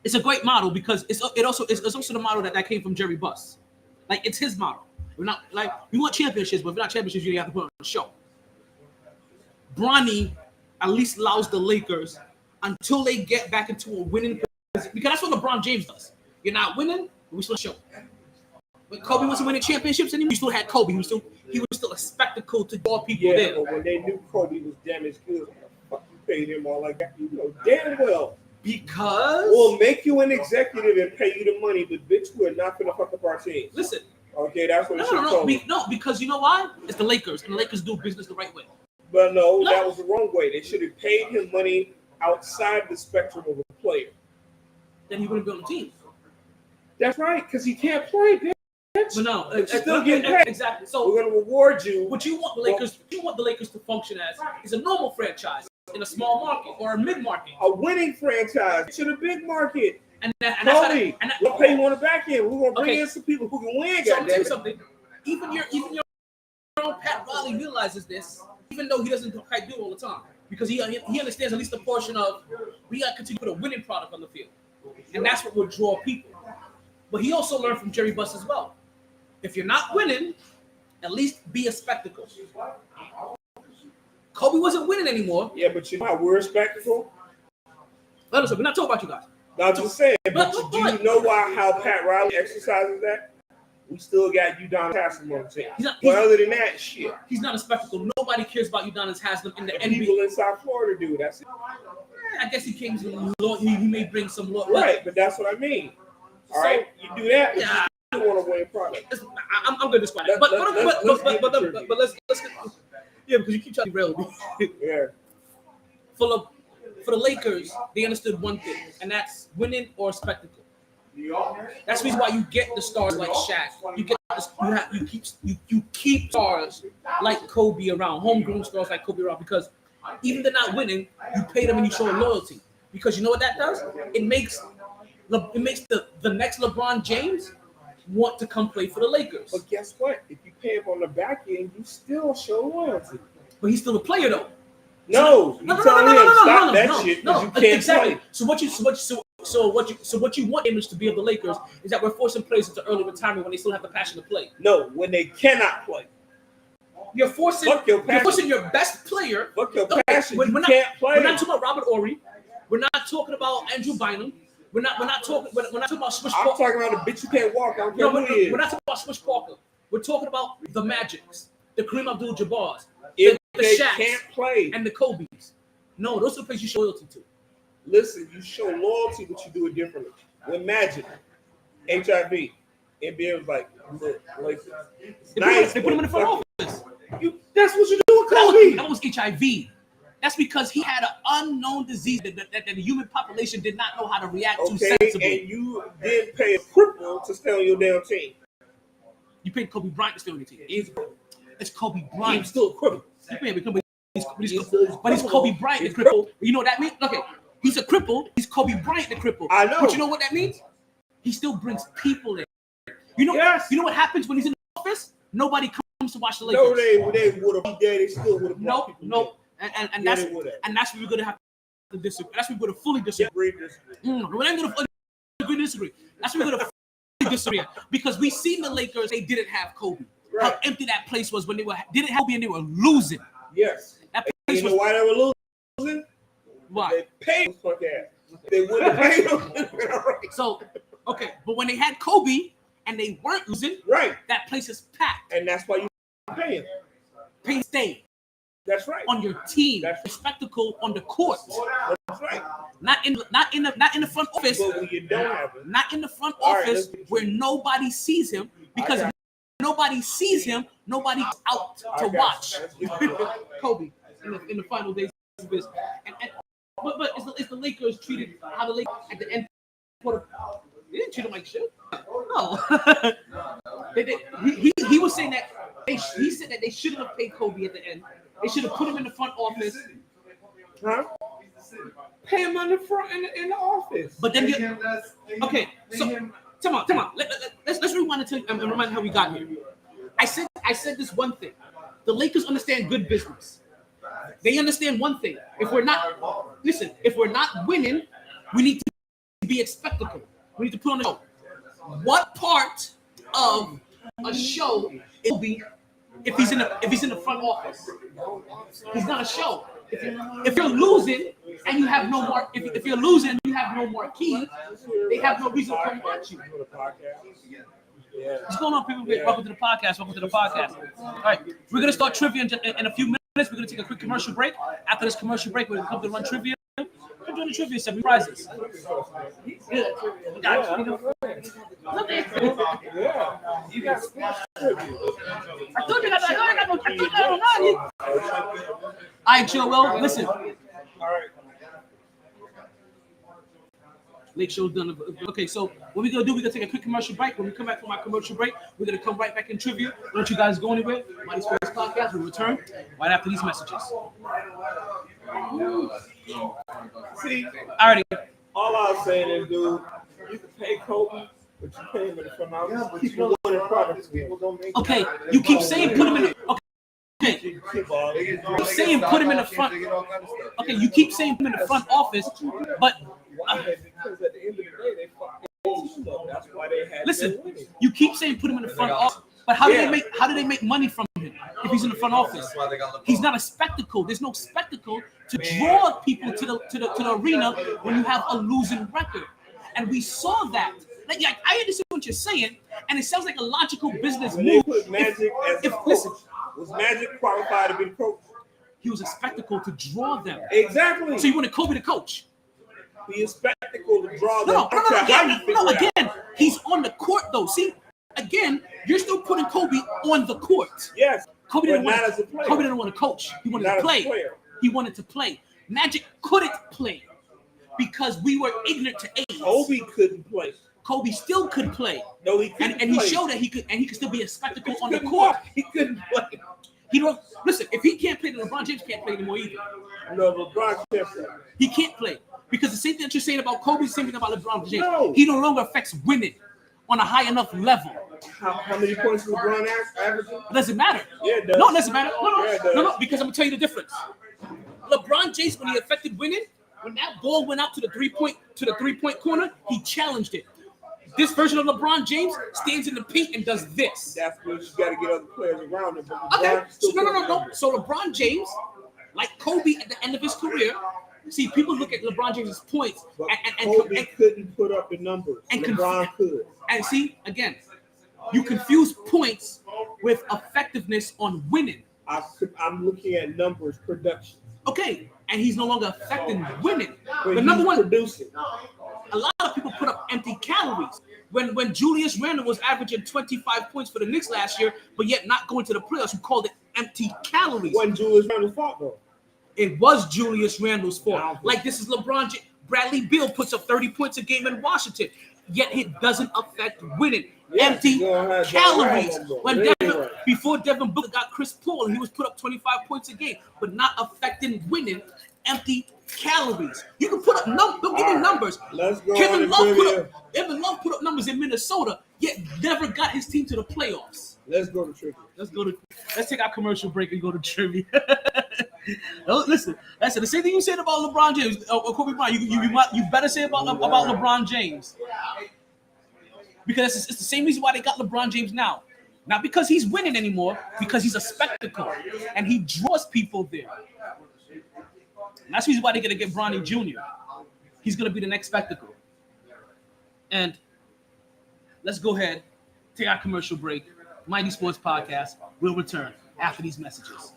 it's a great model because it's also the model that came from Jerry Buss. Like it's his model. We're not like we want championships, but if we're not championships, you have to put on a show. Bronny at least allows the Lakers until they get back into a winning position, because that's what LeBron James does. You're not winning, but we still show. When Kobe wasn't winning championships anymore, you still had Kobe. He was still a spectacle to all people Yeah, there. but when they knew Kobe was damaged good, fuck you paid him all like that. You know damn well. Because We'll make you an executive and pay you the money, but bitch, we're not gonna fuck up our team. listen, Okay, that's what it should no, told me. because you know why? It's the Lakers, and the Lakers do business the right way. But no, No. that was the wrong way. They should have paid him money outside the spectrum of a player. Then he wouldn't be on the team. That's right, because he can't play, bitch. But no, Still getting paid. exactly. So We're gonna reward you. what you want the Lakers to function as is a normal franchise. in a small market or a mid market. A winning franchise to the big market. And that's how Kobe, we'll pay you on the back end. We're gonna bring in some people who can win. So I'll tell you something. Even your own Pat Riley realizes this, even though he doesn't quite do it all the time, because he understands at least a portion of we got to continue to put a winning product on the field, and that's what will draw people. But he also learned from Jerry Buss as well. If you're not winning, at least be a spectacle. Kobe wasn't winning anymore. Yeah, but you know how we're a spectacle? Listen, we're not talking about you guys. I'm just saying, but do you know how Pat Riley exercises that? We still got Udonis Haslem on the team. But other than that, shit. He's not a spectacle. Nobody cares about Udonis Haslem in the NBA. People in South Florida do. That's it. I guess he came to he may bring some law. Right, but that's what I mean. All right, you do that, yeah. You still want to win product. I'm going to describe it. But let's yeah, because you keep trying to rail me. Yeah. For the Lakers, they understood one thing, and that's winning or spectacle. That's the reason why you get the stars like Shaq. You keep stars like Kobe around, homegrown stars like Kobe around, because even they're not winning, you pay them and you show loyalty. Because you know what that does? It makes the next LeBron James want to come play for the Lakers. But guess what? If you pay him on the back end, you still show loyalty. But he's still a player though. No, you tell him stop that shit because you can't exactly. play. So what you want image to be of the Lakers is that we're forcing players into early retirement when they still have the passion to play. No, when they cannot play. You're forcing your best player. Fuck your passion. We're not talking about Robert Horry. We're not talking about Andrew Bynum. We're not talking about Swish Parker. I'm talking about a bitch you can't walk. I don't care who he is. We're not talking about Swish Parker. We're talking about the Magics, the Kareem Abdul-Jabbars, If the they Shaqs, can't play, and the Kobes. No, those are the players you show loyalty to. Listen, you show loyalty, but you do it differently. With Magic, HIV, NBA was like They put him in the front office. That's what you do with Kobe. That was HIV. That's because he had an unknown disease that the human population did not know how to react to sensibly. And you did pay a cripple to stay on your damn team. You paid Kobe Bryant to stay on your team. It's Kobe Bryant. He's still a cripple. But he's Kobe Bryant the cripple. You know what that means? Okay, he's a cripple. He's Kobe Bryant the cripple. I know. But you know what that means? He still brings people in. You know what happens when he's in the office? Nobody comes to watch the Lakers. No, they would have. They still would have. No. And that's what we're gonna have to disagree. That's what we're gonna fully disagree. We're not gonna fully disagree. That's what we're gonna fully disagree at. Because we seen the Lakers, they didn't have Kobe. Right. How empty that place was when they didn't have Kobe and they were losing. Yes. That place you know why they were losing? Why? They paid fuck ass. They wouldn't pay them. So, okay, but when they had Kobe and they weren't losing, right? That place is packed. And that's why you pay him. Pay stay. That's right. On your team, that's spectacle on the court. That's right. Not in the front office. But when you don't have it. Not in the front office where nobody sees him, because if nobody sees him, nobody's out to watch Kobe in the final days of his. But is the Lakers treated how the Lakers at the end? They didn't treat him like shit. No. He was saying that he said that they shouldn't have paid Kobe at the end. They should have put him in the front office. Huh? Pay him in the front in the office. But then okay, so come on. Let's rewind it and remind how we got here. I said this one thing. The Lakers understand good business. They understand one thing. If we're not winning, we need to be a spectacle. We need to put on a show. What part of a show will be if he's in the front office? He's not a show. If you're losing and you have no more, if you're losing and you have no more keys, they have no reason to come watch you. What's going on, people? Welcome to the podcast. All right, we're gonna start trivia in a few minutes. We're gonna take a quick commercial break. After this commercial break, we're gonna come to run trivia. We're doing the trivia set. We prizes. Yeah. You got I told you that. All right, Joel. Listen. All right. Late show's done. Okay, so what we're gonna do? We're gonna take a quick commercial break. When we come back from our commercial break, we're gonna come right back in trivia. Don't you guys go anywhere. MyT Sports Podcast will return right after these messages. See, Alrighty. all I'm saying is, dude, you can pay Kobe, but you pay him in the front office. Yeah, but Keep you know him what? winning products. People don't make. Okay, you keep saying put him in the okay. Keep on. You're saying put him in the front. Okay, you keep saying put him in the front office, but Why? Because at the end of the day, they fucked their team up. That's why they had. listen, you keep saying put him in the front office, but how do they make money from him if he's in the front office? He's not a spectacle. There's no spectacle to draw people to the arena when you have a losing record, and we saw that. Like I understand what you're saying, and it sounds like a logical business When they move. put Magic as a coach, was Magic qualified to be the coach? He was a spectacle to draw them. Exactly. So you wanted Kobe to coach? Be a spectacle to draw them. Again, he's on the court though. See, again, you're still putting Kobe on the court. Yes. Kobe but didn't not want as a player. Kobe didn't want to coach. He wanted Not to as a play. player. He wanted to play. Magic couldn't play because we were ignorant to AIDS. Kobe couldn't play. Kobe still could play. No, he couldn't And he play. showed that he could still be a spectacle on the Couldn't court. play. He couldn't play. He don't listen. If he can't play, then LeBron James can't play anymore either. No, LeBron can't play. He can't play because the same thing that you're saying about Kobe, same thing about LeBron James. No. He no longer affects winning on a high enough level. How many points was LeBron averaging? It doesn't matter. Yeah, it does. No, it doesn't matter. Yeah, it does. No, because I'm gonna tell you the difference. LeBron James, when he affected winning, when that ball went out to the three-point corner, he challenged it. This version of LeBron James stands in the paint and does this. That's when you got to get other players around him. But Okay, LeBron still no. So LeBron James, like Kobe at the end of his career, see, people look at LeBron James's points But and Kobe couldn't put up the numbers. and LeBron could. And see, again, you confuse points with effectiveness on winning. I'm looking at numbers, production. Okay, and he's no longer affecting winning. But But number he's one, producing. a lot of people put up empty calories. When Julius Randle was averaging 25 points for the Knicks last year, but yet not going to the playoffs, you called it empty calories. When Julius Randle's fault, though. It was Julius Randle's fault. Like this is LeBron James. Bradley Beal puts up 30 points a game in Washington, yet it doesn't affect winning. Yes, Empty you're gonna have calories. that right. When Anyway. before Devin Booker got Chris Paul, he was put up 25 points a game, but not affecting winning. Empty calories. You can put up numbers. Don't give me numbers. Let's go on Kevin to Love put up numbers in Minnesota, yet never got his team to the playoffs. Let's go to trivia. Let's take our commercial break and go to trivia. Listen, the same thing you said about LeBron James or Kobe Bryant. You better say about LeBron James, because it's the same reason why they got LeBron James now. Not because he's winning anymore, because he's a spectacle and he draws people there. And that's the reason why they're gonna get Bronny Jr. He's gonna be the next spectacle. And let's go ahead, take our commercial break. MyT Sports Podcast will return after these messages.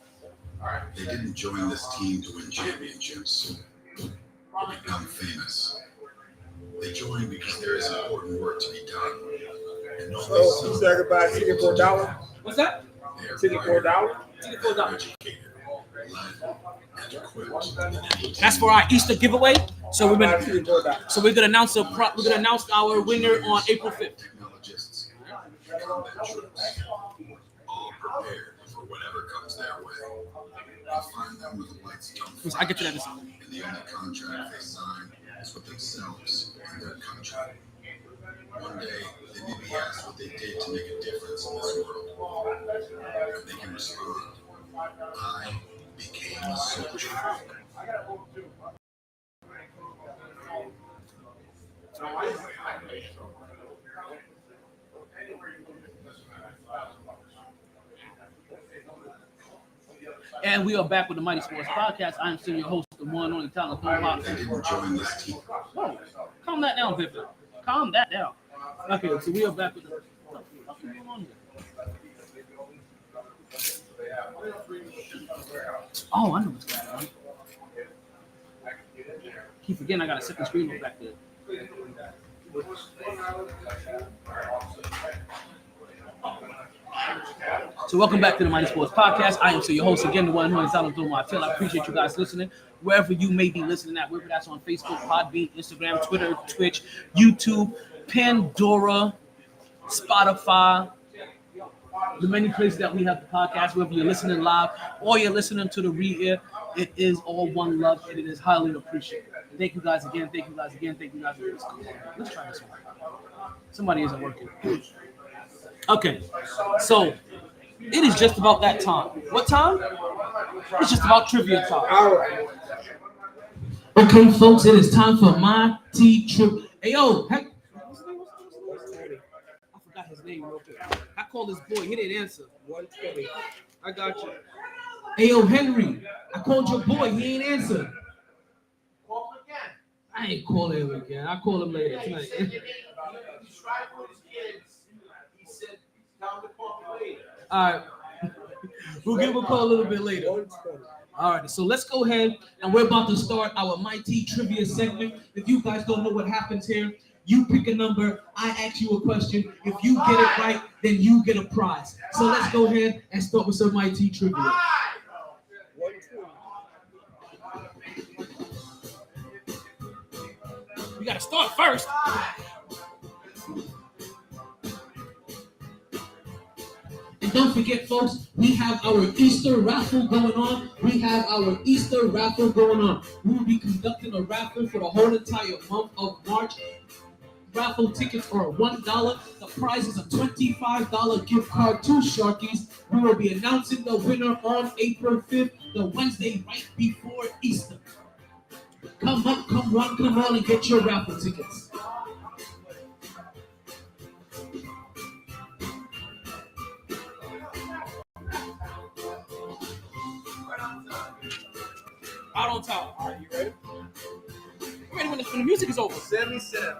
They didn't join this team to win championships or become famous. They joined because there is important work to be done. And So you said goodbye. Ticket for $1. What's that? Ticket for $1. Ticket for $1. Educated, led, and equipped. That's for our Easter giveaway. So we're Goodbye, gonna ticket for $1. so we're gonna announce our winner on April 5th. Technologists and combat troops, all prepared for whatever comes their way. You'll find them with the lights done. I get to that in a second. And the only contract they sign is with themselves and their country. One day, they may be asked what they did to make a difference in this world. And they can respond, I became a soldier. And we are back with the MyT Sports Podcast. I am still your host, the one on the talent. They didn't join this team. Whoa, calm that down, Victor. Calm that down. Okay, so we are back with the. What the fuck is going on here? Oh, I know what's going on. Keep forgetting I got a second screen look back there. So welcome back to the MyT Sports Podcast. I am still your host again, the one who is Alan Martel. I appreciate you guys listening, wherever you may be listening at, whether that's on Facebook, Podbean, Instagram, Twitter, Twitch, YouTube, Pandora, Spotify, the many places that we have the podcast, whether you're listening live or you're listening to the re-air. It is all one love, and it is highly appreciated. Thank you guys again. Thank you guys again. Thank you guys again. Let's try this one. Somebody isn't working. Okay, so it is just about that time. What time? It's just about trivia time. All right. Okay, folks, it is time for MyT Trivia. Hey, yo, heck. I forgot his name real quick. I called this boy. He didn't answer. 120. I got you. Hey, yo, Henry. I called your boy. He ain't answer. Call him again. I ain't calling him again. I'll call him later tonight. He tried with his kids. He said, "Tell him to call me later." All right. We'll give him a call a little bit later. 120. All right, so let's go ahead and we're about to start our MyT Trivia segment. If you guys don't know what happens here, you pick a number, I ask you a question. If you get it right, then you get a prize. So let's go ahead and start with some MyT Trivia. 120. We got to start first. And don't forget, folks, we have our Easter raffle going on. We will be conducting a raffle for the whole entire month of March. Raffle tickets are $1. The prize is a $25 gift card to Sharkies. We will be announcing the winner on April 5th, the Wednesday right before Easter. Come up, come on, and get your raffle tickets. Out on top. Are you ready? I'm ready when the music is over. 77.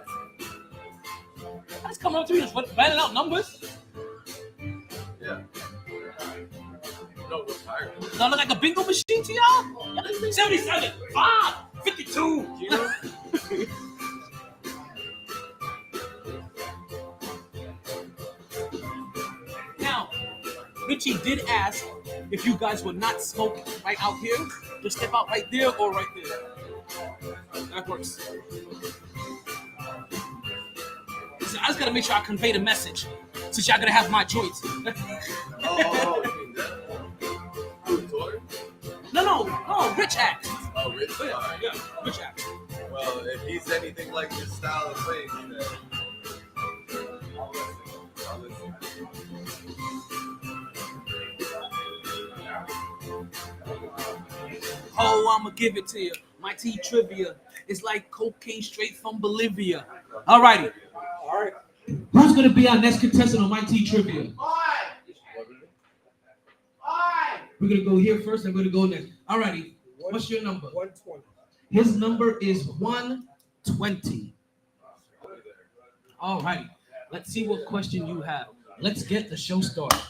That's coming up to me, just batting out numbers. Yeah. No, we're tired. Does that look like a bingo machine to y'all? 77, 5, 52. You know? Now, Richie did ask if you guys would not smoke right out here. Just step out right there or right there. That works. Listen, I just gotta make sure I convey the message, since y'all gonna have my joints. Oh, you mean that? Who, Tori? No, Rich act. Oh, Rich? Yeah, Rich act. Well, if he's anything like your style of playing, then I'll listen. Oh, I'ma give it to you. MyT Trivia is like cocaine straight from Bolivia. Alrighty. All right. Who's gonna be our next contestant on MyT Trivia? We're gonna go here first, and we're gonna go next. Alrighty. What's your number? 120. His number is 120. Alrighty. Let's see what question you have. Let's get the show started.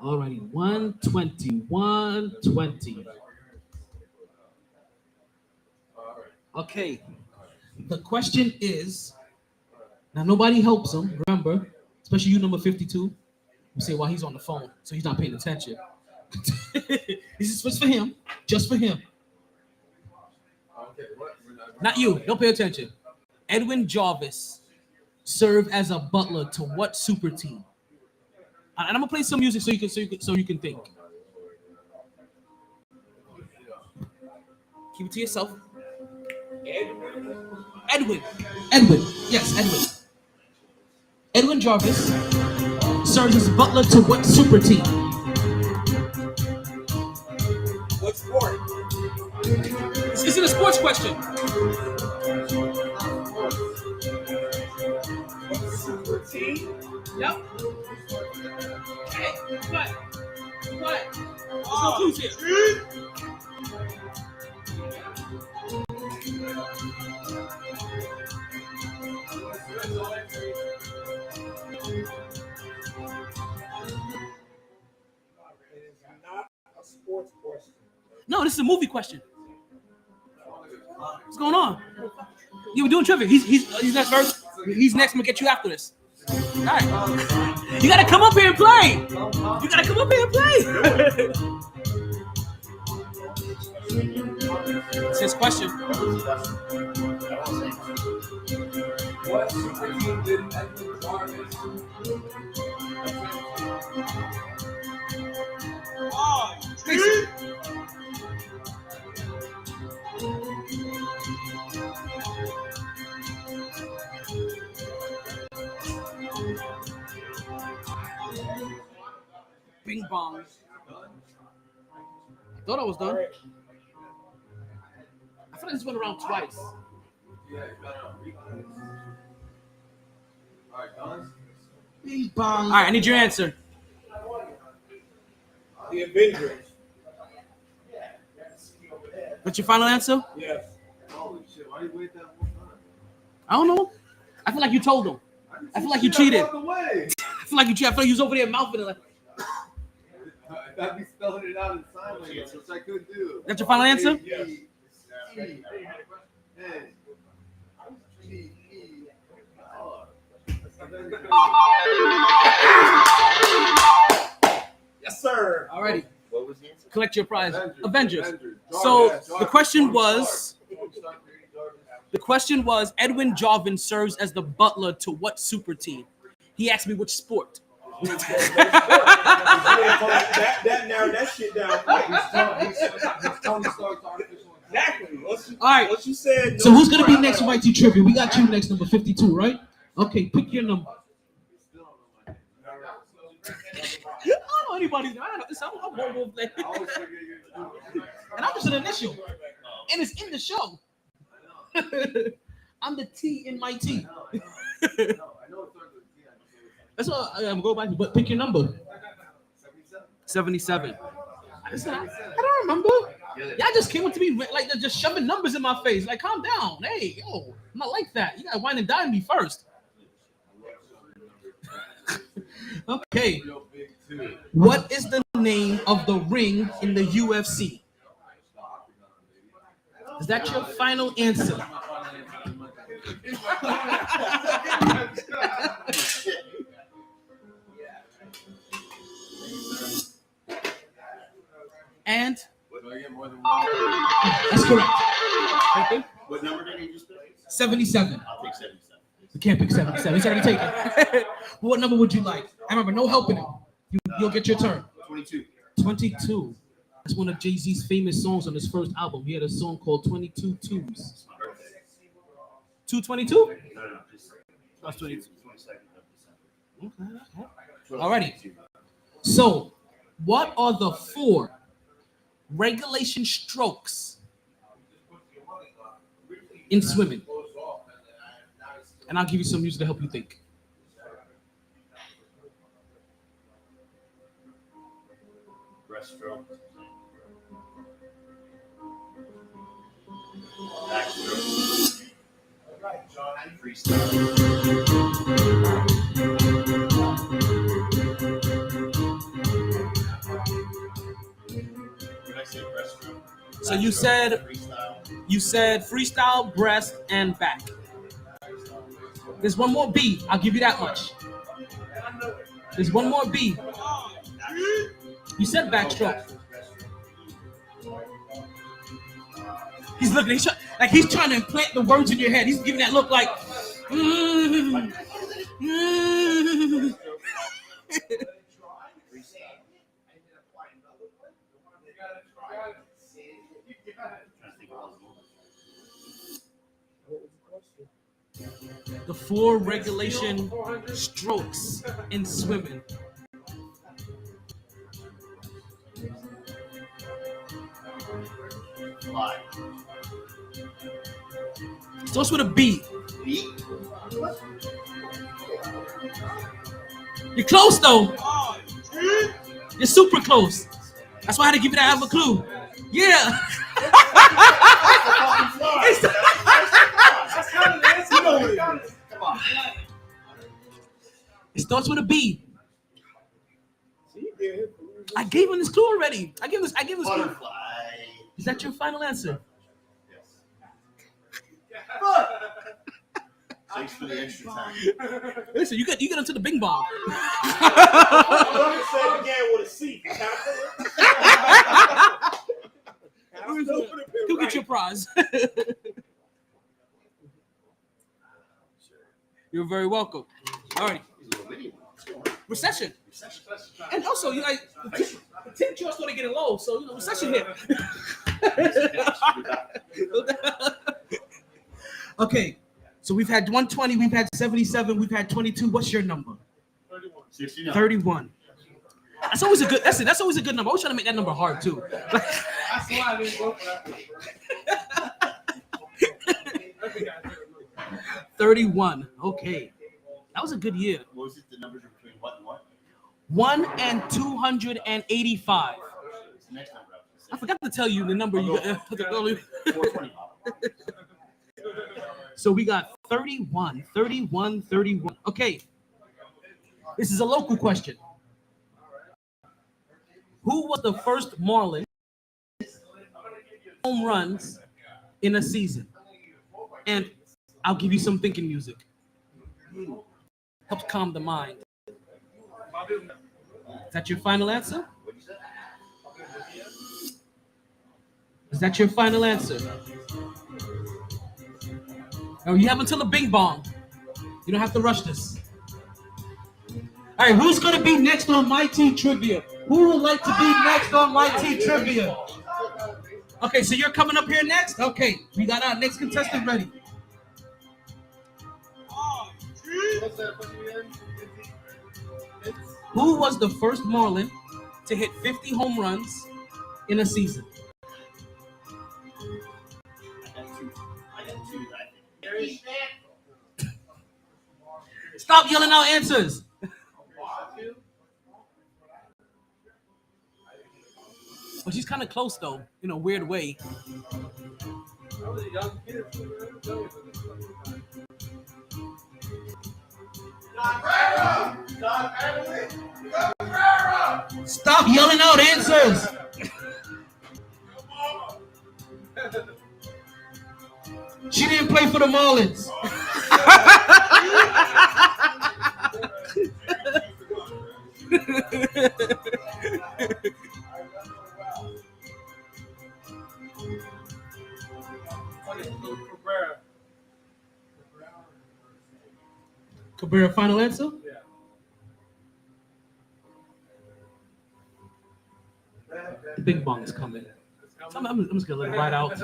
Alrighty, 120. Okay. The question is, now nobody helps him, remember, especially you, number 52. You say, well, he's on the phone, so he's not paying attention. This is just for him. Just for him. Not you. Don't pay attention. Edwin Jarvis served as a butler to what super team? And I'm gonna play some music so you can think. Keep it to yourself. Edwin. Yes, Edwin. Edwin Jarvis served as butler to what super team? What sport? This is a sports question. Super team? Yep. Okay. What? Let's go clues here. It is not a sports question. No, this is a movie question. What's going on? Yeah, we're doing trivia. He's next first. He's next. I'm gonna get you after this. All right. You gotta come up here and play. It's his question. What super team did Edwin Jarvis? Mason. Bing bong. I thought I was done. I feel like this went around twice. Bing bong. All right, I need your answer. The Avengers. What's your final answer? Yes. Holy shit, why you wait that whole time? I don't know. I feel like you told them. I feel like you cheated. I feel like you cheated. I feel like you was over there mouthing it like. I'd be spelling it out in sign language, which I could do. That's your final answer? Yes. Yes, sir. Alrighty. What was the answer? Collect your prize. Avengers. Jarvis. So Jarvis. the question was Edwin Jarvin serves as the butler to what super team? He asked me which sport. that narrowed that shit down. Exactly. All right. What you said. So who's gonna be next for MyT Trivia? We got you next, number 52, right? Okay, pick your number. I don't know anybody's. I'm one thing. And I'm just an initial, and it's in the show. I'm the T in my T. That's what I'm going back to. But pick your number. 77. I don't remember. Y'all just came up to me like they're just shoving numbers in my face. Like, calm down. Hey, yo, I'm not like that. You gotta wine and dine me first. Okay. What is the name of the ring in the UFC? Is that your final answer? And Do I get more than one? that's correct. Okay. What number did he just pick? 77. I'll take 77. You can't pick 77. He's already taken. What number would you like? I remember, no helping him. You'll get your turn. 22. 22. That's one of Jay-Z's famous songs on his first album. He had a song called 22 Twos. 222? No, just That's 22. 22nd of Okay. Alrighty. So, what are the 4 regulation strokes in swimming? And I'll give you some music to help you think. Breaststroke. Backstroke. Freestyle. Did I say breaststroke? So you said freestyle, breast, and back. There's one more B. I'll give you that much. There's one more B. You said backstroke. He's looking. He's trying to implant the words in your head. He's giving that look like. The 4 regulation strokes in swimming. Fly. Starts with a B. Beat. You're close though. You're super close. That's why I had to give you that other clue. Yeah. Come on. It starts with a B. I gave him this clue already. I gave this clue. Butterfly. Is that your final answer? Yes. Thanks for the extra time. Listen, you get into the bing bong. I'm say it again with a C. You get your prize. You're very welcome. All right. Recession. And also, you like tip jar started getting low, so recession hit. Okay, so we've had 120, we've had 77, we've had 22. What's your number? 69. 31. That's always a good. That's always a good number. I was trying to make that number hard too. That's why I didn't go for that. 31. Okay, that was a good year. What was it? The numbers are between what and what? 1 and 285. It's the next number. I forgot to tell you the number you got. 420. So we got 31. Okay. This is a local question. Who was the first Marlin home runs in a season? And I'll give you some thinking music. Helps calm the mind. Is that your final answer? Is that your final answer? No, you have until the bing bong. You don't have to rush this. All right, who's going to be next on MyT Trivia? Who would like to be next on MyT Trivia? Okay, so you're coming up here next? Okay, we got our next contestant ready. Who was the first Marlin to hit 50 home runs in a season? I got two, I think. Stop yelling out answers. Well, she's kind of close, though, in a weird way. Stop yelling out answers. She didn't play for the Marlins. Cabrera, final answer? Yeah. The big bong is coming. I'm just gonna let it ride out.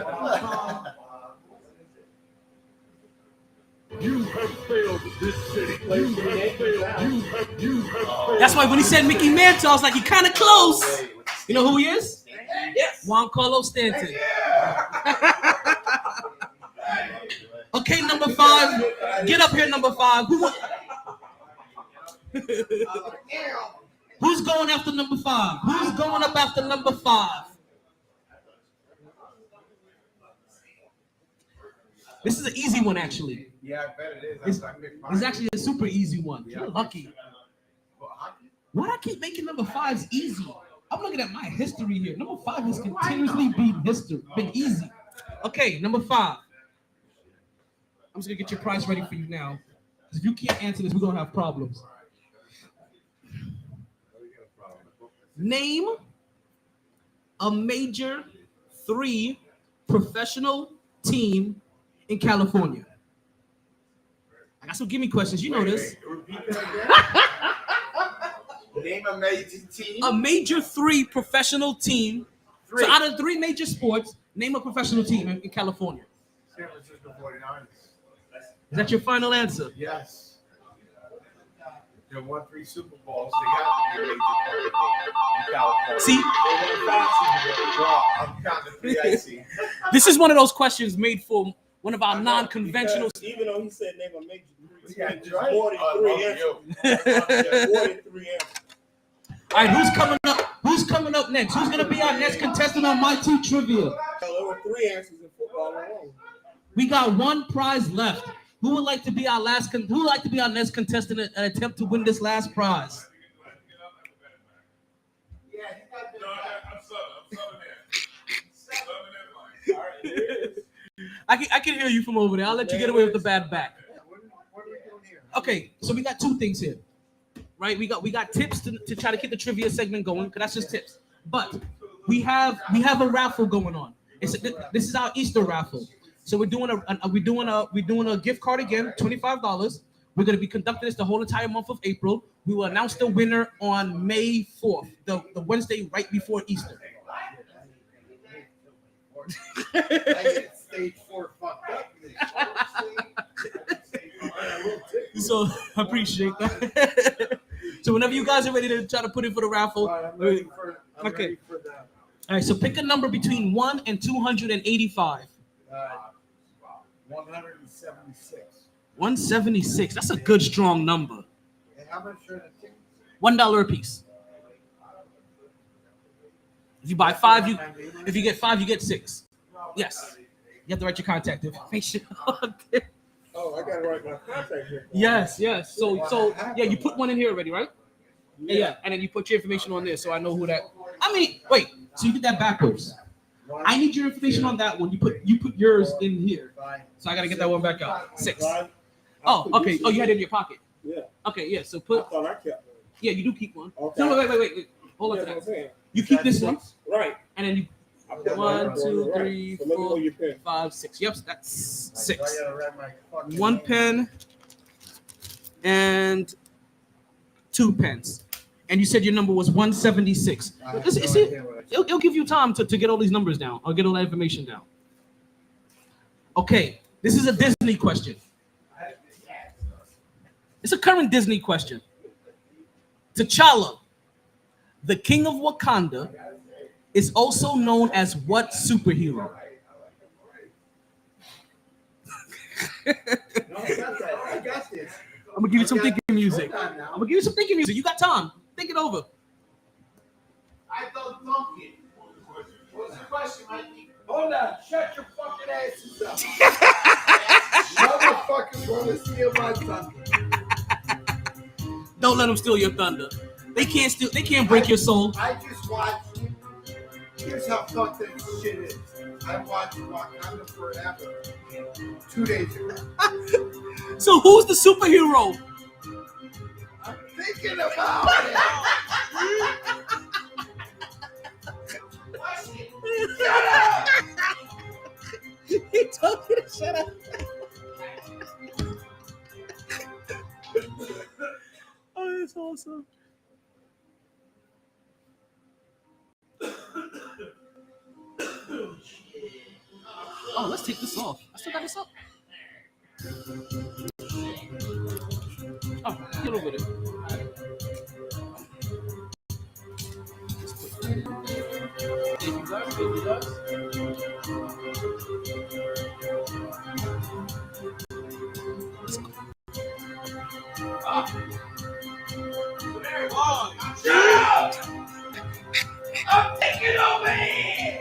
You have failed this city. You have failed. That's why when he said Mickey Mantle, I was like, he kind of close. You know who he is? Yes. Juan Carlos Stanton. Okay, number 5. Get up here, number 5. Who's going after number 5? Who's going up after number 5? This is an easy one, actually. Yeah, I bet it is. It's actually a super easy one. You're lucky. Why do I keep making number 5s easy? I'm looking at my history here. Number 5 has continuously been easy. Okay, number 5. I'm just gonna get your prize ready for you now. Because if you can't answer this, we're gonna have problems. Name a major 3 professional team in California. I got some gimme questions. You know this. Name a major team. A major 3 professional team. 3. So out of 3 major sports, name a professional team in California. San Francisco 49ers. Is that your final answer? Yes. They won 3 Super Bowls. They got to be a major team in California. See? They won 5 Super Bowls. Well, I'm counting 3 I see. This is one of those questions made for one of our non-conventional. Even though he said name a major 3 Yeah, team, right. more than 3 answers. More than 3 answers. All right, who's coming up? Who's coming up next? Who's gonna be our next contestant on MyT Trivia? There were 3 answers in football alone. We got 1 prize left. Who would like to be our last? Who would like to be our next contestant and attempt to win this last prize? Yeah, he got No, that. I'm subbing in. Subbing in line. I can hear you from over there. I'll let you get away with the bad back. What are we doing here? Okay, so we got 2 things here, right? We got tips to try to keep the trivia segment going, because that's just tips. But we have a raffle going on. This is our Easter raffle. So we're doing a gift card again, $25. We're gonna be conducting this the whole entire month of April. We will announce the winner on May 4th, the Wednesday right before Easter. I get stage 4 fucked up. So I appreciate that. So whenever you guys are ready to try to put in for the raffle, I'm ready for that. All right, so pick a number between 1 and 285. 176. 176. That's a good, strong number. And how much are the tickets? $1 a piece. If you buy 5, if you get 5, you get 6. Yes. You have to write your contact information. Oh, I gotta write my contact here. Yes. So yeah, you put one in here already, right? Yeah. And then you put your information on there, so I know who that. I mean, wait. So you did that backwards. I need your information on that one. You put yours in here. So I gotta get that one back out. 6. Oh, okay. Oh, you had it in your pocket. Yeah. Okay, yeah. So I put. thought I kept one. Yeah, you do keep one. Okay. No, wait. Hold on to That's what I'm that. saying. You keep this one, Right. and then you I put 1, mine 2, right. 3, So let me know 4, your pen. 5, 6. Yep, that's 6. I gotta write my fucking 1 name. pen and 2 pens. And you said your number was 176. I have It's- no it's- idea what I said. It'll give you time to get all these numbers down. I'll get all that information down. Okay, this is a Disney question. It's a current Disney question. T'Challa, the king of Wakanda, is also known as what superhero? No, I got that. I got this. I'm gonna give you some thinking music. Hold on now. I'm gonna give you some thinking music. You got time. Think it over. I thought donkey. What's the question, Mikey? Hold on. Shut your fucking asses up. Motherfuckers want to steal my thunder. Don't let them steal your thunder. They can't steal. They can't break your soul. I just watched. Here's how fucked this shit is. I watched Wakanda Forever 2 days ago. So who's the superhero? I'm thinking about it. Shut up! He told you to shut up. Oh, that's awesome. Oh, let's take this off. I still got this up. Oh, get over there. Thank you guys. Thank you guys. I'm taking over here!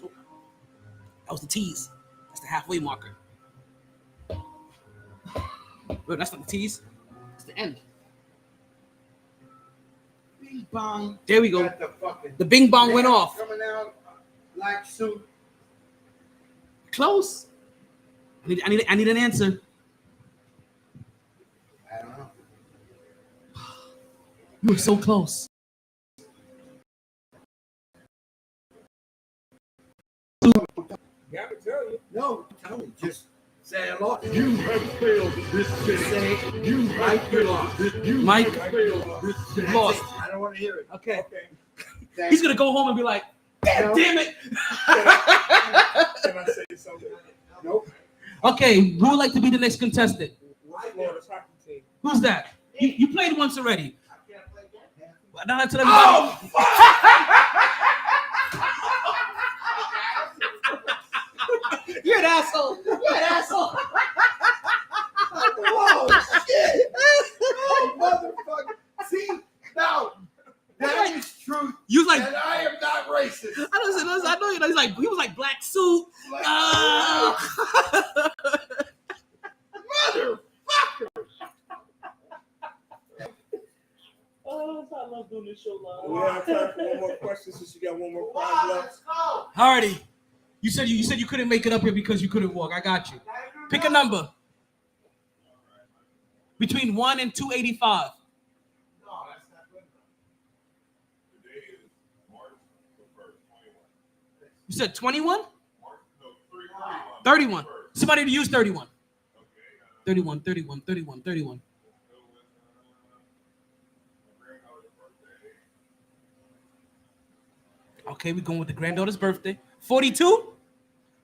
That was the tease. That's the halfway marker. Wait, that's not the tease. It's the end. Bing bong. There we go. Got the fucking The bing bong went man off. Coming out, black suit. Close. I need an answer. I don't know. You were so close. Gotta tell you. No, tell me. Just say a lot. You have failed this city. Say You have failed this. You Mike. have failed this city. Lost. I don't want to hear it. Okay. Okay. Thank He's gonna go home and be like, No. damn it. Can I say something? Nope. Okay, who would like to be the next contestant? What's Florida's hockey team? Who's that? You played once already. Now I tell everybody. Oh, You're an asshole. You're an asshole. whoa, shit. Oh, motherfucker. See, now, that is truth. You was like, And I am not racist. I know you know. He's like, he was like black suit. Like, Mother. Oh, I love doing this show live. We have time for one more question since you got one more prize left. let's go. Alrighty. You said you couldn't make it up here because you couldn't walk. I got you. Pick a number. Between 1 and 285. No, that's not good. Today is March the 1st, 21. You said 21? 31. Somebody to use 31. 31. Okay, we're going with the granddaughter's birthday. 42?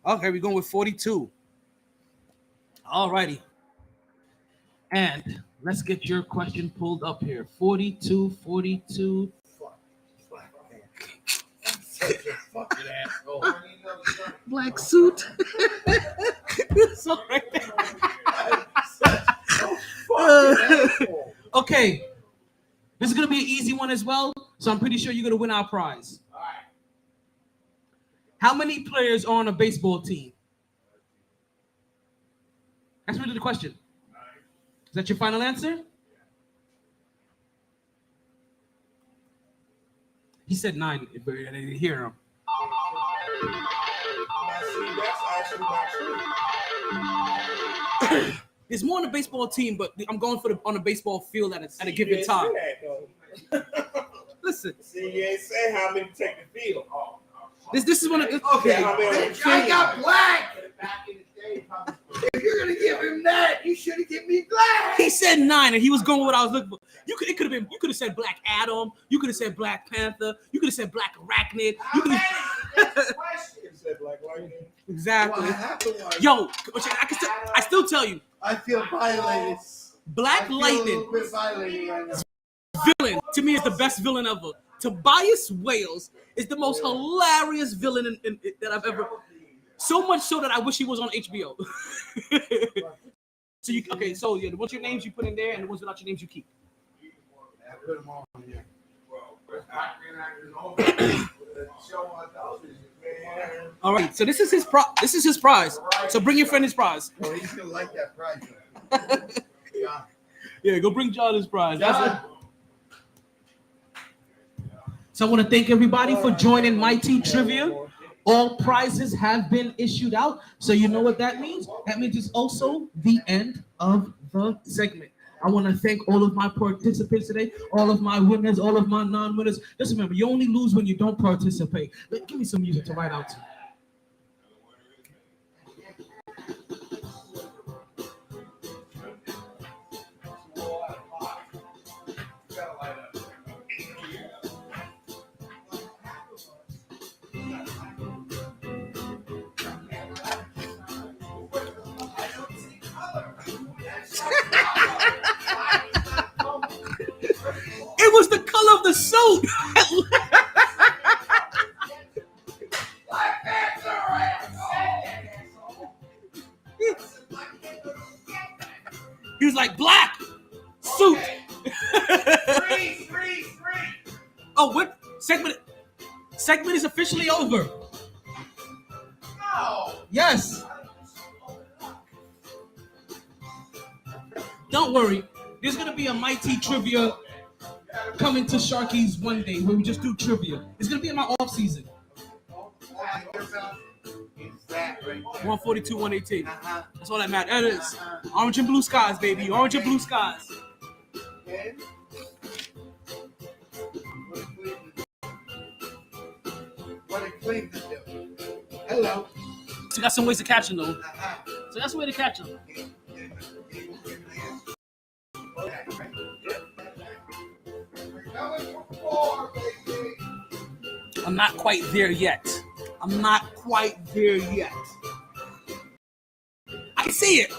Okay, we're going with 42. All righty. And let's get your question pulled up here. 42. Fucking asshole. Black suit. So right there. Okay. This is going to be an easy one as well. So I'm pretty sure you're going to win our prize. All right. How many players are on a baseball team? That's really the question. Is that your final answer? He said 9, but I didn't hear him. Now, see, that's actually not true. There's more on the baseball team, but I'm going for on the baseball field at a given You time. didn't say that, though. Listen, See, you ain't say how many take the field. this is one of Okay, How many on the I team? got black. Back in the day, if you're gonna give him that, you should have given me black. He said 9, and he was going with what I was looking for. You could have said Black Adam. You could have said Black Panther. You could have said Black Arachnid. You could have You said Black Lightning. exactly. Well, I have to one. Yo, I still tell you, I feel violated. Black I feel a Lightning little bit violated right now. villain to me is the best villain ever. Tobias Wales is the most hilarious villain that I've ever. So much so that I wish he was on HBO. So what's your names you put in there, and the ones without your names you keep. I put them all in here. All right, so this is his prize. So bring your friend his prize. Oh, he's gonna like that prize. Yeah. Yeah, go bring John his prize. John. So I want to thank everybody for joining MyT Trivia. All prizes have been issued out. So you know what that means? That means it's also the end of the segment. I want to thank all of my participants today, all of my winners, all of my non-winners. Just remember, you only lose when you don't participate. Give me some music to write out to. It was the color of the suit. He was like, black suit. Freeze. Oh, what segment is officially over. No. Yes. Don't worry. There's gonna be a MyT Trivia coming to Sharky's one day where we just do trivia. It's gonna be in my off season. Is that right there? 142, 118. Uh-huh. That's all that matters. That is orange and blue skies, baby. Orange and blue skies. Okay. What did Cleveland do? Hello. So you got some ways to catch them though. Uh-huh. So that's the way to catch them. I'm not quite there yet. I can see it,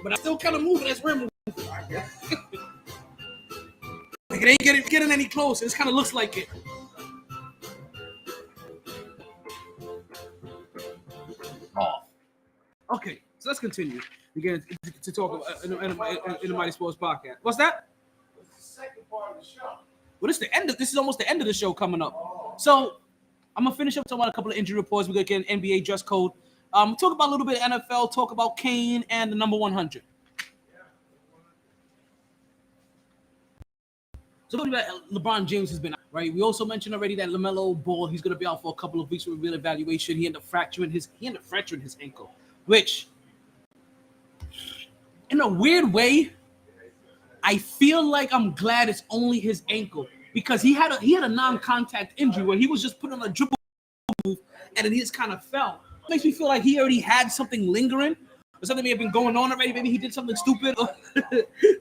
but I still kind of moving as we're moving. Like it ain't getting any closer. It kind of looks like it. Off. Okay, so let's continue. We get to talk about in the MyT Sports Podcast. What's that? It's the second part of the show. Well, this is almost the end of the show coming up. So I'm gonna finish up talking about a couple of injury reports. We're gonna get an NBA dress code. Talk about a little bit of NFL. Talk about Kane and the number 100. So LeBron James has been out, right? We also mentioned already that LaMelo Ball, he's gonna be out for a couple of weeks with real evaluation. He ended up fracturing his ankle, which, in a weird way, I feel like I'm glad it's only his ankle because he had a non-contact injury where he was just put on a dribble move and then he just kind of fell. It makes me feel like he already had something lingering, or something may have been going on already. Maybe he did something stupid, or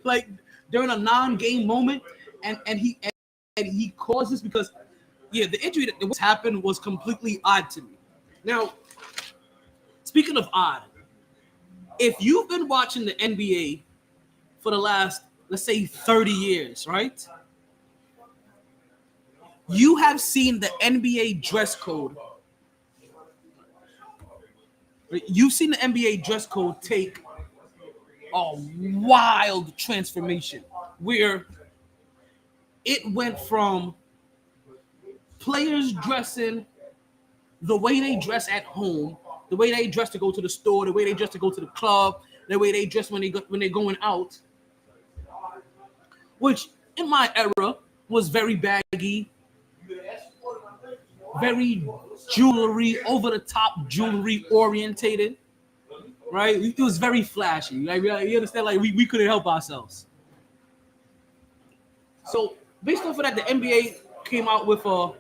like during a non-game moment, and he caused this because, yeah, the injury that was happened was completely odd to me. Now, speaking of odd, if you've been watching the NBA for the last, let's say, 30 years, right? You have seen the NBA dress code. You've seen the NBA dress code take a wild transformation where it went from players dressing the way they dress at home, the way they dress to go to the store, the way they dress to go to the club, the way they dress when they're going out, which in my era was very baggy, very jewelry, over-the-top jewelry orientated, right? It was very flashy. Like, you understand? Like, we couldn't help ourselves. So based off of that, the NBA came out with a.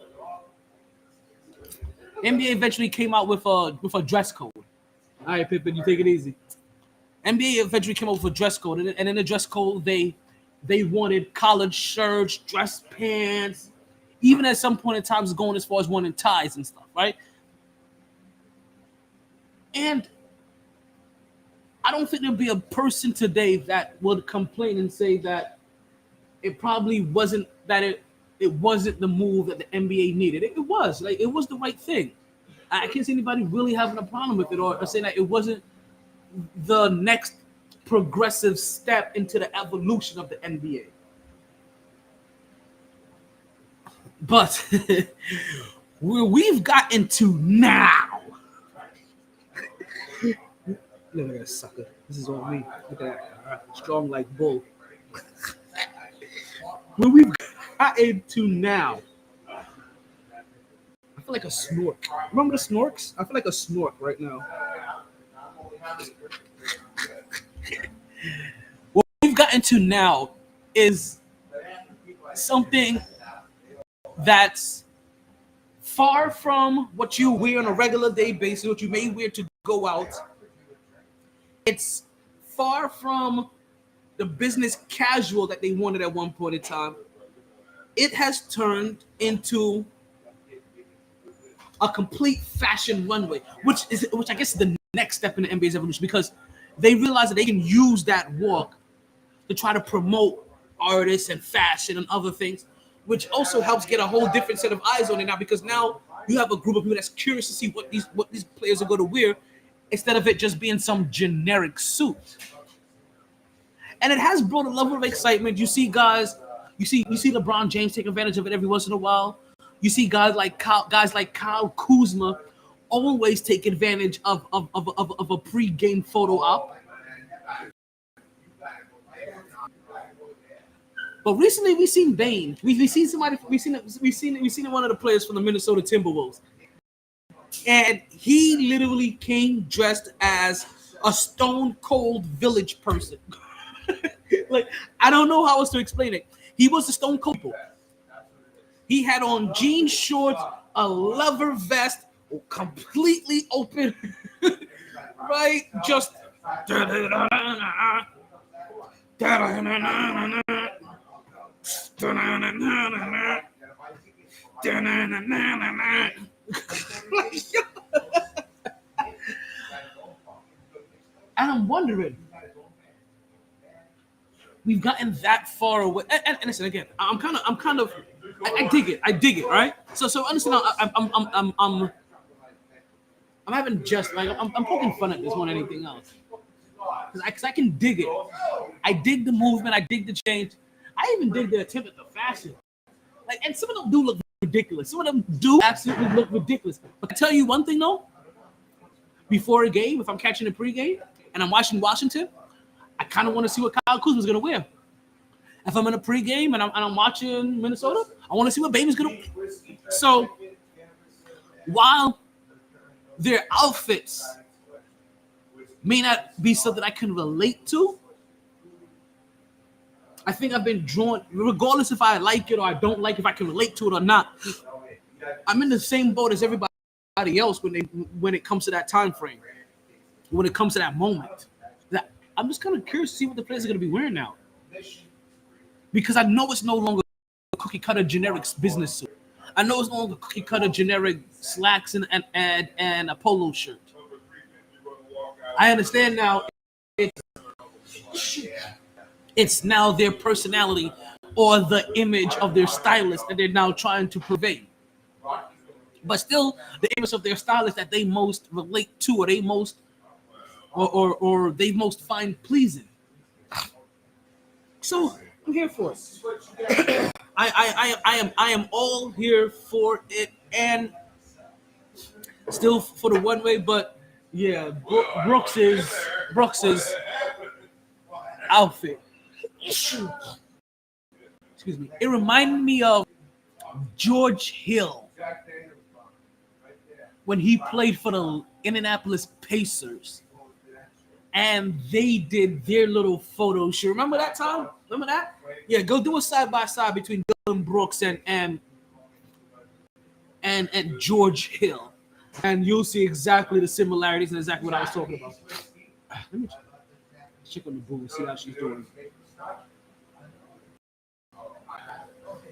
NBA eventually came out with a dress code. All right, Pippen, you take it easy. NBA eventually came up with a dress code, and in the dress code, they wanted collared shirts, dress pants, even at some point in time, it's going as far as wanting ties and stuff, right? And I don't think there'd be a person today that would complain and say that it probably wasn't that it wasn't the move that the NBA needed. It was like it was the right thing. I can't see anybody really having a problem with it or saying that it wasn't the next progressive step into the evolution of the NBA. But where we've gotten to now. Look at that sucker. This is all me. Look at that. Strong like bull. Where we've gotten to now. I feel like a snork. Remember the snorks? I feel like a snork right now. What we've gotten to now is something that's far from what you wear on a regular day basis, what you may wear to go out. It's far from the business casual that they wanted at one point in time. It has turned into a complete fashion runway, which I guess is the next step in the NBA's evolution, because they realize that they can use that walk to try to promote artists and fashion and other things, which also helps get a whole different set of eyes on it now, because now you have a group of people that's curious to see what these players are going to wear, instead of it just being some generic suit. And it has brought a level of excitement. You see guys, you see LeBron James take advantage of it every once in a while. You see guys like Kyle Kuzma always take advantage of a pre-game photo op. But recently we've seen Bane. We've seen one of the players from the Minnesota Timberwolves. And he literally came dressed as a stone cold village person. Like, I don't know how else to explain it. He was a stone cold. He had on jean shorts, a leather vest, completely open, right? Just and I'm wondering, we've gotten that far away. And listen, again, I dig it, right? So understand, I'm having just like I'm poking fun at this more than anything else, because I can dig it. I dig the movement, I dig the change, I even dig the attempt at the fashion. Like, and some of them do look ridiculous. Some of them do absolutely look ridiculous. But I tell you one thing though, before a game, if I'm catching a pregame and I'm watching Washington, I kind of want to see what Kyle Kuzma's going to wear. If I'm in a pregame and I'm watching Minnesota, I want to see what Baby's going to wear. So while their outfits may not be something I can relate to, I think I've been drawn, regardless if I like it or I don't like, if I can relate to it or not. I'm in the same boat as everybody else when it comes to that time frame, when it comes to that moment. That I'm just kind of curious to see what the players are going to be wearing now, because I know it's no longer a cookie cutter generic business suit. I know it's no longer cookie cutter generic slacks and a polo shirt. I understand now. It's now their personality or the image of their stylist that they're now trying to pervade. But still, the image of their stylist that they most relate to, or they most, or they most find pleasing. So I'm here for it. I am all here for it, and still for the one way. But yeah, Brooks's outfit. Excuse me. It reminded me of George Hill when he played for the Indianapolis Pacers, and they did their little photo shoot. Remember that time? Remember that? Yeah, go do a side by side between Dylan Brooks and George Hill, and you'll see exactly the similarities and exactly what I was talking about. Let me check on the boo and see how she's doing.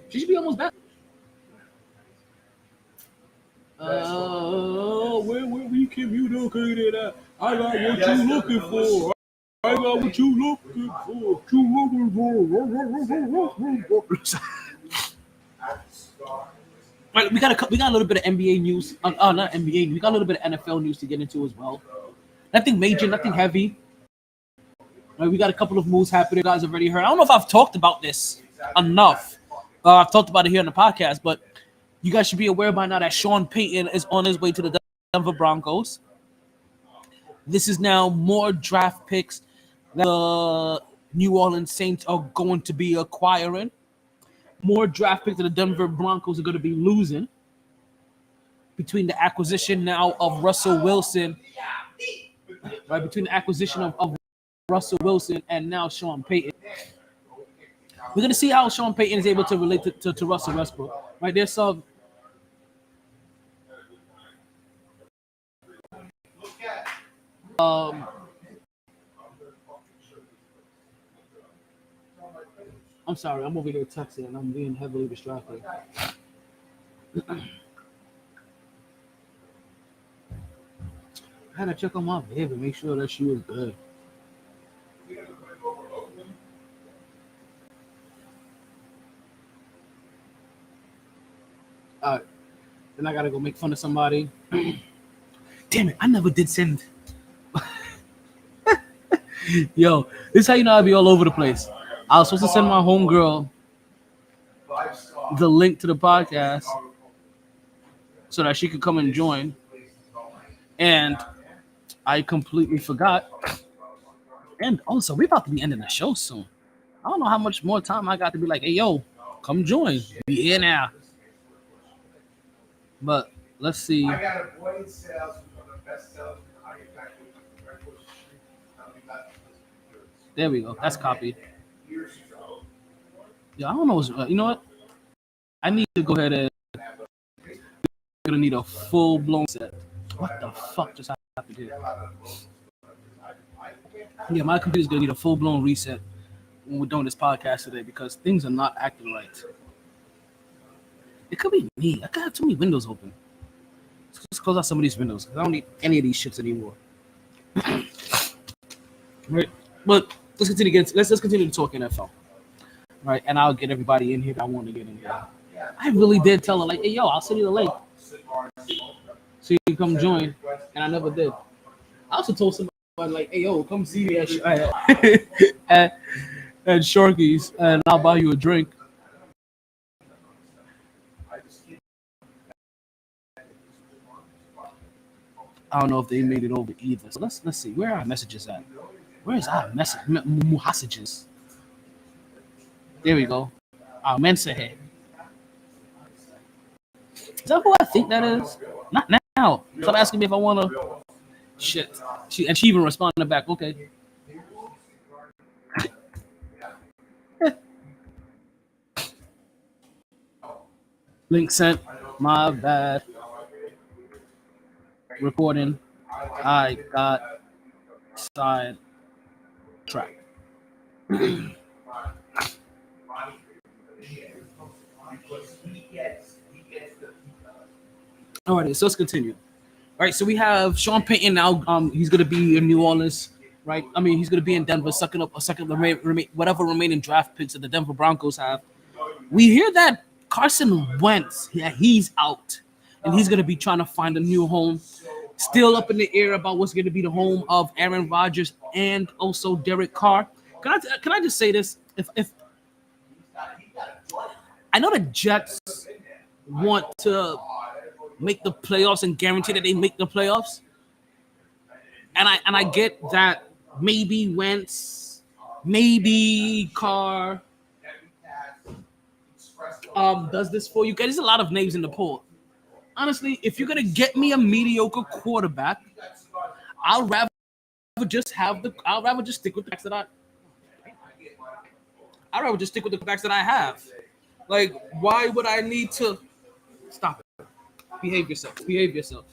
She should be almost back. Where we communicated at? I got what you looking for. I got what you looking for. Right, we got a little bit of NBA news. Not NBA. We got a little bit of NFL news to get into as well. Nothing major, nothing heavy. Right, we got a couple of moves happening. You guys have already heard. I don't know if I've talked about this enough. I've talked about it here on the podcast, but you guys should be aware by now that Sean Payton is on his way to the Denver Broncos. This is now more draft picks that the New Orleans Saints are going to be acquiring. More draft picks that the Denver Broncos are going to be losing between the acquisition now of Russell Wilson, right? Between the acquisition of Russell Wilson and now Sean Payton. We're going to see how Sean Payton is able to relate to Russell Westbrook. Right, there's some I'm sorry, I'm over here texting and I'm being heavily distracted. I had to check on my baby, make sure that she was good. Then I gotta go make fun of somebody. Damn it, I never did send. Yo, this is how you know I be all over the place. I was supposed to send my homegirl the link to the podcast so that she could come and join. And I completely forgot. And also, we're about to be ending the show soon. I don't know how much more time I got to be like, hey, yo, come join. Be here now. But let's see. I got a blade sales from the best sellers. There we go. That's copied. Yeah, I don't know. You know what? I need to go ahead and. We're gonna need a full blown set. What the fuck just happened here? Yeah, my computer's gonna need a full blown reset when we're doing this podcast today because things are not acting right. It could be me. I could have too many windows open. Let's close out some of these windows. I don't need any of these shits anymore. Right, but let's continue to talk NFL. Right, and I'll get everybody in here that I want to get in here. I really did tell her like, hey, yo, I'll send you the link so you can come join, and I never did. I also told somebody like, hey, yo, come see me at Sharky's, and I'll buy you a drink. I don't know if they made it over either. So let's see. Where are our messages at? Where is our messages? There we go. Our Mensa head. Is that who I think that is? Not now. Stop asking me if I want to. Shit. She even responded back. Okay. Link sent. My bad. recording. I got sidetracked. All right, so let's continue. All right, so we have Sean Payton now. He's going to be in New Orleans, right? I mean, he's going to be in Denver, sucking up whatever remaining draft picks that the Denver Broncos have. We hear that Carson Wentz, he's out, and he's going to be trying to find a new home. Still up in the air about what's going to be the home of Aaron Rodgers and also Derek Carr. Can I just say this? If I know the Jets want to make the playoffs and guarantee that they make the playoffs, and I get that maybe Wentz, maybe Carr does this for you. There's a lot of names in the pool. Honestly, if you're gonna get me a mediocre quarterback, I'd rather just stick with the backs that I have. Like, why would I need to stop it? Behave yourself.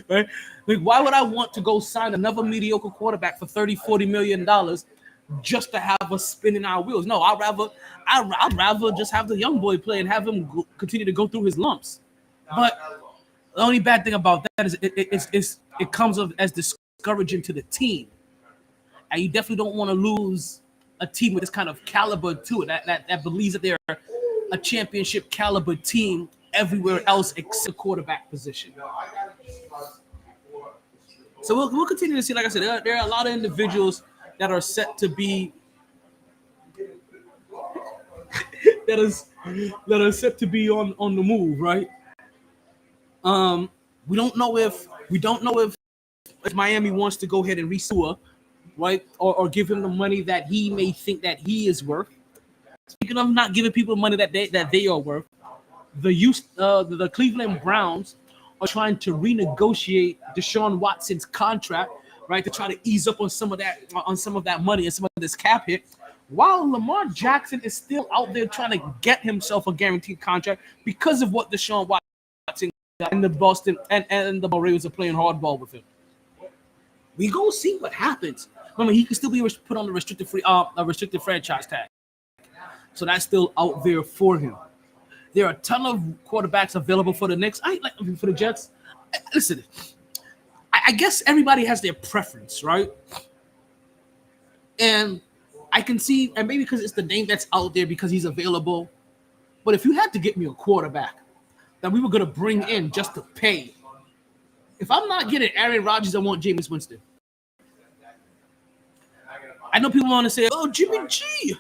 Right? Like, why would I want to go sign another mediocre quarterback for $30-40 million just to have us spinning our wheels? No, I'd rather just have the young boy play and have him continue to go through his lumps. But the only bad thing about that is it comes as discouraging to the team, and you definitely don't want to lose a team with this kind of caliber to it that believes that they're a championship caliber team everywhere else except the quarterback position. So we'll continue to see. Like I said, there are a lot of individuals that are set to be that are set to be on the move, right? We don't know if Miami wants to go ahead and re-Sua, right, or give him the money that he may think that he is worth. Speaking of not giving people money that they are worth, the Cleveland Browns are trying to renegotiate Deshaun Watson's contract, right, to try to ease up on some of that money and some of this cap hit, while Lamar Jackson is still out there trying to get himself a guaranteed contract because of what Deshaun Watson and the Boston and the Ravens are playing hardball with him. We go see what happens. Remember, he can still be put on the restricted franchise tag, so that's still out there for him. There are a ton of quarterbacks available for the Knicks. For the Jets. Listen, I guess everybody has their preference, right? And I can see, and maybe because it's the name that's out there because he's available. But if you had to get me a quarterback that we were going to bring in just to pay, if I'm not getting Aaron Rodgers, I want Jameis Winston. I know people want to say, "Oh, Jimmy G."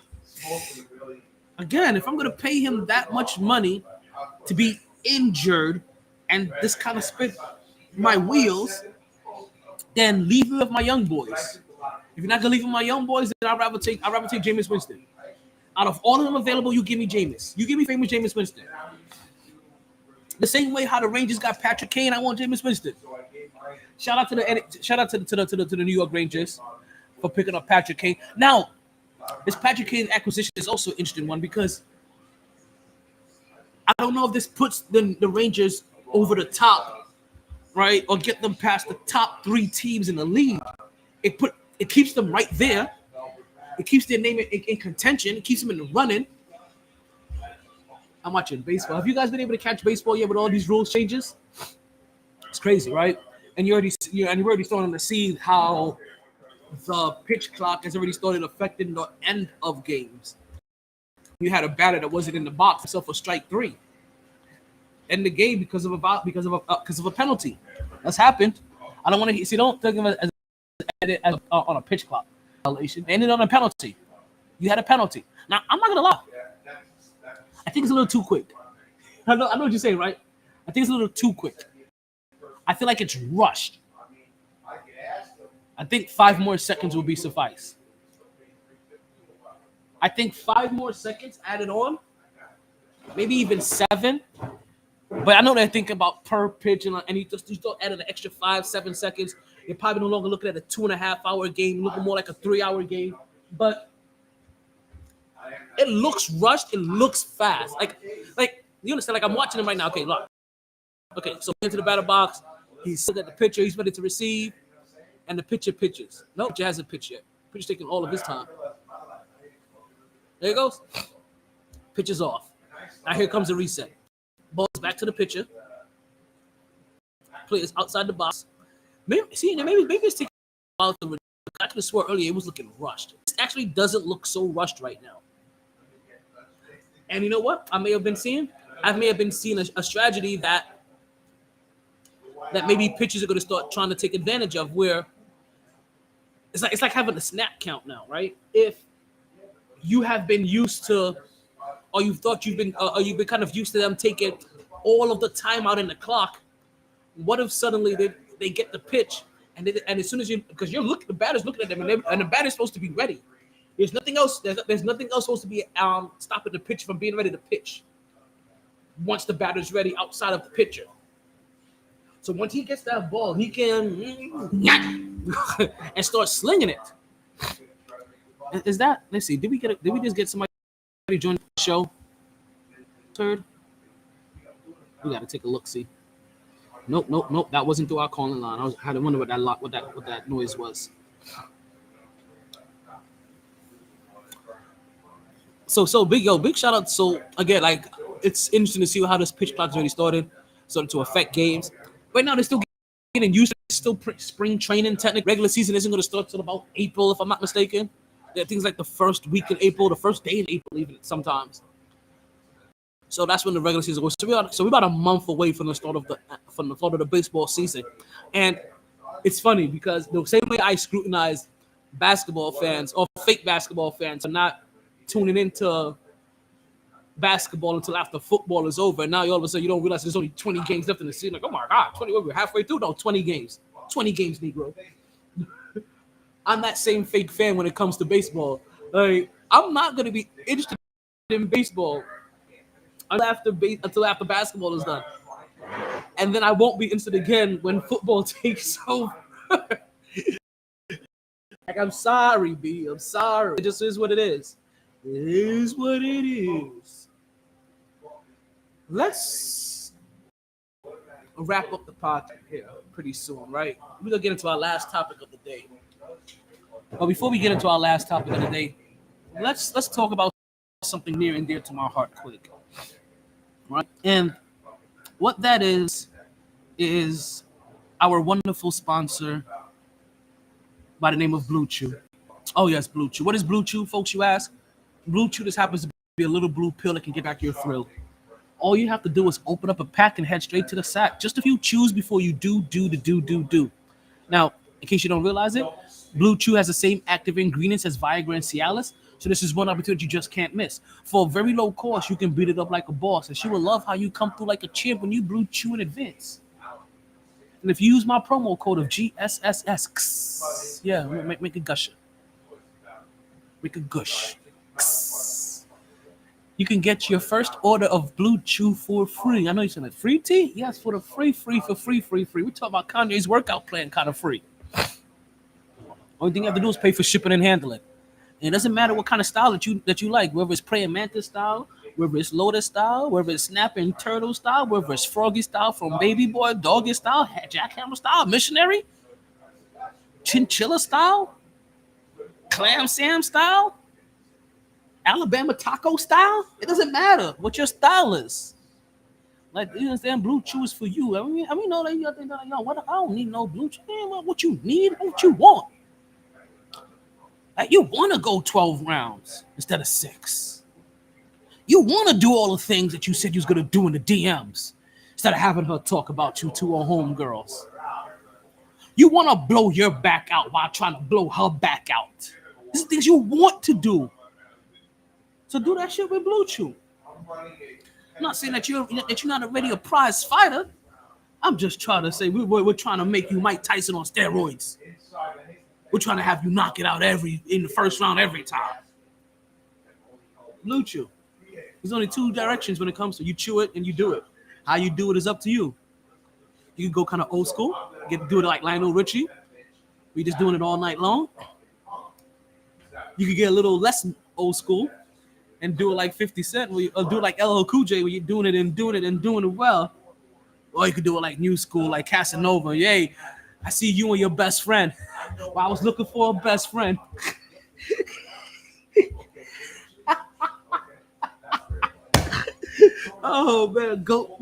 Again, if I'm going to pay him that much money to be injured and this kind of spin my wheels, then leave me with my young boys. If you're not going to leave with my young boys, then I'd rather take Jameis Winston. Out of all of them available, you give me Jameis. You give me famous Jameis Winston. The same way how the Rangers got Patrick Kane, I want Jameis Winston. Shout out to the New York Rangers for picking up Patrick Kane. Now, this Patrick Kane acquisition is also an interesting one because I don't know if this puts the Rangers over the top, right, or get them past the top 3 teams in the league. It keeps them right there. It keeps their name in contention. It keeps them in the running. I'm watching baseball. Have you guys been able to catch baseball yet with all these rules changes? It's crazy, right? And you're already starting to see how the pitch clock has already started affecting the end of games. You had a batter that wasn't in the box himself for strike 3. End the game because of a penalty. That's happened. I don't want to see. Don't think of it as on a pitch clock violation. They ended on a penalty. You had a penalty. Now I'm not gonna lie. I think it's a little too quick. I know what you're saying, right? I think it's a little too quick. I feel like it's rushed. I think 5 more seconds will be suffice. I think 5 more seconds added on, maybe even 7. But I know they're thinking about per pitch, and you still added an extra 5-7 seconds. You're probably no longer looking at a 2.5-hour game, looking more like a 3-hour game. But it looks rushed. It looks fast. Like you understand? Like I'm watching them right now. Okay, look. Okay, so into the batter box. He's looking at the pitcher. He's ready to receive, and the pitcher pitches. No, pitcher hasn't pitched yet. Pitcher's taking all of his time. There he goes. Pitches off. Now here comes the reset. Ball's back to the pitcher. Players outside the box. Maybe it's taking a while to. I could have swore earlier it was looking rushed. It actually doesn't look so rushed right now. And you know what? I may have been seeing a strategy that maybe pitchers are going to start trying to take advantage of, where it's like having a snap count now, right? If you have been used to, or you've been kind of used to them taking all of the time out in the clock, what if suddenly they get the pitch and as soon as because the batter's looking at them and the batter's supposed to be ready. There's nothing else supposed to be stopping the pitcher from being ready to pitch once the batter's ready outside of the pitcher. So once he gets that ball, he can and start slinging it. Is that? Let's see. Did we just get somebody to join the show? Third. We got to take a look. See. Nope. That wasn't through our calling line. I had to wonder what that noise was. So big shout out. So again, like, it's interesting to see how this pitch clock is already started, starting to affect games. Right now, they're still getting used to it. It's still spring training. Technically, regular season isn't going to start till about April, if I'm not mistaken. There are things like the first week in April, the first day in April, even sometimes. So that's when the regular season goes. So we're about a month away from the start of the baseball season, and it's funny because the same way I scrutinize basketball fans or fake basketball fans are not tuning into basketball until after football is over. And now all of a sudden you don't realize there's only 20 games left in the season. Like, oh my God, 20, we're halfway through? No, 20 games. 20 games, Negro. I'm that same fake fan when it comes to baseball. Like, I'm not going to be interested in baseball until after basketball is done. And then I won't be interested again when football takes over. Like, I'm sorry, B. I'm sorry. It just is what it is. It is what it is. Let's wrap up the podcast here pretty soon, right? We're going to get into our last topic of the day. But before we get into our last topic of the day, let's talk about something near and dear to my heart quick. Right? And what that is our wonderful sponsor by the name of Blue Chew. Oh, yes, Blue Chew. What is Blue Chew, folks, you ask? Blue Chew just happens to be a little blue pill that can get back your thrill. All you have to do is open up a pack and head straight to the sack. Just a few chews before you do. Now, in case you don't realize it, Blue Chew has the same active ingredients as Viagra and Cialis, so this is one opportunity you just can't miss. For a very low cost, you can beat it up like a boss, and she will love how you come through like a champ when you Blue Chew in advance. And if you use my promo code of GSSS, yeah, make a gusher. Make a gush. You can get your first order of Blue Chew for free. I know you said like free tea? Yes, for the free. We're talking about Kanye's workout plan kind of free. Only thing you have to do is pay for shipping and handling. And it doesn't matter what kind of style that you like, whether it's praying mantis style, whether it's lotus style, whether it's snapping turtle style, whether it's froggy style from baby boy, doggy style, jackhammer style, missionary, chinchilla style, clam Sam style, Alabama taco style. It doesn't matter what your style is. Like, you understand, Blue Chew is for you. I mean, know that you think, yo, what? I don't need no Blue Chew. Man, what you need, what you want. Like, you want to go 12 rounds instead of 6. You want to do all the things that you said you was going to do in the DMs instead of having her talk about you to her homegirls. You want to blow your back out while trying to blow her back out. These are things you want to do. So do that shit with Blue Chew. I'm not saying that you're not already a prize fighter. I'm just trying to say we're trying to make you Mike Tyson on steroids. We're trying to have you knock it out in the first round every time. Blue Chew. There's only 2 directions when it comes to you chew it and you do it. How you do it is up to you. You can go kind of old school, do it like Lionel Richie. We just doing it all night long. You can get a little less old school and do it like 50 Cent, or do it like LL Cool J, where you're doing it and doing it well. Or you could do it like new school, like Casanova. Yay, I see you and your best friend. Well, I was looking for a best friend. Oh man, go,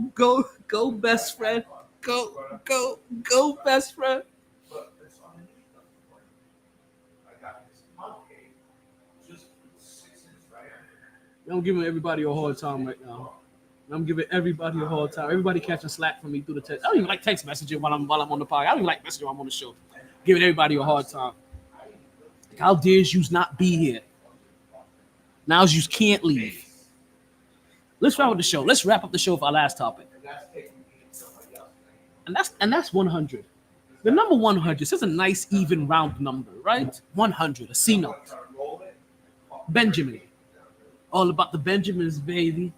best friend. Go, best friend. I'm giving everybody a hard time right now. I'm giving everybody a hard time. Everybody catching slack from me through the text. I don't even like text messaging while I'm on the podcast. I don't even like messaging while I'm on the show. Giving everybody a hard time. How dare you not be here? Now you can't leave. Let's wrap up the show. Let's wrap up the show for our last topic. And that's 100. The number 100 is a nice even round number, right? 100, a C note. Benjamin. All about the Benjamins, baby.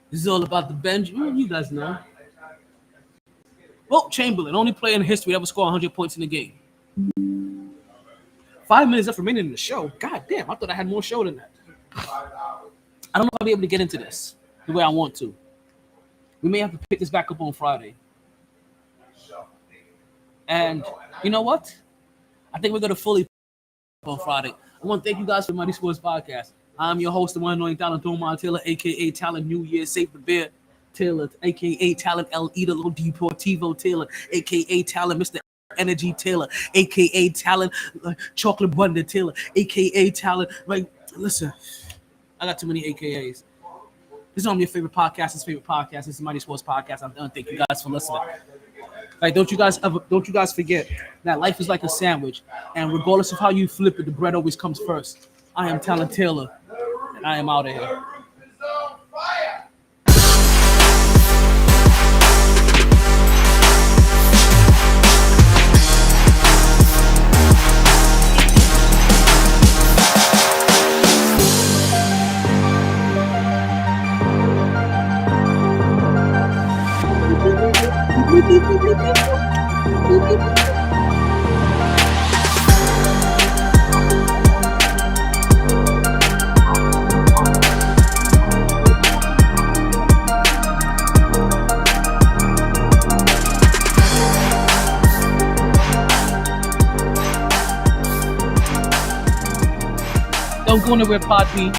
This is all about the Benjamin. You guys know. Wilt Chamberlain, only player in history to ever score 100 points in a game. 5 minutes left remaining in the show. God damn, I thought I had more show than that. I don't know if I'll be able to get into this the way I want to. We may have to pick this back up on Friday. And you know what? I think we're going to fully on Friday. I want to thank you guys for MyT Sports Podcast. I'm your host, the one and only Talent Thomar Taylor, a.k.a. Talent New Year, Save the Bear Taylor, a.k.a. Talent El Idolo Deportivo Taylor, a.k.a. Talent Mr. Energy Taylor, a.k.a. Talent Chocolate Wonder Taylor, a.k.a. Talent. Like, listen, I got too many AKAs. This is one of your favorite podcasts. This is MyT Sports Podcast. I'm done. Thank you guys for listening. Like, don't you guys forget that life is like a sandwich, and regardless of how you flip it, the bread always comes first. I am Talent Taylor, and I am out of here. Don't go anywhere, podbean.